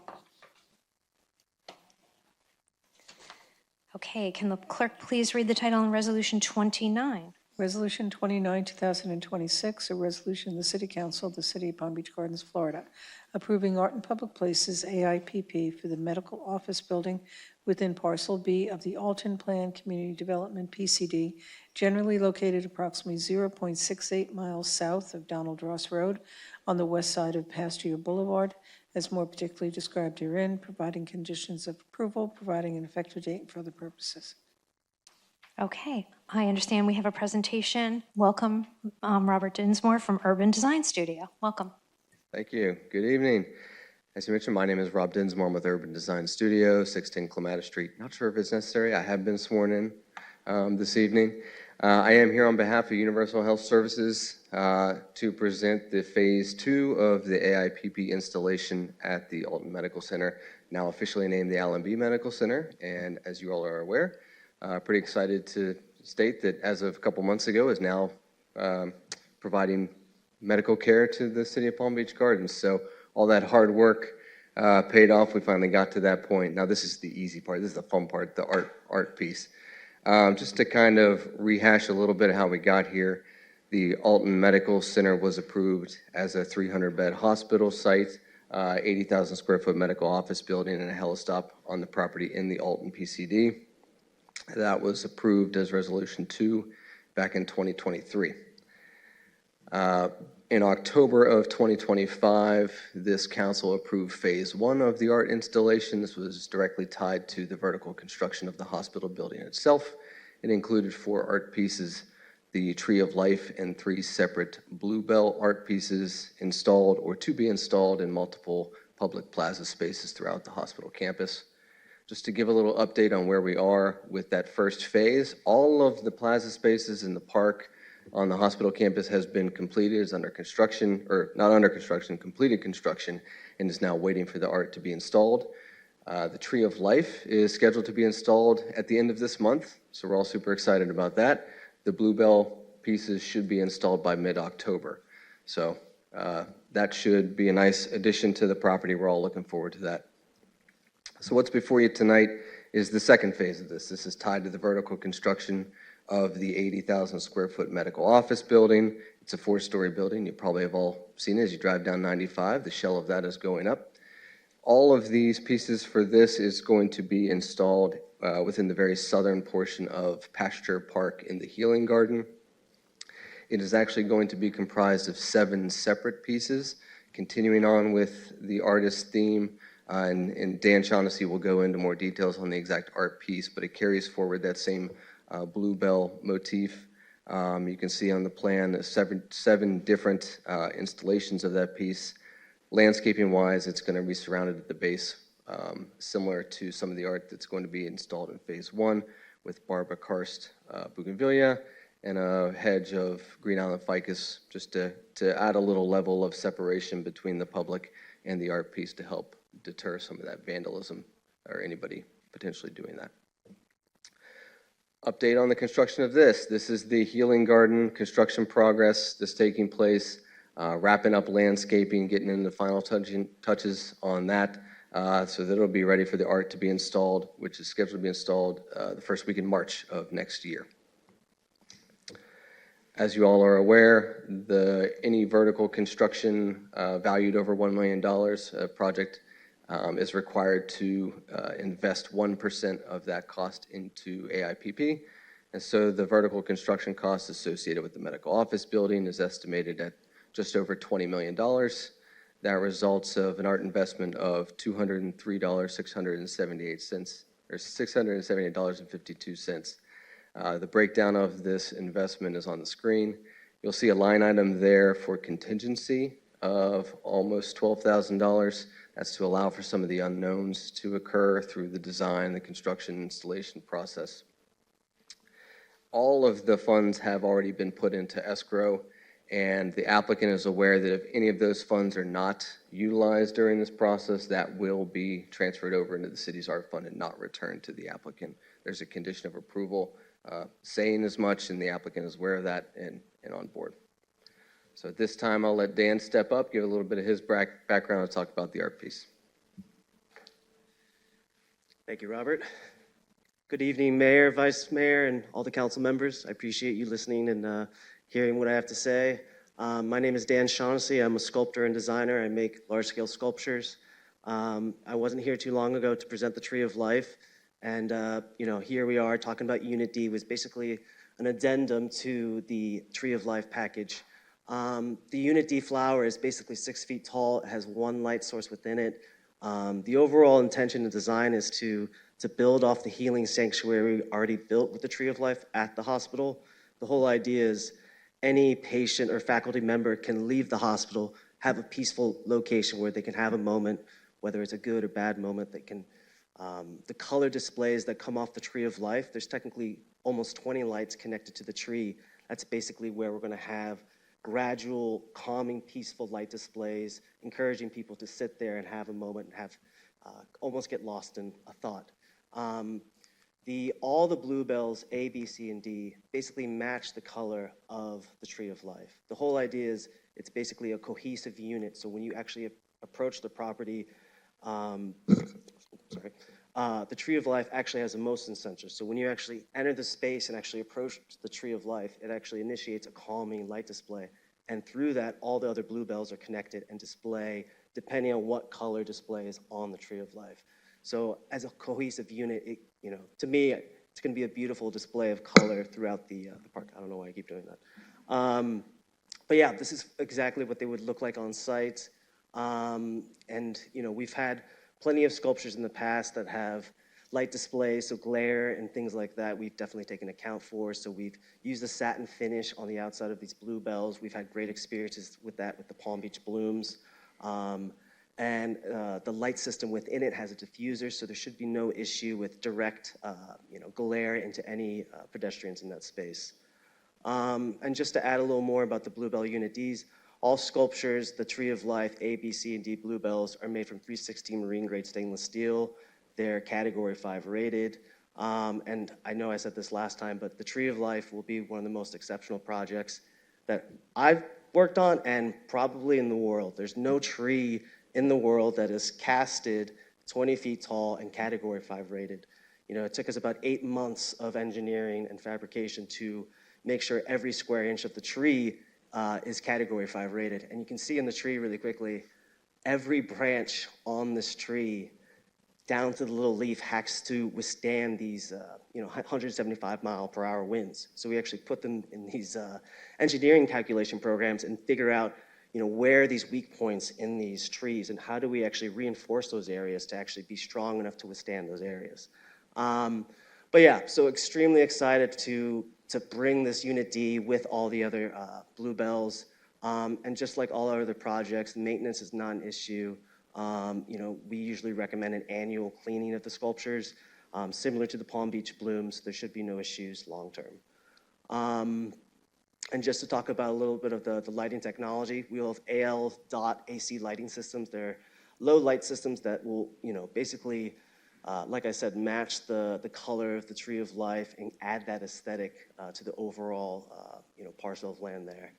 Okay, can the clerk please read the title on Resolution 29? Resolution 29, 2026, a resolution of the City Council of the City of Palm Beach Gardens, Florida, approving Art in Public Places AIPP for the medical office building within Parcel B of the Alton Plan Community Development PCD, generally located approximately 0.68 miles south of Donald Ross Road on the west side of Pasteur Boulevard, as more particularly described herein, providing conditions of approval, providing an effective date and for other purposes. Okay, I understand we have a presentation. Welcome, Robert Dinsmore from Urban Design Studio. Welcome. Thank you. Good evening. As you mentioned, my name is Rob Dinsmore. I'm with Urban Design Studio, 610 Clematis Street. Not sure if it's necessary. I have been sworn in this evening. I am here on behalf of Universal Health Services to present the Phase 2 of the AIPP installation at the Alton Medical Center, now officially named the Allen B Medical Center. And as you all are aware, pretty excited to state that as of a couple months ago is now providing medical care to the City of Palm Beach Gardens. So all that hard work paid off. We finally got to that point. Now this is the easy part. This is the fun part, the art piece. Just to kind of rehash a little bit of how we got here, the Alton Medical Center was approved as a 300-bed hospital site, 80,000 square foot medical office building, and a helistop on the property in the Alton PCD. That was approved as Resolution 2 back in 2023. In October of 2025, this council approved Phase 1 of the art installation. This was directly tied to the vertical construction of the hospital building itself. It included 4 art pieces, the Tree of Life, and 3 separate Bluebell art pieces installed or to be installed in multiple public plaza spaces throughout the hospital campus. Just to give a little update on where we are with that first phase, all of the plaza spaces in the park on the hospital campus has been completed, is under construction, or not under construction, completed construction, and is now waiting for the art to be installed. The Tree of Life is scheduled to be installed at the end of this month, so we're all super excited about that. The Bluebell pieces should be installed by mid-October. So that should be a nice addition to the property. We're all looking forward to that. So what's before you tonight is the second phase of this. This is tied to the vertical construction of the 80,000 square foot medical office building. It's a 4-story building. You probably have all seen it as you drive down 95. The shell of that is going up. All of these pieces for this is going to be installed within the very southern portion of Pasteur Park in the Healing Garden. It is actually going to be comprised of 7 separate pieces, continuing on with the artist theme. And Dan Shaughnessy will go into more details on the exact art piece, but it carries forward that same Bluebell motif. You can see on the plan 7 different installations of that piece. Landscaping-wise, it's going to be surrounded at the base, similar to some of the art that's going to be installed in Phase 1 with Barbara Karst bougainvillea and a hedge of Green Island ficus, just to add a little level of separation between the public and the art piece to help deter some of that vandalism or anybody potentially doing that. Update on the construction of this. This is the Healing Garden construction progress that's taking place, wrapping up landscaping, getting into the final touches on that so that it'll be ready for the art to be installed, which is scheduled to be installed the first week in March of next year. As you all are aware, any vertical construction valued over $1 million project is required to invest 1% of that cost into AIPP. And so the vertical construction cost associated with the medical office building is estimated at just over $20 million. That results of an art investment of $203,678, or $678.52. The breakdown of this investment is on the screen. You'll see a line item there for contingency of almost $12,000. That's to allow for some of the unknowns to occur through the design, the construction, installation process. All of the funds have already been put into escrow, and the applicant is aware that if any of those funds are not utilized during this process, that will be transferred over into the city's art fund and not returned to the applicant. There's a condition of approval saying as much, and the applicant is aware of that and on board. So at this time, I'll let Dan step up, give a little bit of his background, and talk about the art piece. Thank you, Robert. Good evening, Mayor, Vice Mayor, and all the council members. I appreciate you listening and hearing what I have to say. My name is Dan Shaughnessy. I'm a sculptor and designer. I make large-scale sculptures. I wasn't here too long ago to present the Tree of Life, and here we are talking about Unit D, was basically an addendum to the Tree of Life package. The Unit D flower is basically 6 feet tall. It has one light source within it. The overall intention and design is to build off the healing sanctuary already built with the Tree of Life at the hospital. The whole idea is any patient or faculty member can leave the hospital, have a peaceful location where they can have a moment, whether it's a good or bad moment. They can, the color displays that come off the Tree of Life, there's technically almost 20 lights connected to the tree. That's basically where we're gonna have gradual, calming, peaceful light displays, encouraging people to sit there and have a moment and have almost get lost in a thought. All the bluebells, A, B, C, and D, basically match the color of the Tree of Life. The whole idea is it's basically a cohesive unit. So when you actually approach the property, the Tree of Life actually has a motion sensor. So when you actually enter the space and actually approach the Tree of Life, it actually initiates a calming light display. And through that, all the other bluebells are connected and display depending on what color display is on the Tree of Life. So as a cohesive unit, to me, it's going to be a beautiful display of color throughout the park. I don't know why I keep doing that. But yeah, this is exactly what they would look like on site. We've had plenty of sculptures in the past that have light displays, so glare and things like that, we've definitely taken account for. So we've used a satin finish on the outside of these bluebells. We've had great experiences with that with the Palm Beach blooms. The light system within it has a diffuser, so there should be no issue with direct glare into any pedestrians in that space. And just to add a little more about the Bluebell Unit Ds, all sculptures, the Tree of Life, A, B, C, and D bluebells are made from 316 marine grade stainless steel. They're Category 5 rated. And I know I said this last time, but the Tree of Life will be one of the most exceptional projects that I've worked on and probably in the world. There's no tree in the world that is casted 20 feet tall and Category 5 rated. It took us about 8 months of engineering and fabrication to make sure every square inch of the tree is Category 5 rated. And you can see in the tree really quickly, every branch on this tree down to the little leaf has to withstand these 175 mile per hour winds. So we actually put them in these engineering calculation programs and figure out where are these weak points in these trees and how do we actually reinforce those areas to actually be strong enough to withstand those areas. But yeah, so extremely excited to bring this Unit D with all the other bluebells. And just like all our other projects, maintenance is not an issue. We usually recommend an annual cleaning of the sculptures. Similar to the Palm Beach blooms, there should be no issues long term. And just to talk about a little bit of the lighting technology, we will have AL.AC lighting systems. They're low light systems that will, basically, like I said, match the color of the Tree of Life and add that aesthetic to the overall, parcel of land there.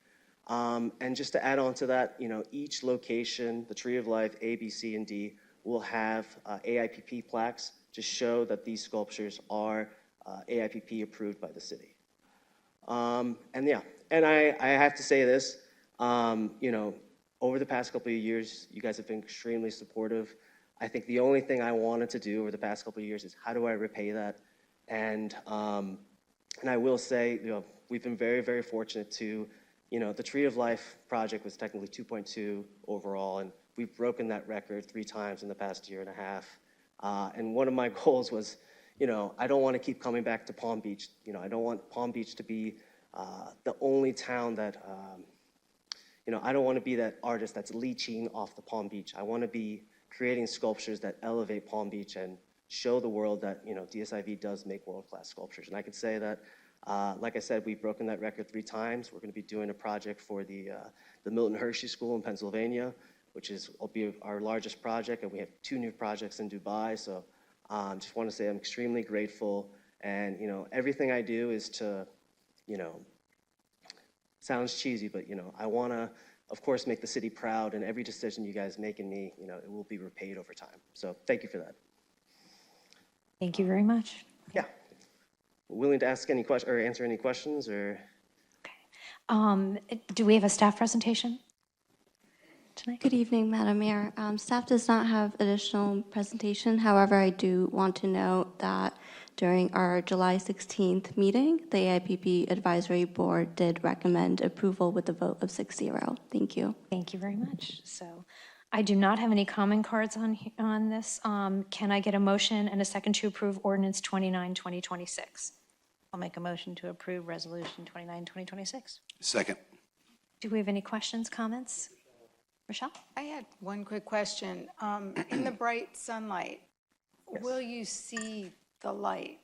And just to add on to that, each location, the Tree of Life, A, B, C, and D, will have AIPP plaques to show that these sculptures are AIPP approved by the city. And I have to say this, over the past couple of years, you guys have been extremely supportive. I think the only thing I wanted to do over the past couple of years is how do I repay that? And I will say, we've been very, very fortunate to, the Tree of Life project was technically 2.2 overall, and we've broken that record 3 times in the past year and a half. And one of my goals was, I don't want to keep coming back to Palm Beach. I don't want Palm Beach to be the only town that, I don't want to be that artist that's leeching off the Palm Beach. I want to be creating sculptures that elevate Palm Beach and show the world that, DSIV does make world-class sculptures. And I can say that, like I said, we've broken that record 3 times. We're going to be doing a project for the Milton Hershey School in Pennsylvania, which will be our largest project, and we have 2 new projects in Dubai. So just want to say I'm extremely grateful, and everything I do is to, sounds cheesy, but I want to, of course, make the city proud, and every decision you guys make in me, it will be repaid over time. So thank you for that. Thank you very much. Yeah. willing to ask any question or answer any questions or. Do we have a staff presentation tonight? Good evening, Madam Mayor. Staff does not have additional presentation. However, I do want to note that during our July 16th meeting, the AIPP Advisory Board did recommend approval with a vote of 6-0. Thank you. Thank you very much. So I do not have any comment cards on this. Can I get a motion and a second to approve ordinance 29, 2026? I'll make a motion to approve Resolution 29, 2026. Second. Do we have any questions, comments? Rochelle? I had one quick question. In the bright sunlight, will you see the light,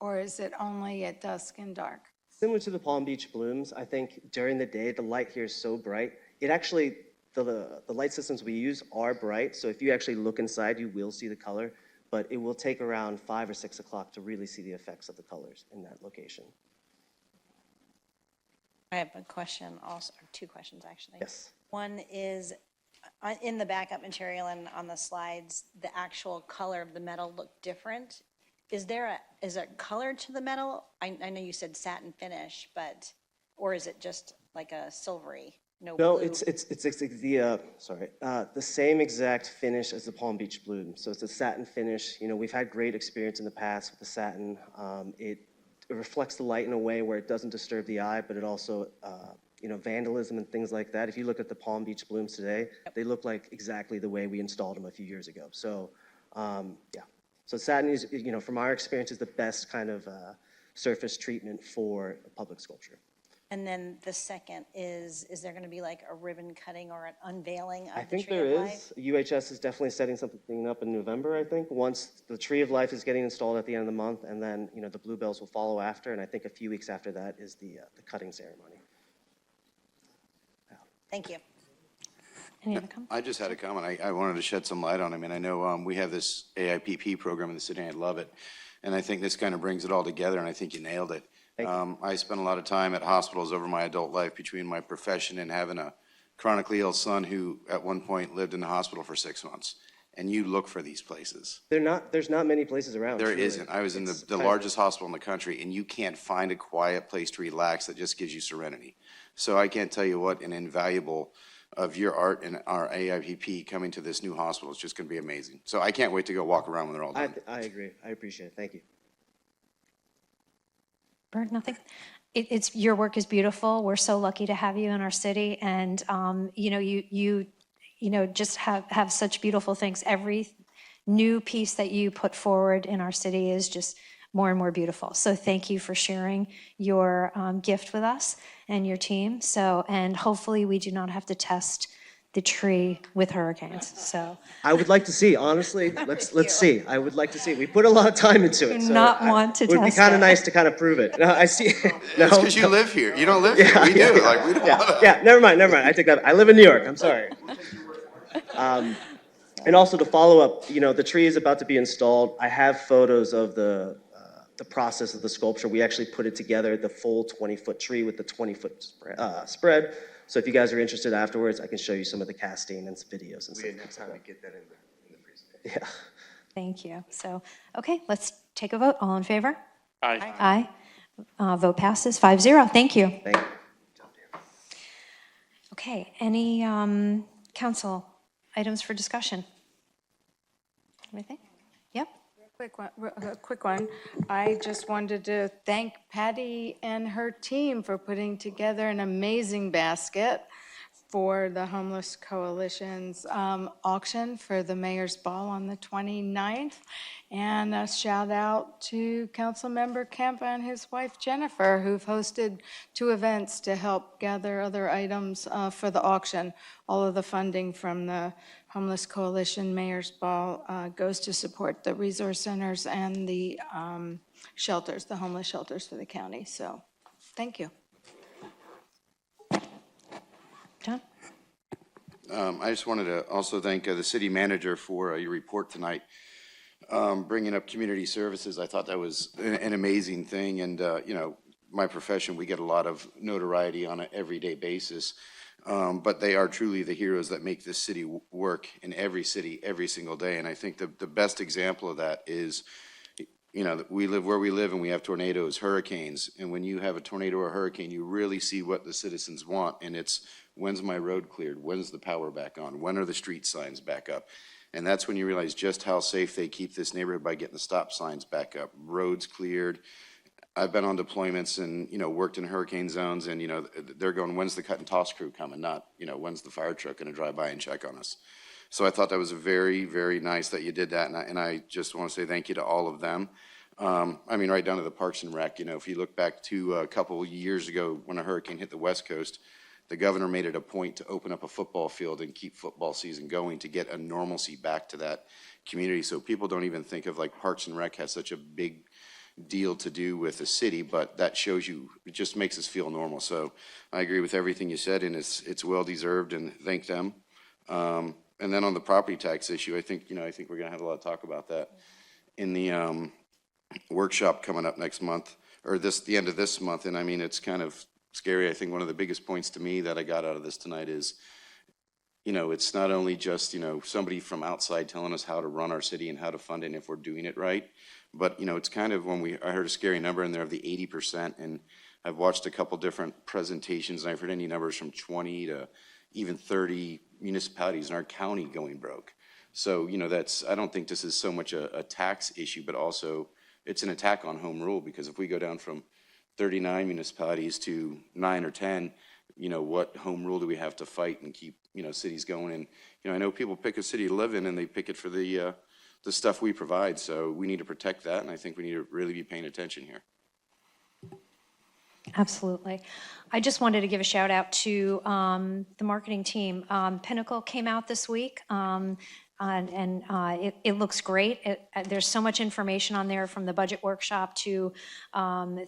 or is it only at dusk and dark? Similar to the Palm Beach blooms, I think during the day, the light here is so bright. It actually, the light systems we use are bright, so if you actually look inside, you will see the color, but it will take around 5 or 6 o'clock to really see the effects of the colors in that location. I have a question also, or two questions actually. Yes. One is, in the backup material and on the slides, the actual color of the metal looked different. Is there color to the metal? I know you said satin finish, but, or is it just like a silvery, no blue? It's the same exact finish as the Palm Beach bloom. So it's a satin finish. You know, we've had great experience in the past with the satin. It reflects the light in a way where it doesn't disturb the eye, but it also, vandalism and things like that. If you look at the Palm Beach blooms today, they look like exactly the way we installed them a few years ago. So, yeah. So satin is, from our experience, is the best kind of surface treatment for a public sculpture. And then the second is there going to be like a ribbon cutting or an unveiling of I the think Tree there of Life? is. UHS is definitely setting something up in November, I think, once the Tree of Life is getting installed at the end of the month, and then, the bluebells will follow after, and I think a few weeks after that is the cutting ceremony. Thank you. Any other comments? I just had a comment. I wanted to shed some light on it. I mean, I know we have this AIPP program in the city, and I love it. And I think this kind of brings it all together, and I think you nailed it. I spent a lot of time at hospitals over my adult life between my profession and having a chronically ill son who at one point lived in the hospital for 6 months. And you look for these places. There's not many places around. There truly. isn't. I was in the largest hospital in the country, and you can't find a quiet place to relax that just gives you serenity. So I can't tell you what an invaluable of your art and our AIPP coming to this new hospital is just going to be amazing. So I can't wait to go walk around when they're all done. I agree. I appreciate it. Thank you. Bert, nothing? It's your work is beautiful. We're so lucky to have you in our city, and you just have such beautiful things. Every new piece that you put forward in our city is just more and more beautiful. So thank you for sharing your gift with us and your team. So, and hopefully we do not have to test the tree with hurricanes. So I would like to see, honestly, let's see. I would like to see. We put a lot of time into it. Do so not want to it would be test kind it. of nice to kind of prove it. No, I see. No. It's because you live here. You don't live here. We do. Like, we don't. Yeah, never mind. I take that. I live in New York. I'm sorry. And also to follow up, the tree is about to be installed. I have photos of the process of the sculpture. We actually put it together, the full 20-foot tree with the 20-foot spread. So if you guys are interested afterwards, I can show you some of the casting and some videos and stuff. We didn't have time to get that in the presentation. Yeah. thank you. So, okay, let's take a vote. All in favor? Aye. Aye. Vote passes 5-0. Thank you. Thank you. Okay, any council items for discussion? Anything? Yep. A quick one. I just wanted to thank Patty and her team for putting together an amazing basket for the Homeless Coalition's auction for the Mayor's Ball on the 29th. And a shout out to Councilmember Kemp and his wife Jennifer, who've hosted 2 events to help gather other items for the auction. All of the funding from the Homeless Coalition Mayor's Ball goes to support the resource centers and the shelters, the homeless shelters for the county. So, thank you. John? I just wanted to also thank the city manager for your report tonight, bringing up community services. I thought that was an amazing thing. And, my profession, we get a lot of notoriety on an everyday basis. But they are truly the heroes that make this city work in every city, every single day. And I think the best example of that is you know, we live where we live and we have tornadoes, hurricanes. And when you have a tornado or a hurricane, you really see what the citizens want. And it's, when's my road cleared? When's the power back on? When are the street signs back up? And that's when you realize just how safe they keep this neighborhood by getting the stop signs back up, roads cleared. I've been on deployments and, you know, worked in hurricane zones and, you know, they're going, when's the cut and toss crew coming? Not, you know, when's the fire truck gonna drive by and check on us? So I thought that was very, very nice that you did that. And I just want to say thank you to all of them. I mean, right down to the Parks and Rec, you know, if you look back to a couple of years ago when a hurricane hit the West Coast, the governor made it a point to open up a football field and keep football season going to get a normalcy back to that community. So people don't even think of like Parks and Rec has such a big deal to do with the city, but that shows you, it just makes us feel normal. So I agree with everything you said, and it's well deserved, and thank them. And then on the property tax issue, I think, you know, I think we're gonna have a lot of talk about that in the workshop coming up next month, or the end of this month. And I mean, it's kind of scary. I think one of the biggest points to me that I got out of this tonight is, you know, it's not only just, you know, somebody from outside telling us how to run our city and how to fund it and if we're doing it right, but, you know, it's kind of I heard a scary number in there of the 80%, and I've watched a couple different presentations, and I've heard any numbers from 20 to even 30 municipalities in our county going broke. So, you know, I don't think this is so much a tax issue, but also it's an attack on home rule, because if we go down from 39 municipalities to 9 or 10, you know, what home rule do we have to fight and keep, you know, cities going? And, you know, I know people pick a city to live in and they pick it for the stuff we provide. So we need to protect that. And I think we need to really be paying attention here. Absolutely. I just wanted to give a shout out to the marketing team. Pinnacle came out this week, and it looks great. There's so much information on there, from the budget workshop to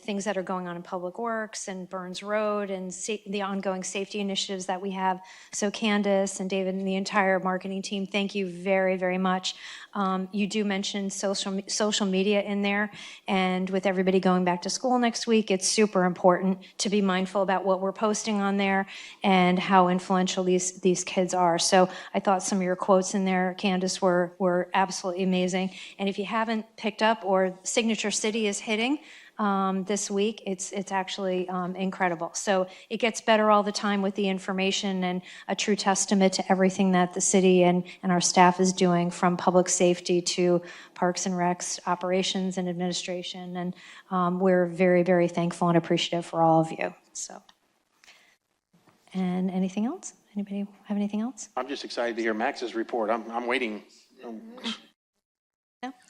things that are going on in Public Works and Burns Road and the ongoing safety initiatives that we have. So Candace and David and the entire marketing team, thank you very, very much. You do mention social media in there, and with everybody going back to school next week, it's super important to be mindful about what we're posting on there and how influential these kids are. So I thought some of your quotes in there, Candace, were absolutely amazing. And if you haven't picked up, or Signature City is hitting this week, it's actually incredible. So it gets better all the time with the information, and a true testament to everything that the city and our staff is doing, from public safety to Parks and Recs operations and administration. And we're very, very thankful and appreciative for all of you. So, and anything else? Anybody have anything else? I'm just excited to hear Max's report. I'm waiting. No?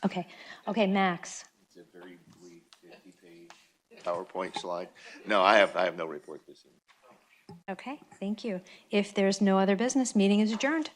Okay. Okay, Max. It's a very brief 50-page PowerPoint slide. No, I have no report this evening. Okay, thank you. If there's no other business, meeting is adjourned.